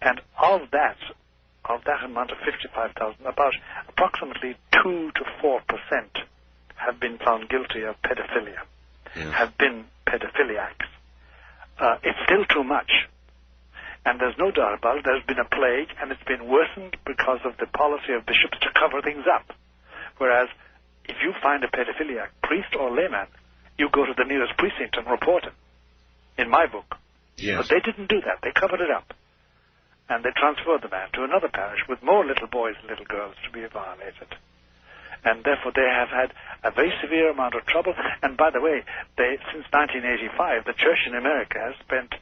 B: And of that amount of 55,000, about approximately 2 to 4% have been found guilty of pedophilia, have been pedophiliacs. It's still too much. And there's no doubt about it. There's been a plague, and it's been worsened because of the policy of bishops to cover things up. Whereas, if you find a pedophiliac, priest or layman, you go to the nearest precinct and report him, in my book.
A: Yes.
B: But they didn't do that. They covered it up. And they transferred the man to another parish with more little boys and little girls to be violated. And therefore they have had a very severe amount of trouble. And by the way, since 1985, the Church in America has spent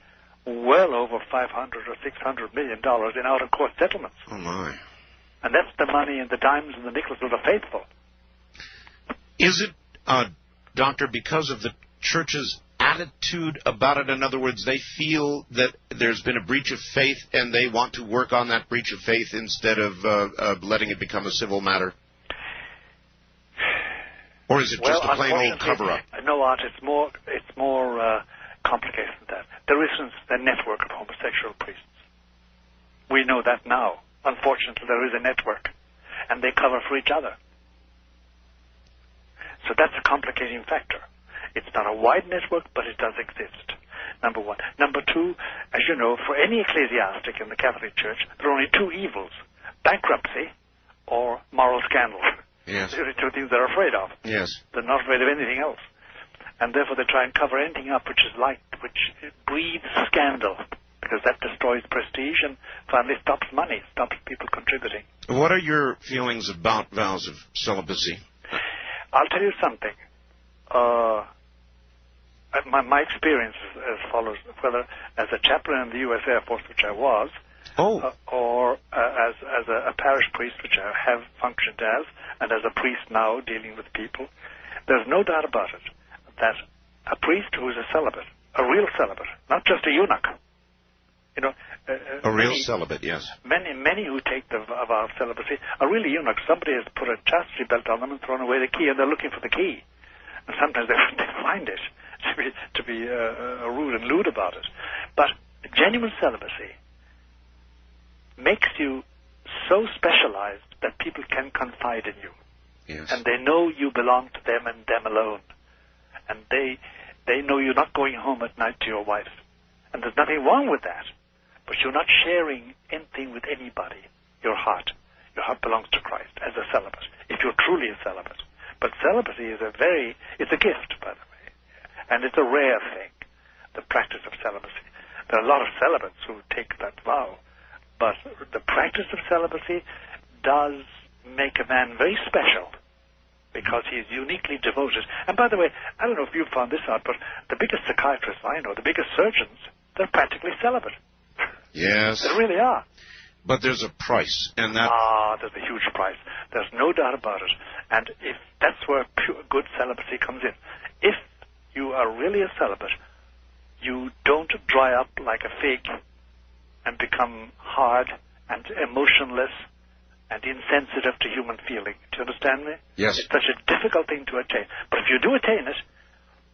B: well over $500 or $600 million in out-of-court settlements.
A: Oh, my.
B: And that's the money and the dimes and the nickels of the faithful.
A: Is it, Doctor, because of the Church's attitude about it? In other words, they feel that there's been a breach of faith and they want to work on that breach of faith instead of letting it become a civil matter? Or is it just a plain old cover-up?
B: No, Art, it's more complicated than that. There isn't a network of homosexual priests. We know that now. Unfortunately, there is a network, and they cover for each other. So that's a complicating factor. It's not a wide network, but it does exist, number one. Number two, as you know, for any ecclesiastic in the Catholic Church, there are only two evils, bankruptcy or moral scandal.
A: Yes.
B: These are the two things they're afraid of.
A: Yes.
B: They're not afraid of anything else. And therefore they try and cover anything up which breeds scandal, because that destroys prestige and finally stops money, stops people contributing.
A: What are your feelings about vows of celibacy?
B: I'll tell you something. My experience is as follows: whether as a chaplain in the U.S. Air Force, which I was, or as a parish priest, which I have functioned as, and as a priest now dealing with people, there's no doubt about it that a priest who is a celibate, a real celibate, not just a eunuch,
A: a real celibate, yes.
B: Many who take the vow of celibacy are really eunuchs. Somebody has put a chastity belt on them and thrown away the key, and they're looking for the key. And sometimes they find it, to be rude and lewd about it. But genuine celibacy makes you so specialized that people can confide in you.
A: Yes.
B: And they know you belong to them and them alone. And they know you're not going home at night to your wife. And there's nothing wrong with that. But you're not sharing anything with anybody. Your heart belongs to Christ as a celibate, if you're truly a celibate. But celibacy is it's a gift, by the way. And it's a rare thing, the practice of celibacy. There are a lot of celibates who take that vow. But the practice of celibacy does make a man very special, because he's uniquely devoted. And by the way, I don't know if you've found this out, but the biggest psychiatrists I know, the biggest surgeons, they're practically celibate.
A: Yes.
B: They really are.
A: But there's a price, and that...
B: there's a huge price. There's no doubt about it. And if that's where good celibacy comes in. If you are really a celibate, you don't dry up like a fig and become hard and emotionless and insensitive to human feeling. Do you understand me?
A: Yes.
B: It's such a difficult thing to attain. But if you do attain it,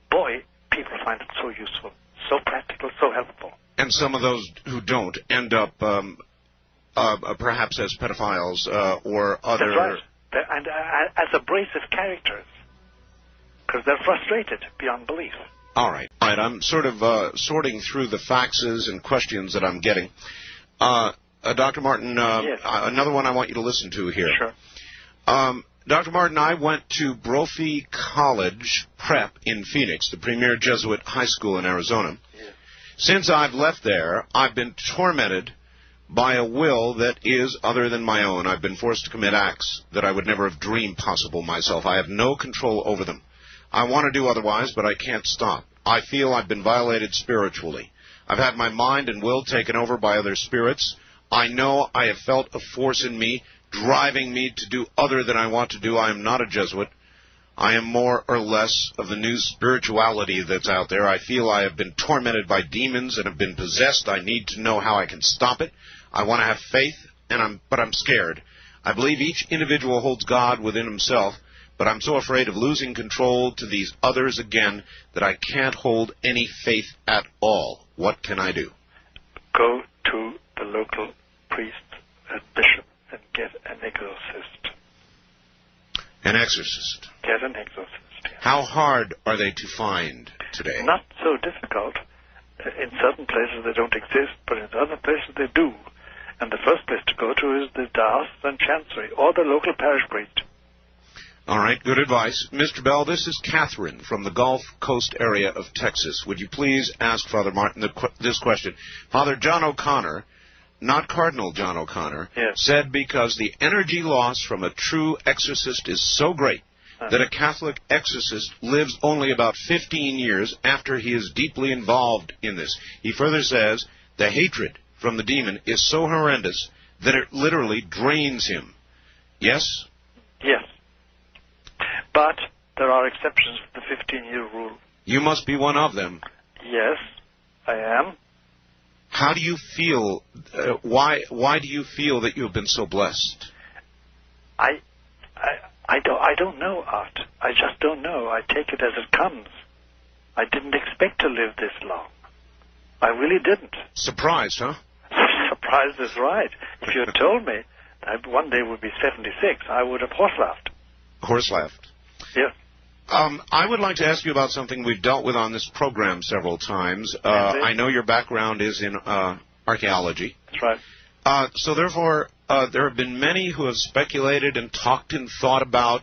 B: boy, people find it so useful, so practical, so helpful.
A: And some of those who don't end up perhaps as pedophiles or other...
B: That's right. And as abrasive characters, because they're frustrated beyond belief.
A: All right. I'm sort of sorting through the faxes and questions that I'm getting. Dr. Martin,
B: yes.
A: Another one I want you to listen to here.
B: Sure.
A: Dr. Martin, I went to Brophy College Prep in Phoenix, the premier Jesuit high school in Arizona.
B: Yes.
A: Since I've left there, I've been tormented by a will that is other than my own. I've been forced to commit acts that I would never have dreamed possible myself. I have no control over them. I want to do otherwise, but I can't stop. I feel I've been violated spiritually. I've had my mind and will taken over by other spirits. I know I have felt a force in me driving me to do other than I want to do. I am not a Jesuit. I am more or less of the new spirituality that's out there. I feel I have been tormented by demons and have been possessed. I need to know how I can stop it. I want to have faith, but I'm scared. I believe each individual holds God within himself, but I'm so afraid of losing control to these others again that I can't hold any faith at all. What can I do?
B: Go to the local priest and bishop and get an exorcist.
A: An exorcist?
B: Get an exorcist. Yes.
A: How hard are they to find today?
B: Not so difficult. In certain places they don't exist, but in other places they do. And the first place to go to is the diocesan chancery or the local parish priest.
A: All right, good advice. Mr. Bell, this is Catherine from the Gulf Coast area of Texas. Would you please ask Father Martin this question? Father John O'Connor, not Cardinal John O'Connor,
B: yes,
A: said because the energy loss from a true exorcist is so great that a Catholic exorcist lives only about 15 years after he is deeply involved in this. He further says the hatred from the demon is so horrendous that it literally drains him. Yes?
B: Yes. But there are exceptions to the 15-year rule.
A: You must be one of them.
B: Yes, I am.
A: How do you feel? Why do you feel that you have been so blessed?
B: I don't know, Art. I just don't know. I take it as it comes. I didn't expect to live this long. I really didn't.
A: Surprised, huh?
B: Surprised is right. If you had told me that one day would be 76, I would have horse-laughed.
A: Horse-laughed.
B: Yes.
A: I would like to ask you about something we've dealt with on this program several times. I know your background is in archaeology.
B: That's right.
A: So therefore, there have been many who have speculated and talked and thought about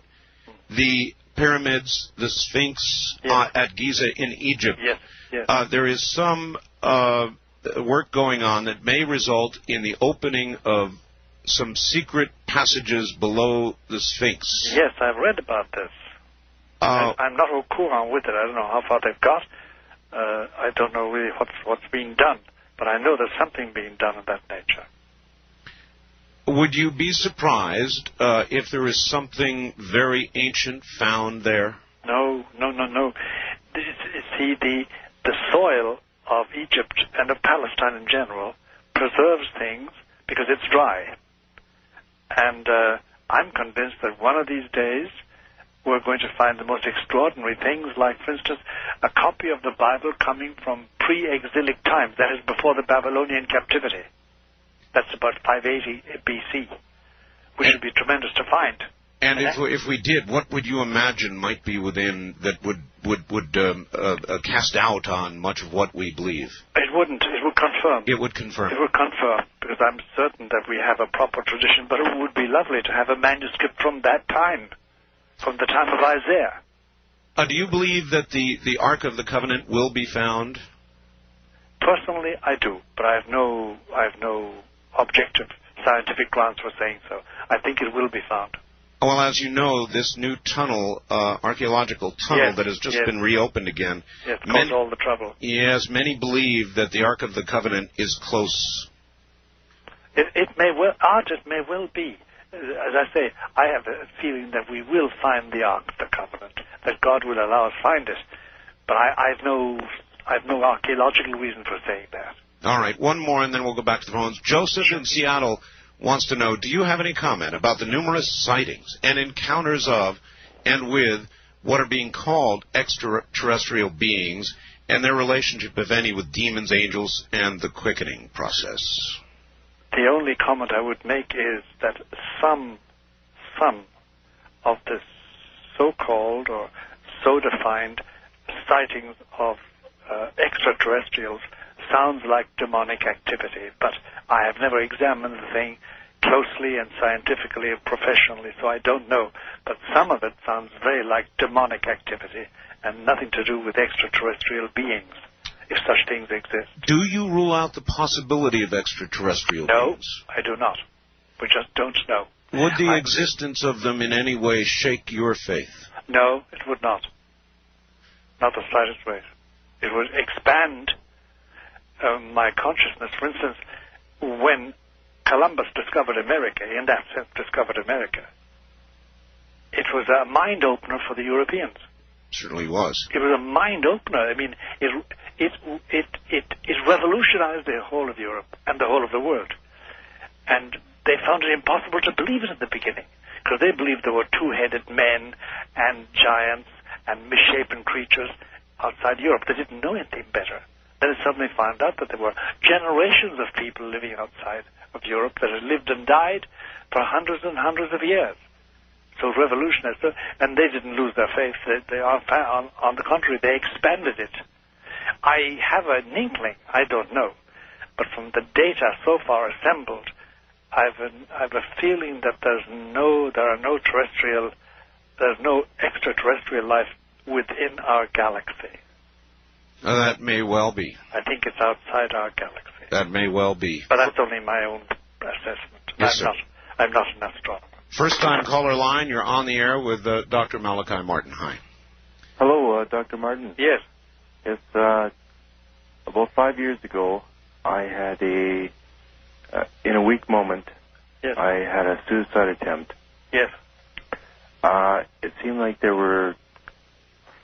A: the pyramids, the Sphinx at Giza in Egypt.
B: Yes. Yes.
A: There is some work going on that may result in the opening of some secret passages below the Sphinx.
B: Yes, I've read about this. I'm not au courant with it. I don't know how far they've got. I don't know really what's being done. But I know there's something being done of that nature. Would you be surprised if there is something very ancient found there? No. See, the soil of Egypt and of Palestine in general preserves things because it's dry. And I'm convinced that one of these days we're going to find the most extraordinary things, like, for instance, a copy of the Bible coming from pre-exilic times, that is before the Babylonian captivity. That's about 580 BC, which would be tremendous to find.
A: And if we did, what would you imagine might be within that would cast out on much of what we believe?
B: It wouldn't. It would confirm.
A: It would confirm.
B: It would confirm, because I'm certain that we have a proper tradition, but it would be lovely to have a manuscript from that time, from the time of Isaiah.
A: Do you believe that the Ark of the Covenant will be found?
B: Personally, I do, but I have no objective scientific grounds for saying so. I think it will be found.
A: Well, as you know, this new tunnel, archaeological tunnel that has just been reopened again.
B: Yes, caused all the trouble.
A: Yes, many believe that the Ark of the Covenant is close.
B: It may well be. As I say, I have a feeling that we will find the Ark of the Covenant, that God will allow us to find it. But I have no I have no archaeological reason for saying that.
A: All right, one more, and then we'll go back to the phones. Joseph in Seattle wants to know, do you have any comment about the numerous sightings and encounters of and with what are being called extraterrestrial beings and their relationship, if any, with demons, angels, and the quickening process?
B: The only comment I would make is that some of the so-called or so-defined sightings of extraterrestrials sounds like demonic activity, but I have never examined the thing closely and scientifically and professionally, so I don't know. But some of it sounds very like demonic activity and nothing to do with extraterrestrial beings, if such things exist.
A: Do you rule out the possibility of extraterrestrial beings?
B: No, I do not. We just don't know.
A: Would the existence of them in any way shake your faith?
B: No, it would not. Not the slightest way. It would expand my consciousness. For instance, when Columbus discovered America, in that sense discovered America, it was a mind-opener for the Europeans.
A: Certainly was.
B: It was a mind-opener. I mean, it revolutionized the whole of Europe and the whole of the world. And they found it impossible to believe it in the beginning, because they believed there were two-headed men and giants and misshapen creatures outside Europe. They didn't know anything better. Then they suddenly found out that there were generations of people living outside of Europe that had lived and died for hundreds and hundreds of years. So revolutionized, and they didn't lose their faith. They on the contrary, they expanded it. I have an inkling, I don't know, but from the data so far assembled, I've a feeling that there's no extraterrestrial life within our galaxy.
A: That may well be.
B: I think it's outside our galaxy.
A: That may well be.
B: But that's only my own assessment.
A: Yes,
B: I'm not an astronomer.
A: First-time caller line, you're on the air with Dr. Malachi Martin. Hi.
J: Hello, Dr. Martin.
B: Yes.
J: Yes, about 5 years ago, I had in a weak moment,
B: yes,
J: I had a suicide attempt.
B: Yes.
J: It seemed like there were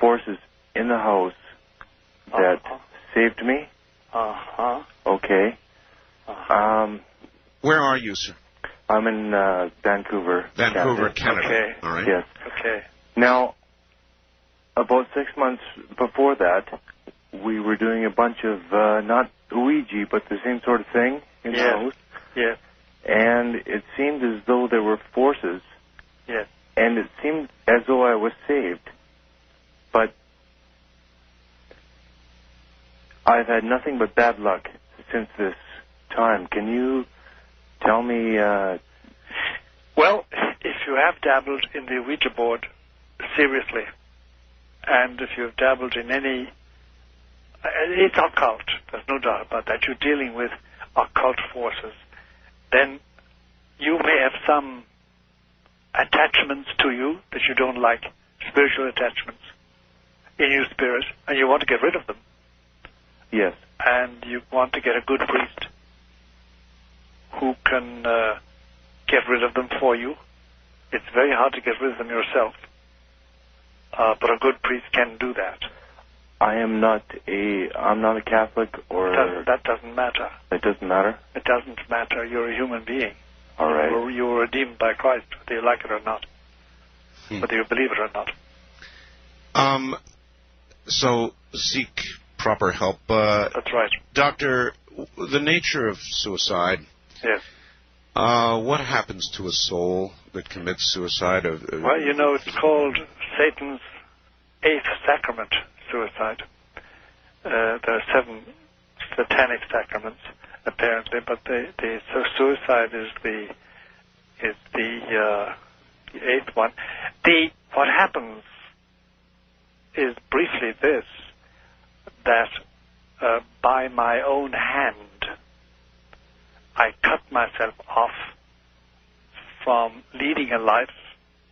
J: forces in the house that saved me.
B: Uh-huh.
J: Okay.
A: Where are you, sir?
J: I'm in Vancouver,
A: Canada.
B: Okay.
A: All right.
J: Yes.
B: Okay.
J: Now, about 6 months before that, we were doing a bunch of, not Ouija, but the same sort of thing in the house.
B: Yes.
J: And it seemed as though there were forces.
B: Yes.
J: And it seemed as though I was saved. But I've had nothing but bad luck since this time. Can you tell me...
B: Well, if you have dabbled in the Ouija board seriously, and if you've dabbled in any... It's occult, there's no doubt about that. You're dealing with occult forces. Then you may have some attachments to you that you don't like, spiritual attachments in your spirit, and you want to get rid of them.
J: Yes.
B: And you want to get a good priest who can get rid of them for you. It's very hard to get rid of them yourself, but a good priest can do that.
J: I'm not a Catholic or...
B: That doesn't matter.
J: It doesn't matter?
B: It doesn't matter. You're a human being.
J: All right.
B: You were redeemed by Christ, whether you like it or not, whether you believe it or not.
A: So seek proper help.
B: That's right.
A: Doctor, the nature of suicide.
B: Yes.
A: What happens to a soul that commits suicide?
B: Well, you know, it's called Satan's eighth sacrament, suicide. There are 7 satanic sacraments, apparently, but so suicide is the 8th one. What happens is briefly this, that by my own hand, I cut myself off from leading a life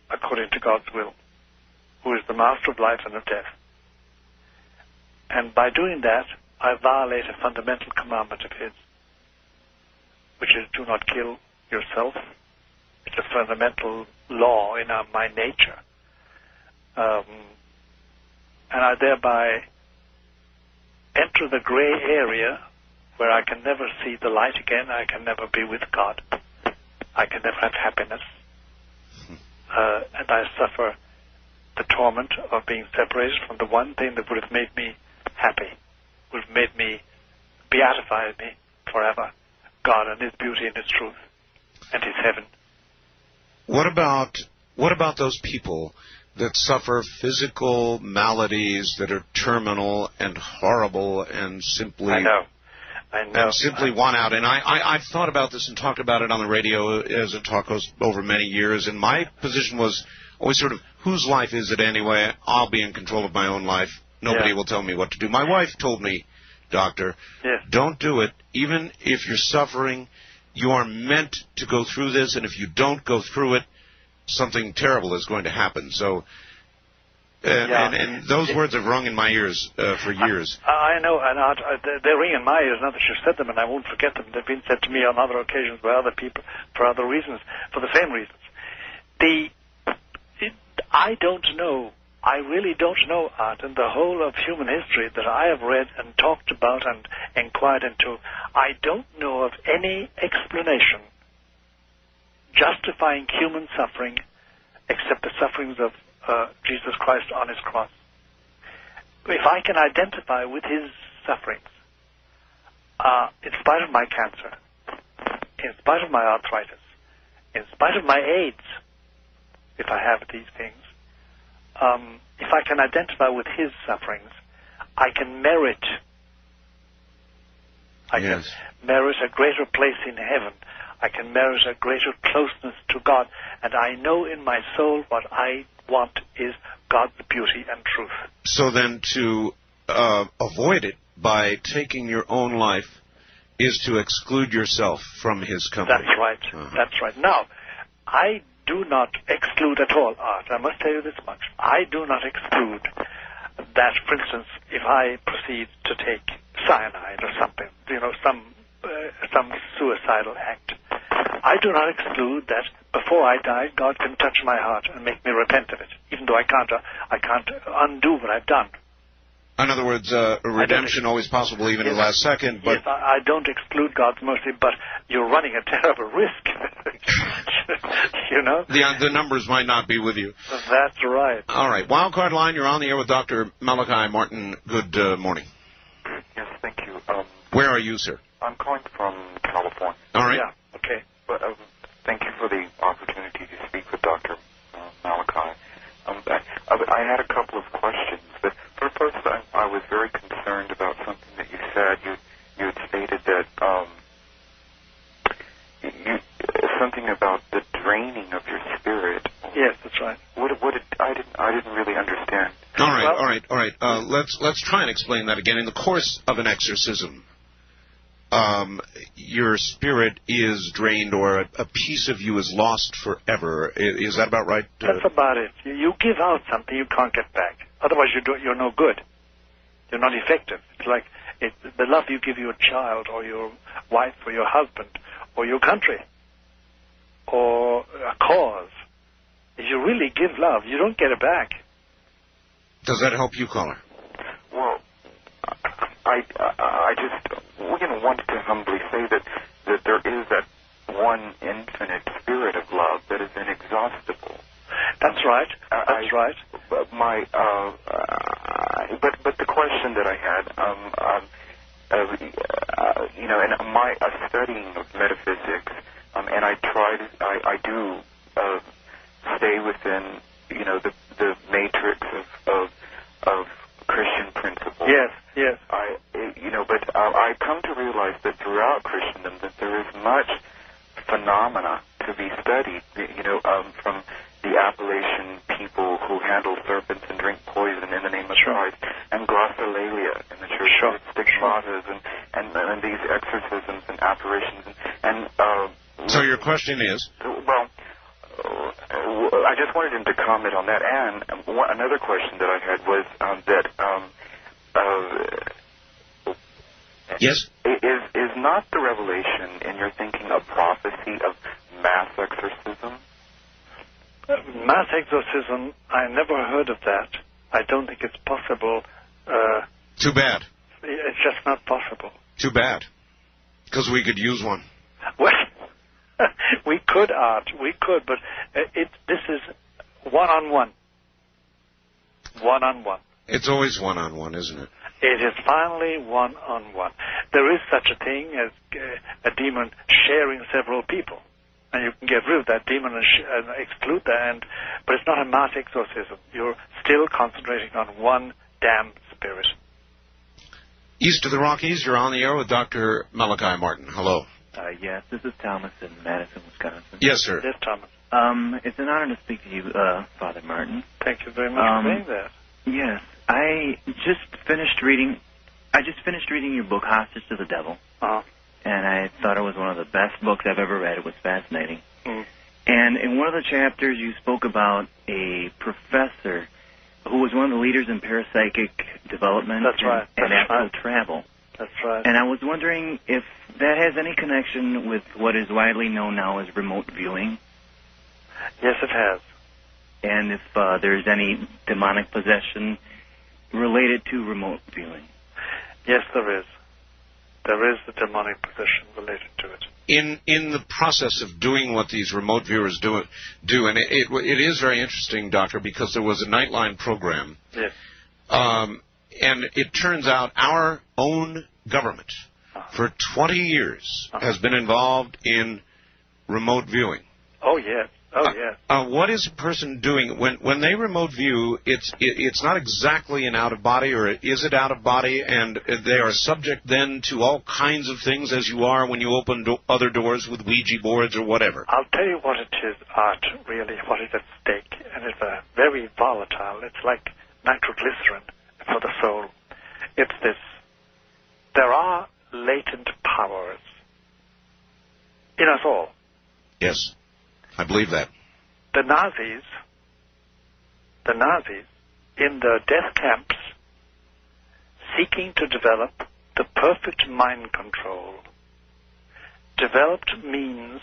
B: according to God's will, who is the master of life and of death. And by doing that, I violate a fundamental commandment of His, which is do not kill yourself. It's a fundamental law in my nature. And I thereby enter the gray area where I can never see the light again, I can never be with God, I can never have happiness, and I suffer the torment of being separated from the one thing that would have made me happy, would have made me, beatified me forever, God and His beauty and His truth and His heaven.
A: What about those people that suffer physical maladies that are terminal and horrible and simply...
B: I know.
A: And simply want out. And I've thought about this and talked about it on the radio as a talk host over many years, and my position was always sort of, whose life is it anyway? I'll be in control of my own life. Nobody will tell me what to do. My wife told me, Doctor, don't do it. Even if you're suffering, you are meant to go through this, and if you don't go through it, something terrible is going to happen. So, and those words have rung in my ears for years.
B: I know, and they ring in my ears now that you've said them, and I won't forget them. They've been said to me on other occasions by other people for other reasons, for the same reasons. I don't know. I really don't know, Art, in the whole of human history that I have read and talked about and inquired into, I don't know of any explanation justifying human suffering except the sufferings of Jesus Christ on His cross. If I can identify with His sufferings, in spite of my cancer, in spite of my arthritis, in spite of my AIDS, if I have these things, if I can identify with His sufferings, I can merit can merit a greater place in heaven. I can merit a greater closeness to God. And I know in my soul what I want is God's beauty and truth.
A: So then to avoid it by taking your own life is to exclude yourself from His company.
B: That's right. That's right. Now, I do not exclude at all, Art. I must tell you this much. I do not exclude that, for instance, if I proceed to take cyanide or something, some suicidal act, I do not exclude that before I die, God can touch my heart and make me repent of it, even though I can't undo what I've done.
A: In other words, redemption always possible even in the last second. But
B: yes, I don't exclude God's mercy, but you're running a terrible risk. You know?
A: The numbers might not be with you.
B: That's right.
A: All right. Wildcard line, you're on the air with Dr. Malachi Martin. Good morning.
K: Yes, thank you.
A: Where are you, sir?
K: I'm calling from California.
A: All right.
B: Yeah, okay.
K: But thank you for the opportunity to speak with Dr. Malachi. I had a couple of questions, but first I was very concerned about something that you said. You had stated that something about the draining of your spirit.
B: Yes, that's right.
K: I didn't really understand.
A: All right. Let's try and explain that again. In the course of an exorcism, your spirit is drained, or a piece of you is lost forever. Is that about right?
B: That's about it. You give out something you can't get back. Otherwise, you're no good. You're not effective. It's like the love you give your child, or your wife, or your husband, or your country, or a cause. If you really give love, you don't get it back.
A: Does that help you, caller?
K: Well, I just wanted to humbly say that there is that one infinite spirit of love that is inexhaustible.
B: That's right. That's right.
K: But the question that I had, in my studying of metaphysics, and I do stay within, the matrix of Christian principles.
B: Yes.
K: But I come to realize that throughout Christendom that there is much phenomena to be studied. From the Appalachian people who handle serpents and drink poison in the name of Christ, and glossolalia in the church, stigmatas, and these exorcisms and apparitions,
A: So your question is?
K: Well, I just wanted him to comment on that. And another question that I had was
A: yes?
K: Is not the revelation, in your thinking, a prophecy of mass exorcism?
B: Mass exorcism, I never heard of that. I don't think it's possible.
A: Too bad.
B: It's just not possible.
A: Too bad. Because we could use one.
B: Well, we could, Art. We could, but this is one-on-one. One-on-one.
A: It's always one-on-one, isn't it?
B: It is finally one-on-one. There is such a thing as a demon sharing several people. And you can get rid of that demon and exclude that, but it's not a mass exorcism. You're still concentrating on one damn spirit.
A: East of the Rockies, you're on the air with Dr. Malachi Martin. Hello.
L: Yes, this is Thomas in Madison, Wisconsin.
A: Yes, sir.
B: Yes, Thomas.
L: It's an honor to speak to you, Father Martin.
B: Thank you very much for saying that.
L: Yes, I just finished reading your book, Hostage to the Devil.
B: Uh-huh.
L: And I thought it was one of the best books I've ever read. It was fascinating. And in one of the chapters, you spoke about a professor who was one of the leaders in parapsychic development and astral travel.
B: That's right.
L: And I was wondering if that has any connection with what is widely known now as remote viewing.
B: Yes, it has.
L: And if there's any demonic possession related to remote viewing.
B: Yes, there is. There is a demonic possession related to it.
A: In the process of doing what these remote viewers do, and it is very interesting, Doctor, because there was a Nightline program.
B: Yes.
A: And it turns out our own government, for 20 years, has been involved in remote viewing.
B: Oh, yes. Oh, yes.
A: What is a person doing when they remote view? It's not exactly an out of body, or is it out of body? And they are subject then to all kinds of things, as you are when you open other doors with Ouija boards or whatever.
B: I'll tell you what it is, Art. Really, what is at stake, and it's very volatile. It's like nitroglycerin for the soul. It's this: there are latent powers in us all.
A: Yes. I believe that.
B: The Nazis in the death camps, seeking to develop the perfect mind control, developed means,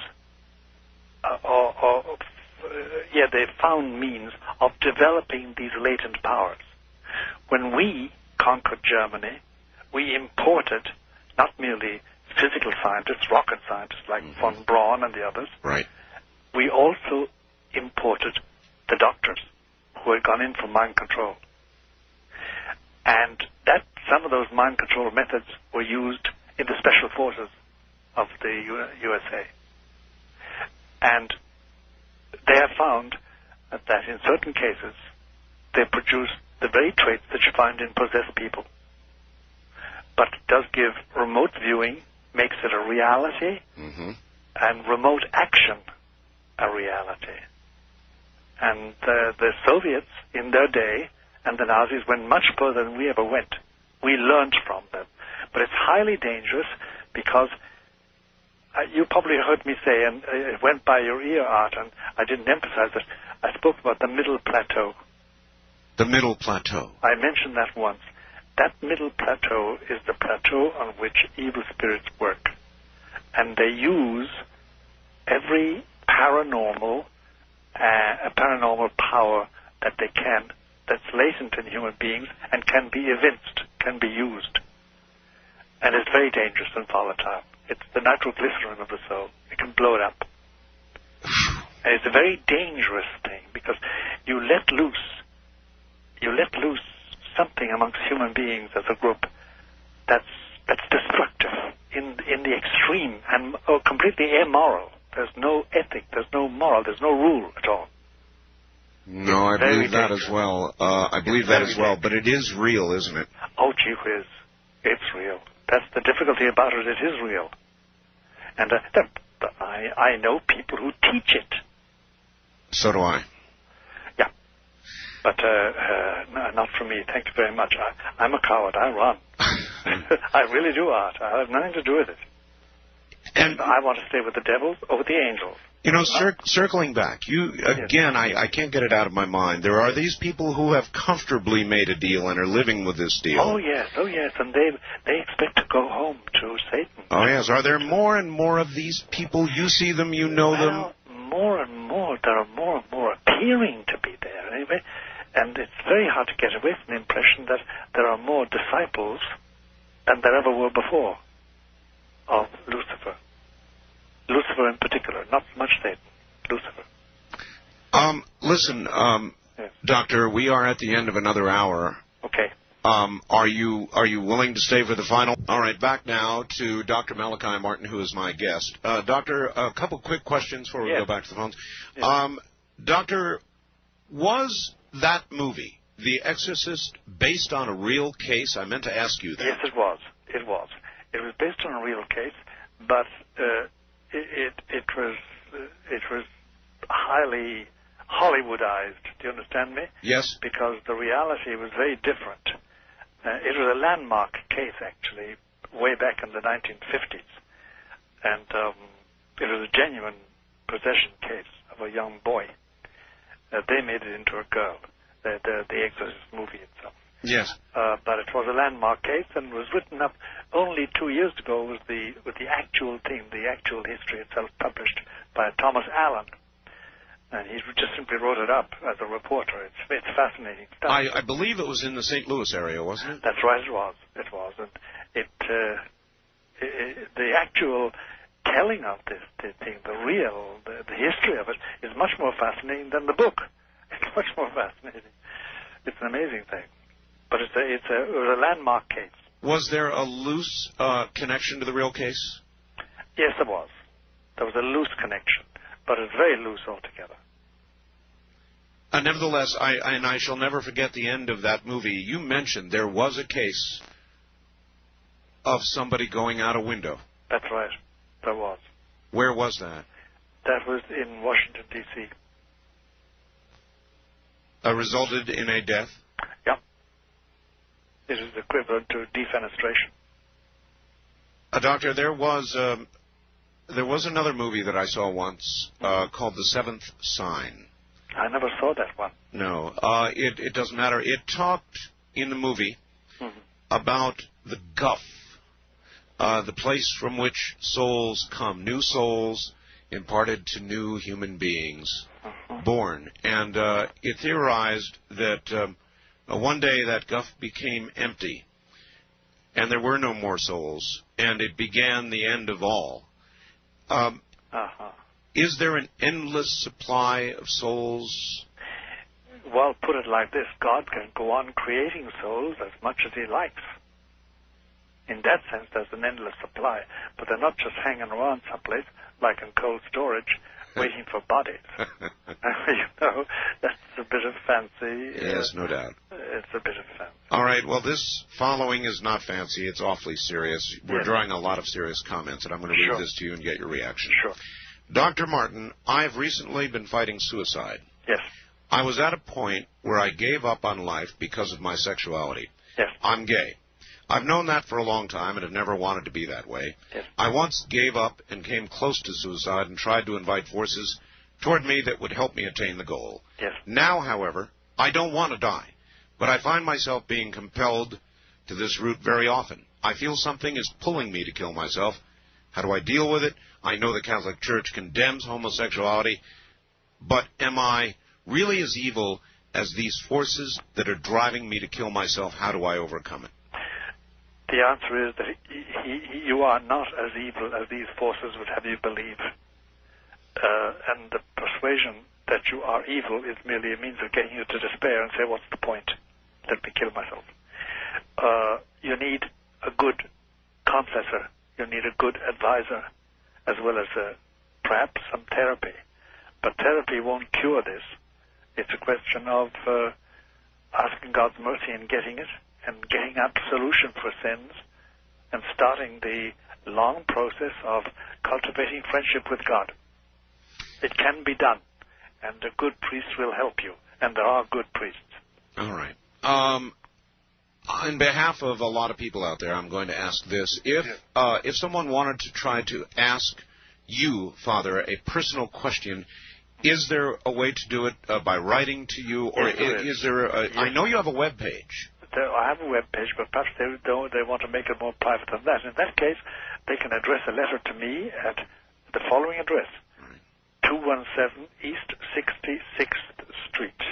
B: they found means of developing these latent powers. When we conquered Germany, we imported not merely physical scientists, rocket scientists like von Braun and the others.
A: Right.
B: We also imported the doctors who had gone in for mind control. And that some of those mind control methods were used in the special forces of the USA. And they have found that in certain cases they produce the very traits that you find in possessed people. But it does give remote viewing, makes it a reality, and remote action a reality. And the Soviets in their day and the Nazis went much further than we ever went. We learned from them. But it's highly dangerous because you probably heard me say, and it went by your ear, Art, and I didn't emphasize it, I spoke about the middle plateau.
A: The middle plateau.
B: I mentioned that once. That middle plateau is the plateau on which evil spirits work. And they use every paranormal power that they can, that's latent in human beings and can be evinced, can be used. And it's very dangerous and volatile. It's the nitroglycerin of the soul. It can blow it up. And it's a very dangerous thing because you let loose something amongst human beings as a group that's destructive in the extreme and completely immoral. There's no ethic, there's no moral, there's no rule at all.
A: No, I believe that as well. But it is real, isn't it?
B: Oh, gee whiz. It's real. That's the difficulty about it. It is real. And I know people who teach it.
A: So do I.
B: Yeah. But not for me. Thank you very much. I'm a coward. I run. I really do, Art. I have nothing to do with it. And I want to stay with the devils or with the angels.
A: You know, circling back, I can't get it out of my mind. There are these people who have comfortably made a deal and are living with this deal.
B: Oh, yes, and they expect to go home to Satan.
A: Oh, yes. Are there more and more of these people? You see them, you know them?
B: More and more. There are more and more appearing to be there, anyway. And it's very hard to get away from the impression that there are more disciples than there ever were before of Lucifer. Lucifer in particular, not so much Satan, Lucifer.
A: Listen,
B: Yes.
A: Doctor, we are at the end of another hour.
B: Okay.
A: Are you willing to stay for the final? All right, back now to Dr. Malachi Martin, who is my guest. Doctor, a couple quick questions before we go back to the phones.
B: Yes.
A: Doctor, was that movie, The Exorcist, based on a real case? I meant to ask you that.
B: Yes, it was. It was. It was based on a real case, but it was highly Hollywoodized. Do you understand me?
A: Yes.
B: Because the reality was very different. It was a landmark case, actually, way back in the 1950s. And it was a genuine possession case of a young boy. They made it into a girl, the Exorcist movie itself.
A: Yes.
B: But it was a landmark case and was written up only 2 years ago with the actual theme, the actual history itself, published by Thomas Allen. And he just simply wrote it up as a reporter. It's fascinating stuff.
A: I believe it was in the St. Louis area, wasn't it?
B: That's right, it was. It was. And the actual telling of this thing, the history of it, is much more fascinating than the book. It's much more fascinating. It's an amazing thing. But it was a landmark case.
A: Was there a loose connection to the real case?
B: Yes, there was. There was a loose connection, but it's very loose altogether.
A: Nevertheless, I shall never forget the end of that movie. You mentioned there was a case of somebody going out a window.
B: That's right. There was.
A: Where was that?
B: That was in Washington, D.C.
A: Resulted in a death?
B: Yeah. It is equivalent to defenestration.
A: Doctor, there was another movie that I saw once called The Seventh Sign.
B: I never saw that one.
A: No, it doesn't matter. It talked in the movie about the guff, the place from which souls come, new souls imparted to new human beings born. And it theorized that one day that guff became empty, and there were no more souls, and it began the end of all. Is there an endless supply of souls?
B: Well, put it like this. God can go on creating souls as much as he likes. In that sense, there's an endless supply. But they're not just hanging around someplace, like in cold storage, waiting for bodies. That's a bit of fancy.
A: Yes, no doubt.
B: It's a bit of fancy.
A: All right, well, this following is not fancy. It's awfully serious. We're drawing a lot of serious comments, and I'm going to read this to you and get your reaction.
B: Sure.
A: Dr. Martin, I've recently been fighting suicide.
B: Yes.
A: I was at a point where I gave up on life because of my sexuality.
B: Yes.
A: I'm gay. I've known that for a long time and have never wanted to be that way.
B: Yes.
A: I once gave up and came close to suicide and tried to invite forces toward me that would help me attain the goal.
B: Yes.
A: Now, however, I don't want to die, but I find myself being compelled to this route very often. I feel something is pulling me to kill myself. How do I deal with it? I know the Catholic Church condemns homosexuality, but am I really as evil as these forces that are driving me to kill myself? How do I overcome it?
B: The answer is that you are not as evil as these forces would have you believe. And the persuasion that you are evil is merely a means of getting you to despair and say, what's the point? Let me kill myself. You need a good confessor. You need a good advisor, as well as perhaps some therapy. But therapy won't cure this. It's a question of asking God's mercy and getting it, and getting absolution for sins, and starting the long process of cultivating friendship with God. It can be done, and a good priest will help you, and there are good priests.
A: All right. On behalf of a lot of people out there, I'm going to ask this. If someone wanted to try to ask you, Father, a personal question, is there a way to do it by writing to you, or is there I know you have a web page.
B: I have a web page, but perhaps they want to make it more private than that. In that case, they can address a letter to me at the following address: 217 East 66th Street,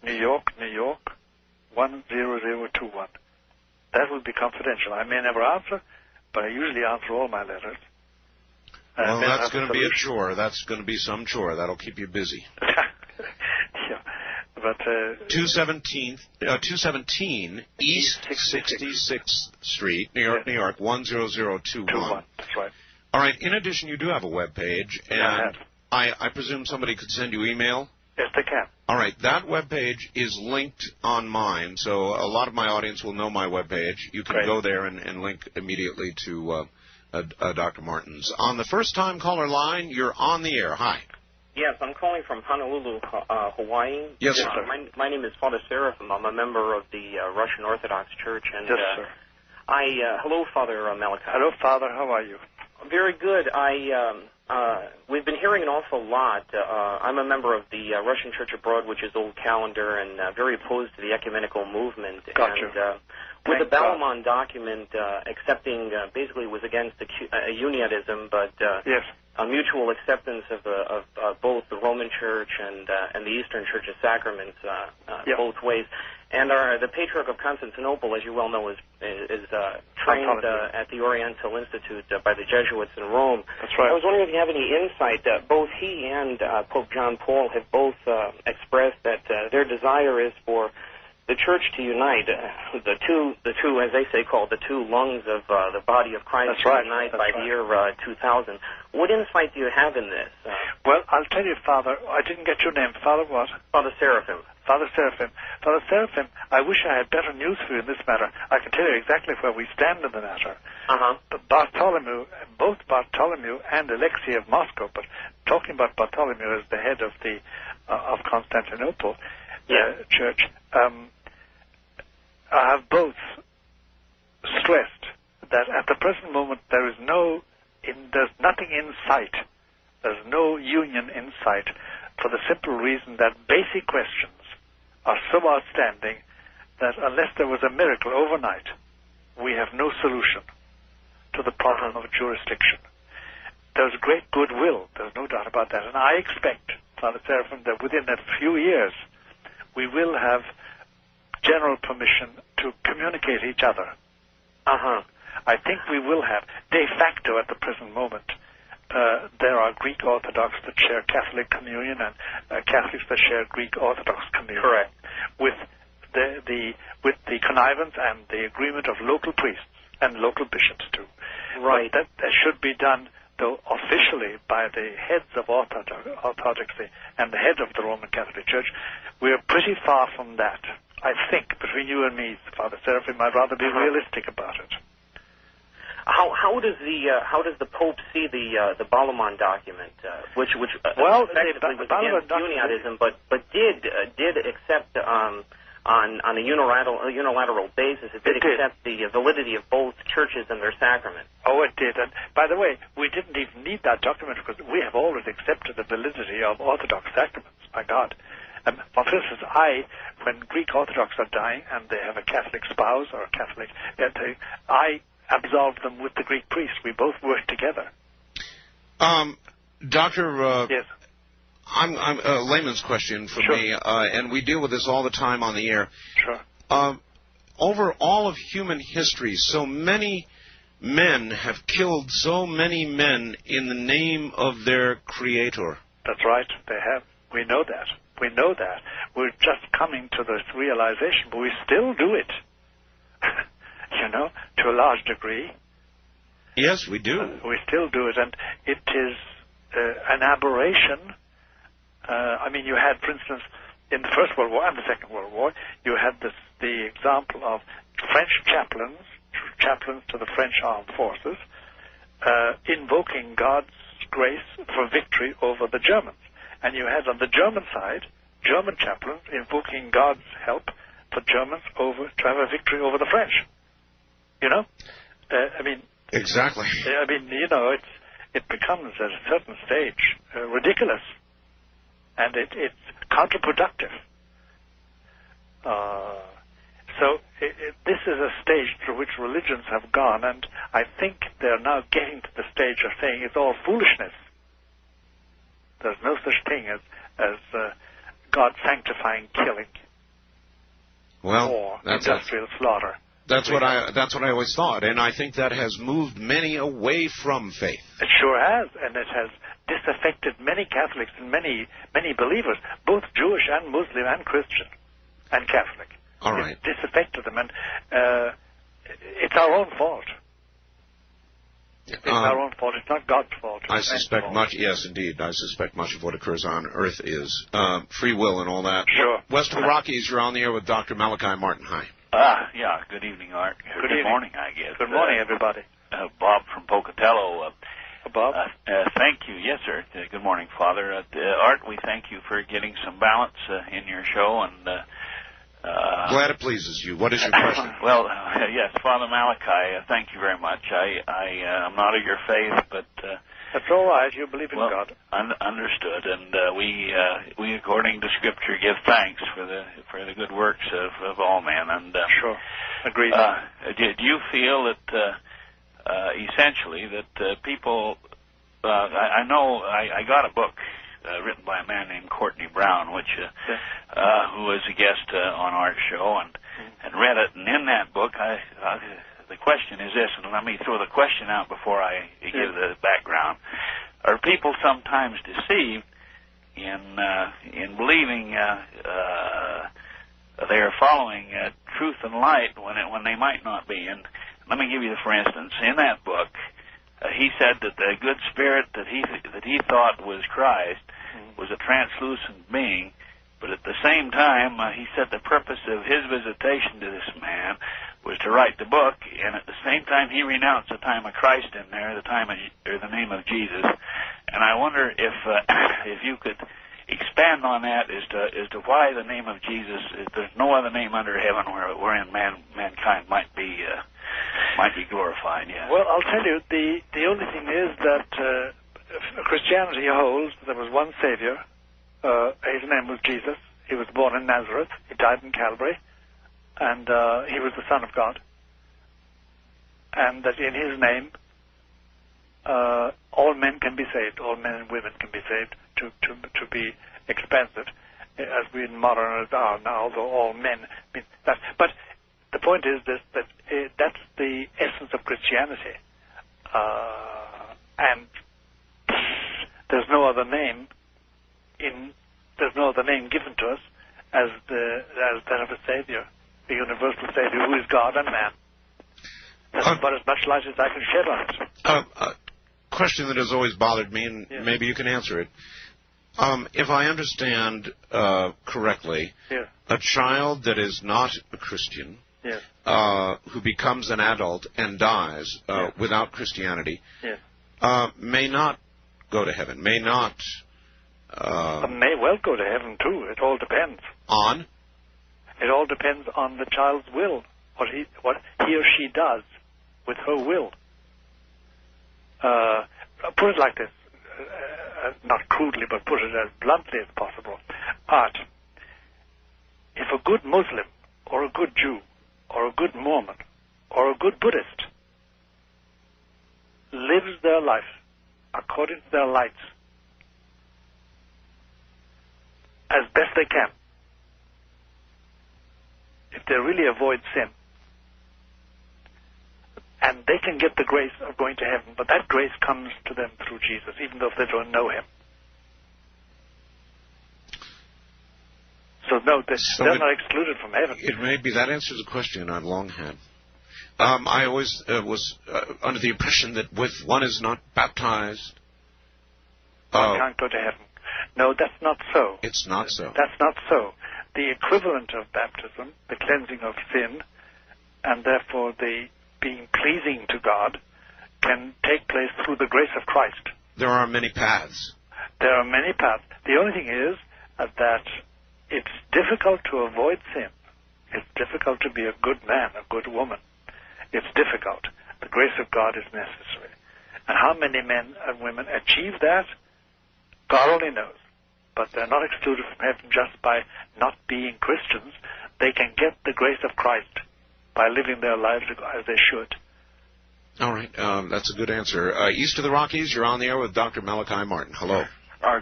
B: New York, 10021. that will be confidential. I may never answer, but I usually answer all my letters.
A: Well, that's going to be a chore. That's going to be some chore. That'll keep you busy.
B: Yeah. But
A: 217 East 66th Street, New York, New York, 10021.
B: That's right.
A: All right. In addition, you do have a web page, and I presume somebody could send you email?
B: Yes, they can.
A: All right. That web page is linked on mine, so a lot of my audience will know my web page. You can go there and link immediately to Dr. Martin's. On the first-time caller line, you're on the air. Hi.
M: Yes, I'm calling from Honolulu, Hawaii.
A: Yes, sir.
M: My name is Father Seraphim. I'm a member of the Russian Orthodox Church. And,
B: yes, sir.
M: Hello, Father Malachi.
B: Hello, Father. How are you?
M: Very good. We've been hearing an awful lot. I'm a member of the Russian Church Abroad, which is old calendar, and very opposed to the ecumenical movement.
B: Gotcha.
M: And with the Balamon document, accepting basically was against uniatism, but
B: yes.
M: A mutual acceptance of both the Roman Church and the Eastern Church of Sacraments, both ways. And the Patriarch of Constantinople, as you well know, is trained at the Oriental Institute by the Jesuits in Rome.
B: That's right.
M: I was wondering if you have any insight. Both he and Pope John Paul have both expressed that their desire is for the Church to unite, the two, as they say, called the two lungs of the body of Christ to unite by the year 2000. What insight do you have in this?
B: Well, I'll tell you, Father, I didn't get your name. Father what?
M: Father Seraphim.
B: Father Seraphim. Father Seraphim, I wish I had better news for you in this matter. I can tell you exactly where we stand in the matter. Bartholomew, both Bartholomew and Alexei of Moscow, but talking about Bartholomew as the head of the of Constantinople Church, I have both stressed that at the present moment there's nothing in sight. There's no union in sight for the simple reason that basic questions are so outstanding that unless there was a miracle overnight, we have no solution to the problem of jurisdiction. There's great goodwill, there's no doubt about that, and I expect, Father Seraphim, that within a few years we will have general permission to communicate each other. I think we will have. De facto, at the present moment, there are Greek Orthodox that share Catholic communion and Catholics that share Greek Orthodox communion.
M: Correct.
B: With the connivance and the agreement of local priests and local bishops too.
M: Right.
B: But that should be done, though, officially by the heads of Orthodoxy and the head of the Roman Catholic Church. We are pretty far from that. I think, between you and me, Father Seraphim, I'd rather be realistic about it.
M: How does the Pope see the Balamon document, which effectively was against uniatism, but did accept on a unilateral basis? It did accept the validity of both churches and their sacraments.
B: Oh, it did. And by the way, we didn't even need that document because we have always accepted the validity of Orthodox sacraments. My God. For instance, when Greek Orthodox are dying and they have a Catholic spouse or a Catholic, I absolve them with the Greek priest. We both work together.
A: Doctor,
B: yes.
A: I'm a layman's question for me, and we deal with this all the time on the air.
B: Sure.
A: Over all of human history, so many men have killed so many men in the name of their Creator.
B: That's right. They have. We know that. We know that. We're just coming to this realization, but we still do it, to a large degree.
A: Yes, we do.
B: We still do it, and it is an aberration. You had, for instance, in the First World War and the Second World War, you had the example of French chaplains to the French armed forces, invoking God's grace for victory over the Germans. And you had on the German side, German chaplains invoking God's help for Germans to have a victory over the French.
A: Exactly.
B: It becomes at a certain stage ridiculous, and it's counterproductive. This is a stage through which religions have gone, and I think they're now getting to the stage of saying it's all foolishness. There's no such thing as God sanctifying killing or industrial slaughter.
A: That's what I always thought, and I think that has moved many away from faith.
B: It sure has, and it has disaffected many Catholics and many believers, both Jewish and Muslim and Christian and Catholic.
A: All right.
B: It disaffected them, and it's our own fault. It's our own fault. It's not God's fault.
A: I suspect much. Yes, indeed. I suspect much of what occurs on Earth is free will and all that.
B: Sure.
A: West of the Rockies, you're on the air with Dr. Malachi Martin. Hi.
N: Yeah. Good evening, Art.
B: Good evening.
N: Morning, I guess.
B: Good morning, everybody.
N: Bob from Pocatello.
B: Bob.
N: Thank you. Yes, sir. Good morning, Father. Art, we thank you for getting some balance in your show, and
A: glad it pleases you. What is your question?
N: Well, yes, Father Malachi, thank you very much. I'm not of your faith, but
B: that's all right. You believe in God.
N: Understood, and we, according to Scripture, give thanks for the good works of all men. And
B: sure, agreed.
N: Do you feel that essentially that people? I know I got a book written by a man named Courtney Brown, which who was a guest on our show, and read it. And in that book, the question is this, and let me throw the question out before I give the background. Are people sometimes deceived in believing they are following truth and light when they might not be? And let me give you, for instance, in that book, he said that the good spirit that he thought was Christ was a translucent being, but at the same time, he said the purpose of his visitation to this man was to write the book, and at the same time, he renounced the time of Christ in there, the name of Jesus. And I wonder if you could expand on that as to why the name of Jesus. There's no other name under heaven wherein mankind might be glorified. Yeah.
B: Well, I'll tell you, the only thing is that Christianity holds there was one Savior. His name was Jesus. He was born in Nazareth. He died in Calvary, and he was the Son of God. And that in His name, all men can be saved. All men and women can be saved. To be expansive, as we in modern are now, although all men mean that. But the point is this: that that's the essence of Christianity, and there's no other name given to us as that of a Savior, a universal Savior who is God and man. That's about as much light as I can shed on it.
A: A question that has always bothered me, and maybe you can answer it. If I understand correctly, a child that is not a Christian, who becomes an adult and dies without Christianity, may not go to heaven, may not...
B: may well go to heaven, too. It all depends.
A: On?
B: It all depends on the child's will, what he or she does with her will. Put it like this, not crudely, but put it as bluntly as possible. Art, if a good Muslim, or a good Jew, or a good Mormon, or a good Buddhist lives their life according to their lights as best they can, if they really avoid sin, and they can get the grace of going to heaven, but that grace comes to them through Jesus, even though if they don't know Him. So no, they're not excluded from heaven.
A: It may be that answers a question I've long had. I always was under the impression that if one is not baptized,
B: one can't go to heaven. No, that's not so.
A: It's not so.
B: That's not so. The equivalent of baptism, the cleansing of sin, and therefore the being pleasing to God, can take place through the grace of Christ.
A: There are many paths.
B: There are many paths. The only thing is that it's difficult to avoid sin. It's difficult to be a good man, a good woman. It's difficult. The grace of God is necessary. And how many men and women achieve that, God only knows. But they're not excluded from heaven just by not being Christians. They can get the grace of Christ by living their lives as they should.
A: All right. That's a good answer. East of the Rockies, you're on the air with Dr. Malachi Martin. Hello.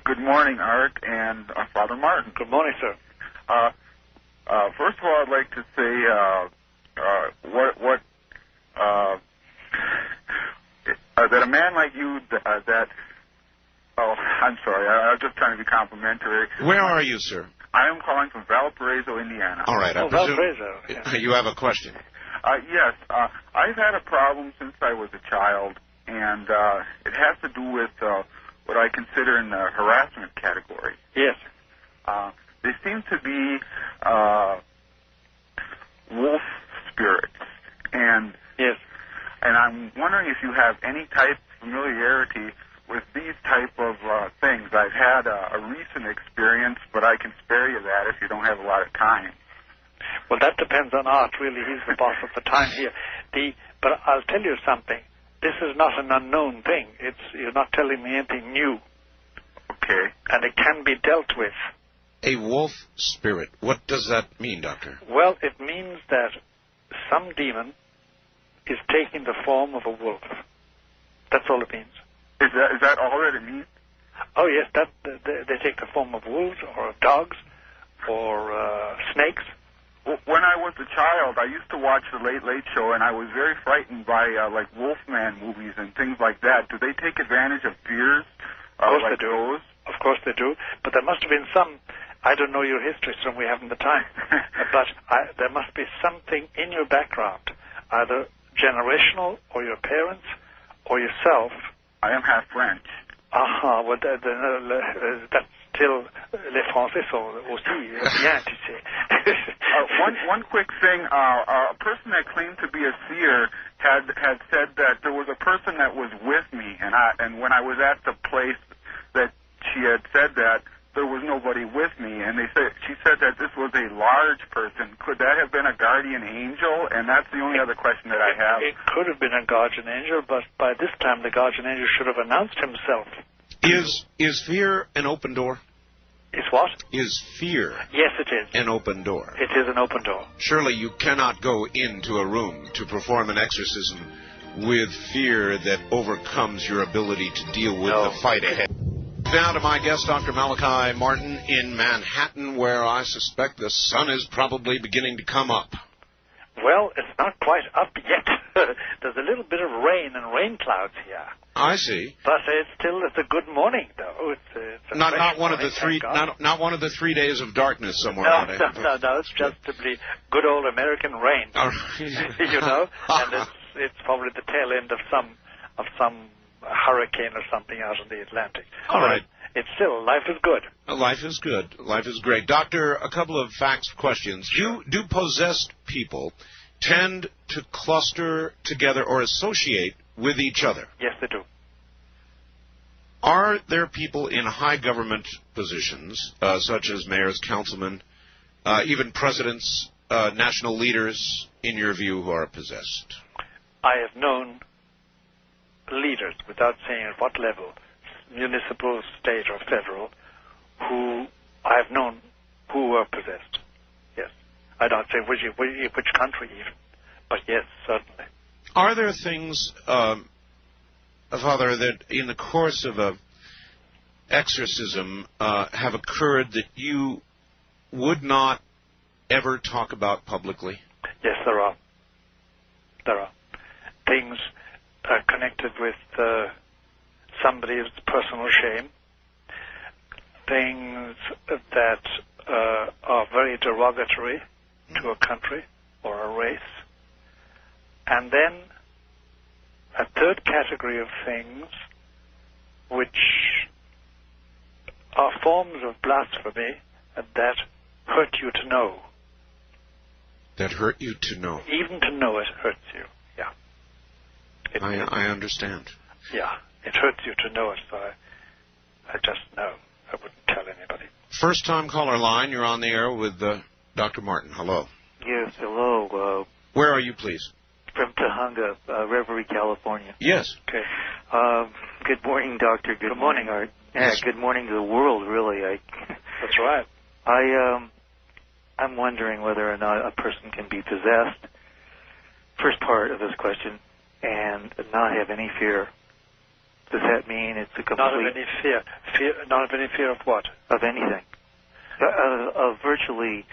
O: Good morning, Art and Father Martin.
B: Good morning, sir.
O: First of all, I'd like to say that a man like you oh, I'm sorry, I was just trying to be complimentary.
A: Where are you, sir?
O: I am calling from Valparaiso, Indiana.
A: All right, I presume you have a question.
O: Yes, I've had a problem since I was a child, and it has to do with what I consider in the harassment category.
B: Yes.
O: They seem to be wolf spirits, and
B: yes,
O: and I'm wondering if you have any type of familiarity with these type of things. I've had a recent experience, but I can spare you that if you don't have a lot of time.
B: Well, that depends on Art, really. He's the boss of the time here. But I'll tell you something. This is not an unknown thing. You're not telling me anything new.
O: Okay.
B: And it can be dealt with.
A: A wolf spirit. What does that mean, Doctor?
B: Well, it means that some demon is taking the form of a wolf. That's all it means.
O: Is that all that it means?
B: Oh, yes. They take the form of wolves or of dogs or snakes.
O: When I was a child, I used to watch the Late Late Show, and I was very frightened by like Wolfman movies and things like that. Do they take advantage of fears?
B: Of course
O: like
B: they do.
O: those?
B: Of course they do. But there must have been some. I don't know your history, so we haven't the time. But there must be something in your background, either generational or your parents or yourself.
O: I am half French.
B: Well, that's still les Français sont aussi bien, tu sais.
O: One quick thing. A person that claimed to be a seer had said that there was a person that was with me, and when I was at the place that she had said that, there was nobody with me, and she said that this was a large person. Could that have been a guardian angel? And that's the only other question that I have.
B: It could have been a guardian angel, but by this time the guardian angel should have announced himself.
A: Is fear an open door?
B: Is what?
A: Is fear?
B: Yes, it is.
A: An open door.
B: It is an open door.
A: Surely you cannot go into a room to perform an exorcism with fear that overcomes your ability to deal with the fight ahead. Now to my guest, Dr. Malachi Martin, in Manhattan, where I suspect the sun is probably beginning to come up.
B: Well, it's not quite up yet. There's a little bit of rain and rain clouds here.
A: I see.
B: But it's a good morning, though. It's
A: not one of the three not one of the 3 days of darkness somewhere.
B: No. It's just simply good old American rain. You know, and it's probably the tail end of some hurricane or something out in the Atlantic.
A: All right.
B: It's still, life is good.
A: Life is good. Life is great. Doctor, a couple of facts questions. Do possessed people tend to cluster together or associate with each other?
B: Yes, they do.
A: Are there people in high government positions, such as mayors, councilmen, even presidents, national leaders, in your view, who are possessed?
B: I have known leaders, without saying at what level, municipal, state, or federal, who I have known who were possessed. Yes. I don't say which country even, but yes, certainly.
A: Are there things, Father, that in the course of a exorcism have occurred that you would not ever talk about publicly?
B: Yes, there are. There are. Things connected with somebody's personal shame, things that are very derogatory to a country or a race, and then a third category of things which are forms of blasphemy that hurt you to know.
A: That hurt you to know?
B: Even to know it hurts you, yeah.
A: I understand.
B: Yeah, it hurts you to know it, so I just know. I wouldn't tell anybody.
A: First-time caller line, you're on the air with Dr. Martin. Hello.
P: Yes, hello.
A: Where are you, please?
P: From Tahunga, Reverie, California.
A: Yes.
P: Okay. Good morning, Doctor. Good morning, Art. Yeah, yes. Good morning to the world, really.
B: That's right.
P: I'm wondering whether or not a person can be possessed, first part of this question, and not have any fear. Does that mean it's a complete...
B: Not of any fear. Not of any fear of what?
P: Of anything. Of virtually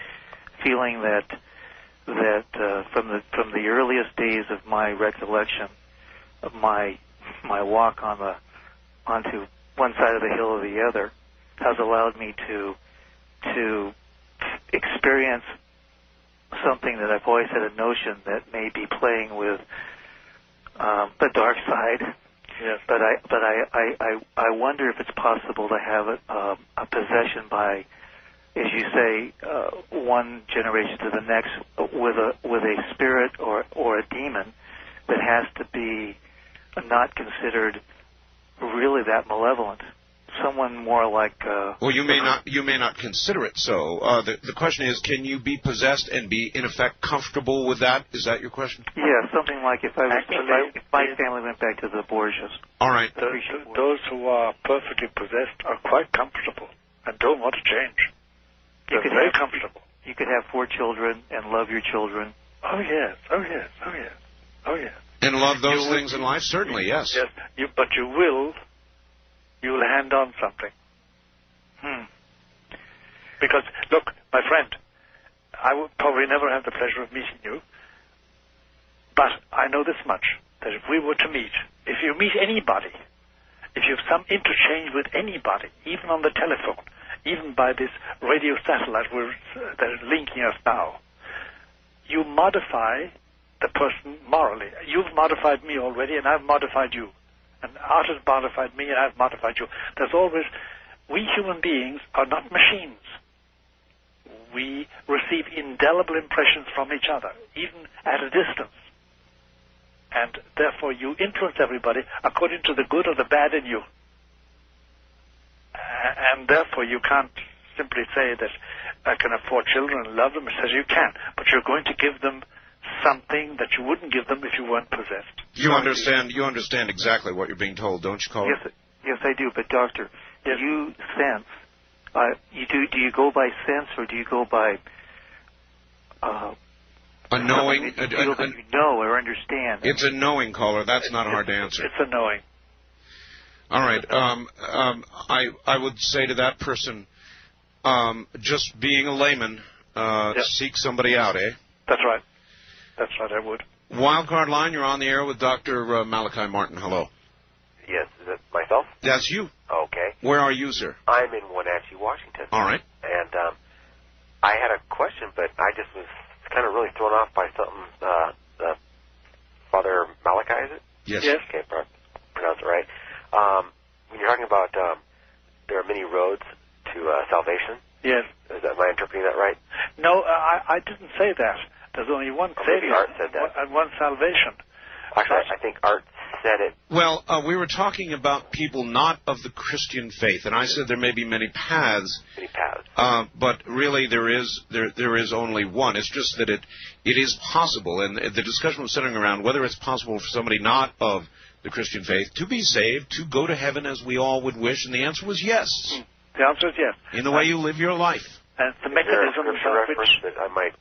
P: feeling that that from the earliest days of my recollection of my walk onto one side of the hill or the other has allowed me to experience something that I've always had a notion that may be playing with the dark side.
Q: Yes.
P: But I wonder if it's possible to have a possession by, as you say, one generation to the next with a spirit or a demon that has to be not considered really that malevolent. Someone more like.
A: Well, you may not consider it so. The question is, can you be possessed and be in effect comfortable with that? Is that your question?
P: Yeah, something like if my family went back to the Borgias.
A: All right.
Q: Those who are perfectly possessed are quite comfortable and don't want to change. They're very comfortable.
P: You could have 4 children and love your children.
Q: Oh yes, oh yes, oh yes, oh yes.
A: And love those things in life, certainly, yes.
Q: Yes, but you will hand on something. Because, look, my friend, I will probably never have the pleasure of meeting you, but I know this much, that if we were to meet, if you meet anybody, if you have some interchange with anybody, even on the telephone, even by this radio satellite that is linking us now, you modify the person morally. You've modified me already, and I've modified you. And art has modified me, and I've modified you. There's always, we human beings are not machines. We receive indelible impressions from each other, even at a distance. And therefore you influence everybody according to the good or the bad in you. And therefore you can't simply say that I can have 4 children and love them. It says you can, but you're going to give them something that you wouldn't give them if you weren't possessed.
A: You understand exactly what you're being told, don't you, caller?
P: Yes, I do. But doctor, do you sense? Do you go by sense or do you go by
A: a knowing?
P: That you know or understand.
A: It's a knowing, caller. That's not hard to answer.
Q: It's a knowing.
A: All right. I would say to that person, just being a layman, seek somebody out, eh?
Q: That's right. That's right, I would.
A: Wildcard line, you're on the air with Dr. Malachi Martin. Hello.
R: Yes, is it myself?
A: That's you.
R: Okay.
A: Where are you, sir?
R: I'm in Wenatchee, Washington.
A: All right.
R: And I had a question, but I just was kind of really thrown off by something. Father Malachi, is it?
A: Yes.
R: Okay, pronounce it right. When you're talking about there are many roads to salvation.
Q: Yes.
R: Am I interpreting that right?
Q: No, I didn't say that. There's only one Savior
R: Art said that.
Q: and one salvation.
R: Actually, I think Art said it.
A: Well, we were talking about people not of the Christian faith, and I said there may be many paths.
R: Many paths.
A: But really, there is only one. It's just that it is possible, and the discussion was centering around whether it's possible for somebody not of the Christian faith to be saved, to go to heaven as we all would wish, and the answer was yes.
Q: The answer is yes.
A: In the way you live your life.
Q: And the
R: Is there a
Q: mechanism
R: scripture reference that I might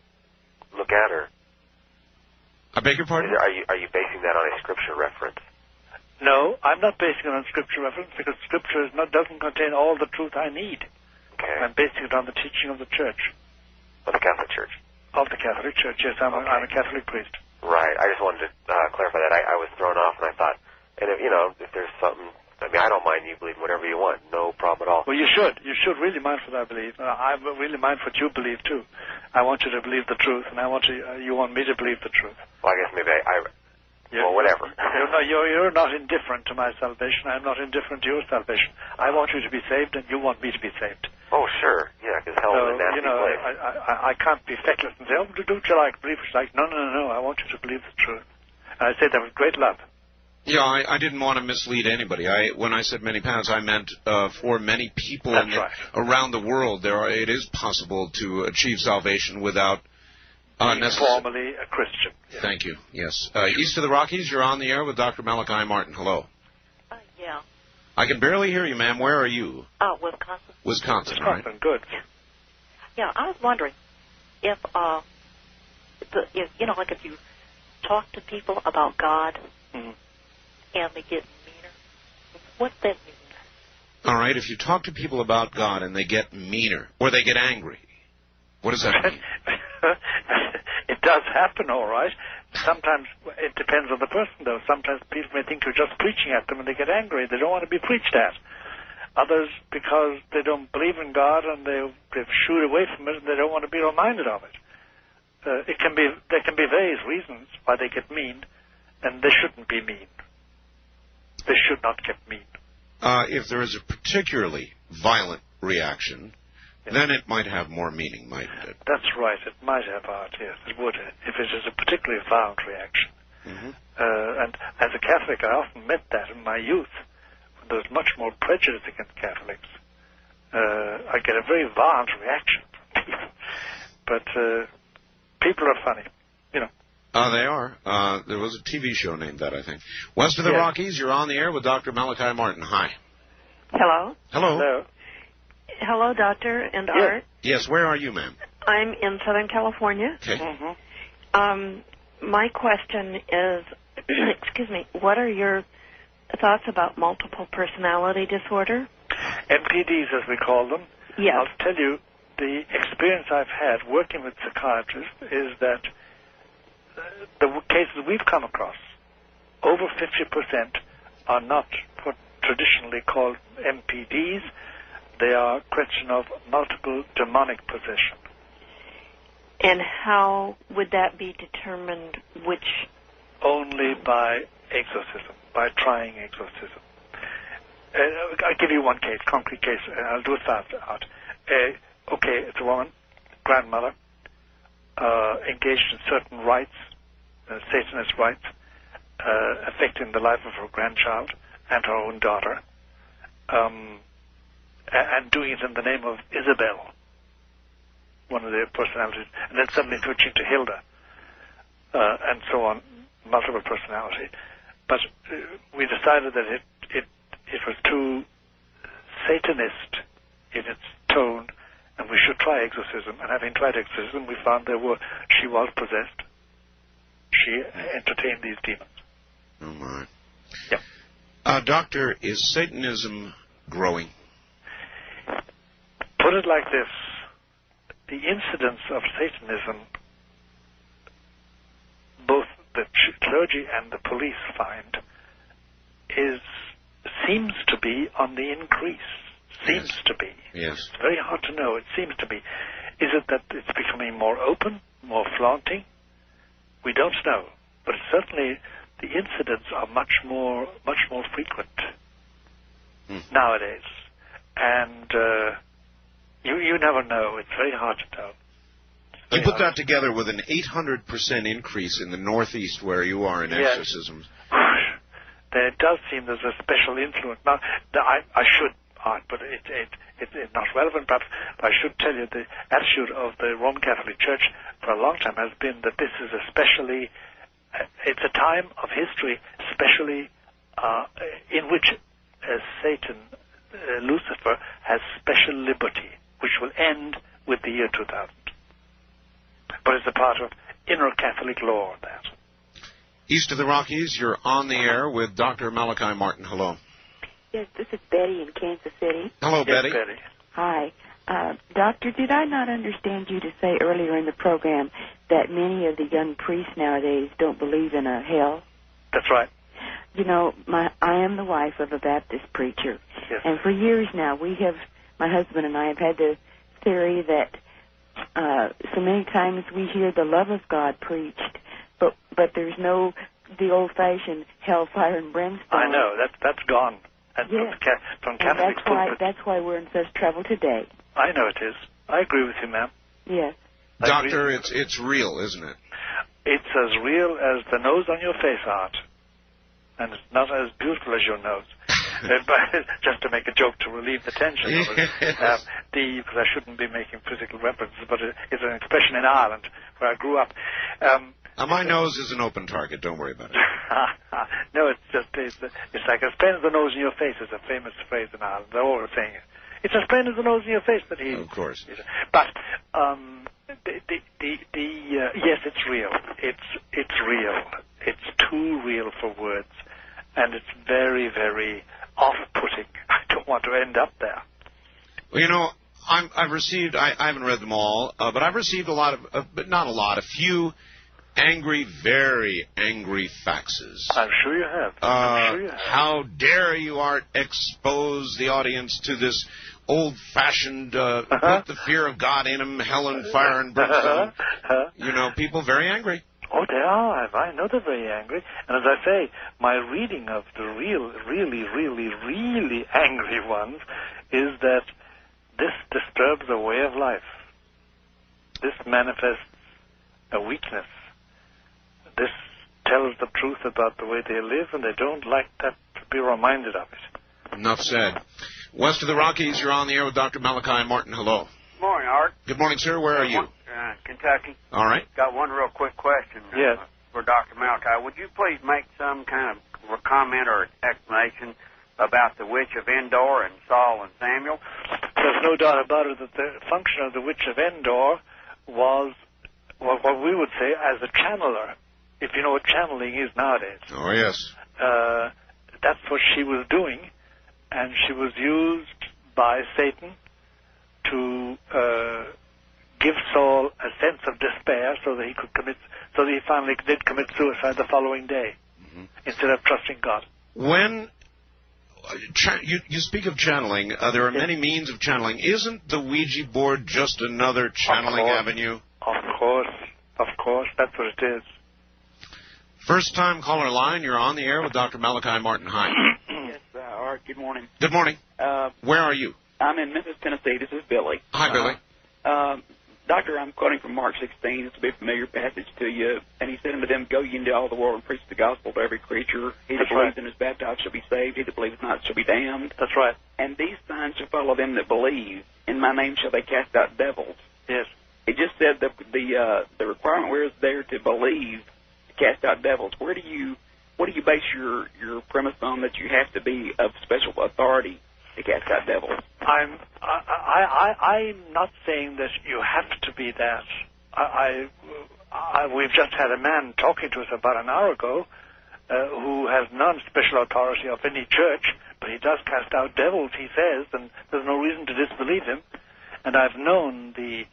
R: look at, or
A: I beg your pardon?
R: are you basing that on a scripture reference?
Q: No, I'm not basing it on scripture reference because scripture doesn't contain all the truth I need.
R: Okay.
Q: I'm basing it on the teaching of the Church.
R: Of the Catholic Church?
Q: Of the Catholic Church, yes. I'm a Catholic priest.
R: Right. I just wanted to clarify that. I was thrown off, and I thought, and if there's something, I mean, I don't mind you believing whatever you want. No problem at all.
Q: Well, you should. You should really mind what I believe. I'm really mind what you believe, too. I want you to believe the truth, and you want me to believe the truth.
R: Well, I guess maybe well, whatever.
Q: You're not indifferent to my salvation. I'm not indifferent to your salvation. I want you to be saved, and you want me to be saved.
R: Oh, sure. Yeah, because hell is a nasty place.
Q: I can't be feckless and say, oh, do what you like, believe what you like. No. I want you to believe the truth. And I say that with great love.
A: Yeah, I didn't want to mislead anybody. When I said many paths, I meant for many people around the world, it is possible to achieve salvation without
Q: formally a Christian.
A: Yeah. Thank you. Yes. East of the Rockies, you're on the air with Dr. Malachi Martin. Hello.
S: Yeah.
A: I can barely hear you, ma'am. Where are you?
S: Wisconsin.
A: Wisconsin, all right.
Q: Good.
S: Yeah, I was wondering if if you talk to people about God and they get meaner, what's that mean?
A: All right, if you talk to people about God and they get meaner or they get angry, what does that mean?
Q: It does happen, all right. Sometimes it depends on the person, though. Sometimes people may think you're just preaching at them and they get angry. They don't want to be preached at. Others, because they don't believe in God and they've shooed away from it and they don't want to be reminded of it. There can be various reasons why they get mean, and they shouldn't be mean. They should not get mean.
A: If there is a particularly violent reaction, then it might have more meaning, mightn't it?
Q: That's right. It might have art, yes. It would, if it is a particularly violent reaction. And as a Catholic, I often met that in my youth. When there was much more prejudice against Catholics. I get a very violent reaction from people. But people are funny, you know.
A: They are. There was a TV show named that, I think. West of the Rockies, you're on the air with Dr. Malachi Martin. Hi.
T: Hello.
A: Hello.
Q: Hello.
T: Hello, Doctor and Art.
A: Yes, where are you, ma'am?
T: I'm in Southern California.
A: Okay.
T: My question is, excuse me, what are your thoughts about multiple personality disorder?
Q: MPDs, as we call them.
T: Yes.
Q: I'll tell you, the experience I've had working with psychiatrists is that the cases we've come across, over 50% are not what traditionally called MPDs. They are a question of multiple demonic possession.
T: And how would that be determined which?
Q: Only by exorcism, by trying exorcism. I'll give you one case, concrete case, and I'll do it fast out. Okay, it's a woman, grandmother, engaged in certain rites, Satanist rites, affecting the life of her grandchild and her own daughter, and doing it in the name of Isabel, one of their personalities, and then suddenly switching to Hilda, and so on, multiple personality. But we decided that it was too Satanist in its tone, and we should try exorcism. And having tried exorcism, we found she was possessed. She entertained these demons.
A: Oh, my.
Q: Yeah.
A: Doctor, is Satanism growing?
Q: Put it like this. The incidence of Satanism, both the clergy and the police find, seems to be on the increase. Seems to be.
A: Yes.
Q: It's very hard to know. It seems to be. Is it that it's becoming more open, more flaunting? We don't know. But certainly the incidents are much more frequent nowadays. And you never know. It's very hard to tell.
A: You put that together with an 800% increase in the Northeast where you are in exorcisms.
Q: There does seem there's a special influence. Now, I should, but it's not relevant, perhaps, but I should tell you the attitude of the Roman Catholic Church for a long time has been that this is especially, it's a time of history, especially in which Satan, Lucifer, has special liberty, which will end with the year 2000. But it's a part of inner Catholic law, that.
A: East of the Rockies, you're on the air with Dr. Malachi Martin. Hello.
U: Yes, this is Betty in Kansas City.
A: Hello,
Q: yes,
A: Betty.
U: Hi. Doctor, did I not understand you to say earlier in the program that many of the young priests nowadays don't believe in a hell?
Q: That's right.
U: You know, I am the wife of a Baptist preacher.
Q: Yes.
U: And for years now, my husband and I have had the theory that so many times we hear the love of God preached, but there's no the old-fashioned hellfire and brimstone.
Q: I know that's gone.
U: Yes.
Q: From Catholic
U: and that's why we're in such trouble today.
Q: I know it is. I agree with you, ma'am.
U: Yes.
A: Doctor, it's real, isn't it?
Q: It's as real as the nose on your face, Art. And it's not as beautiful as your nose. Just to make a joke to relieve the tension. Because I shouldn't be making physical references, but it's an expression in Ireland, where I grew up.
A: My nose is an open target. Don't worry about it.
Q: No, it's like as plain as the nose in your face is a famous phrase in Ireland. They're always saying it. It's as plain as the nose in your face that he.
A: Of course.
Q: But yes, it's real. It's real. It's too real for words, and it's very, very off-putting. I don't want to end up there.
A: Well, I've received, I haven't read them all, but I've received a lot of, but not a lot, a few angry, very angry faxes.
Q: I'm sure you have. I'm sure you have.
A: How dare you, Art, expose the audience to this old-fashioned, put the fear of God in them, hell and fire and brimstone. You know, people very angry.
Q: Oh, they are. I know they're very angry. And as I say, my reading of the really angry ones is that this disturbs a way of life. This manifests a weakness. This tells the truth about the way they live, and they don't like that to be reminded of it.
A: Enough said. West of the Rockies, you're on the air with Dr. Malachi Martin. Hello.
C: Morning, Art.
A: Good morning, sir. Where are you?
C: Kentucky.
A: All right.
C: Got one real quick question for Dr. Malachi. Would you please make some kind of comment or explanation about the Witch of Endor and Saul and Samuel?
Q: There's no doubt about it that the function of the Witch of Endor was what we would say as a channeler, if you know what channeling is nowadays.
A: Oh, yes.
Q: That's what she was doing, and she was used by Satan to give Saul a sense of despair so that he finally did commit suicide the following day instead of trusting God.
A: When you speak of channeling, there are many means of channeling. Isn't the Ouija board just another channeling avenue?
Q: Of course, that's what it is.
A: First time caller line, you're on the air with Dr. Malachi Martin. Hi.
V: Yes, Art, good morning.
A: Good morning. Where are you?
V: I'm in Memphis, Tennessee. This is Billy.
A: Hi, Billy.
V: Doctor, I'm quoting from Mark 16. It's a bit familiar passage to you. And he said unto them, Go ye into all the world and preach the gospel to every creature. He that believes and is baptized shall be saved. He that believeth not shall be damned.
Q: That's right.
V: And these signs shall follow them that believe. In my name shall they cast out devils.
Q: Yes.
V: It just said that the requirement where is there to believe to cast out devils. What do you base your premise on that you have to be of special authority to cast out devils?
Q: I'm not saying that you have to be that. We've just had a man talking to us about an hour ago who has none special authority of any church, but he does cast out devils, he says, and there's no reason to disbelieve him. And I've known the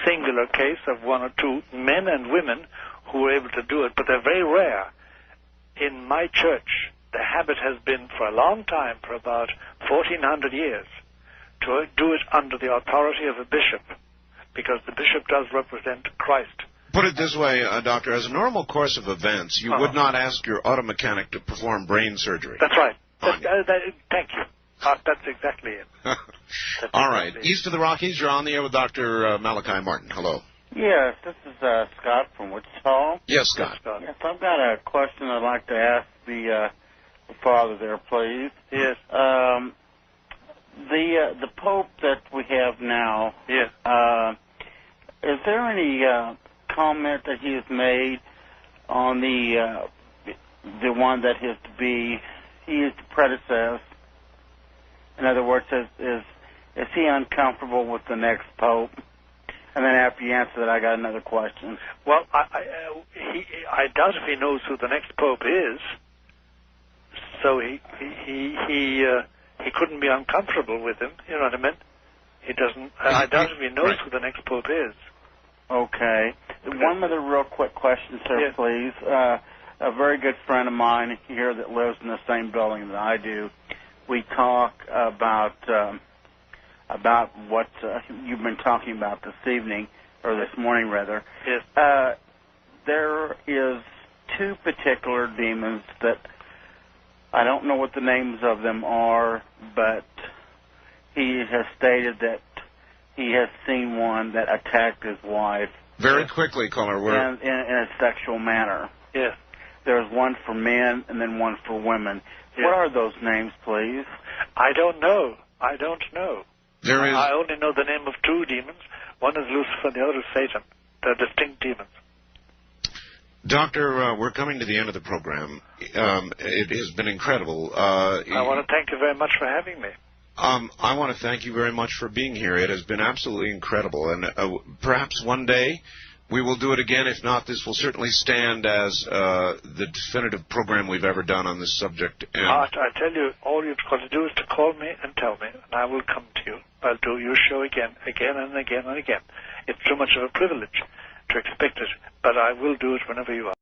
Q: singular case of one or two men and women who were able to do it, but they're very rare. In my church, the habit has been for a long time, for about 1,400 years, to do it under the authority of a bishop, because the bishop does represent Christ.
A: Put it this way, Doctor, as a normal course of events, you would not ask your auto mechanic to perform brain surgery.
Q: That's right. Thank you. That's exactly it.
A: All right. East of the Rockies, you're on the air with Dr. Malachi Martin. Hello.
W: Yes, this is Scott from Wichita.
A: Yes, Scott.
W: Yes, I've got a question I'd like to ask the father there, please.
Q: Yes.
W: The Pope that we have now.
Q: Yes.
W: Is there any comment that he has made on the one that is to be? He is to predecess. In other words, is he uncomfortable with the next Pope? And then after you answer that, I got another question.
Q: Well, I doubt if he knows who the next Pope is. So he couldn't be uncomfortable with him. You know what I mean? He doesn't. I doubt if he knows who the next Pope is.
W: Okay. One other real quick question, sir, please. A very good friend of mine here that lives in the same building that I do. We talk about what you've been talking about this evening, or this morning, rather.
Q: Yes.
W: There is two particular demons that I don't know what the names of them are, but he has stated that he has seen one that attacked his wife.
A: Very quickly, caller.
W: In a sexual manner.
Q: Yes.
W: There's one for men and then one for women.
Q: Yes.
W: What are those names, please?
Q: I don't know. I only know the name of two demons. One is Lucifer, the other is Satan. They're distinct demons.
A: Doctor, we're coming to the end of the program. It has been incredible.
Q: I want to thank you very much for having me.
A: I want to thank you very much for being here. It has been absolutely incredible. And perhaps one day we will do it again. If not, this will certainly stand as the definitive program we've ever done on this subject. And
Q: I tell you, all you've got to do is to call me and tell me, and I will come to you. I'll do your show again and again and again. It's too much of a privilege to expect it, but I will do it whenever you are.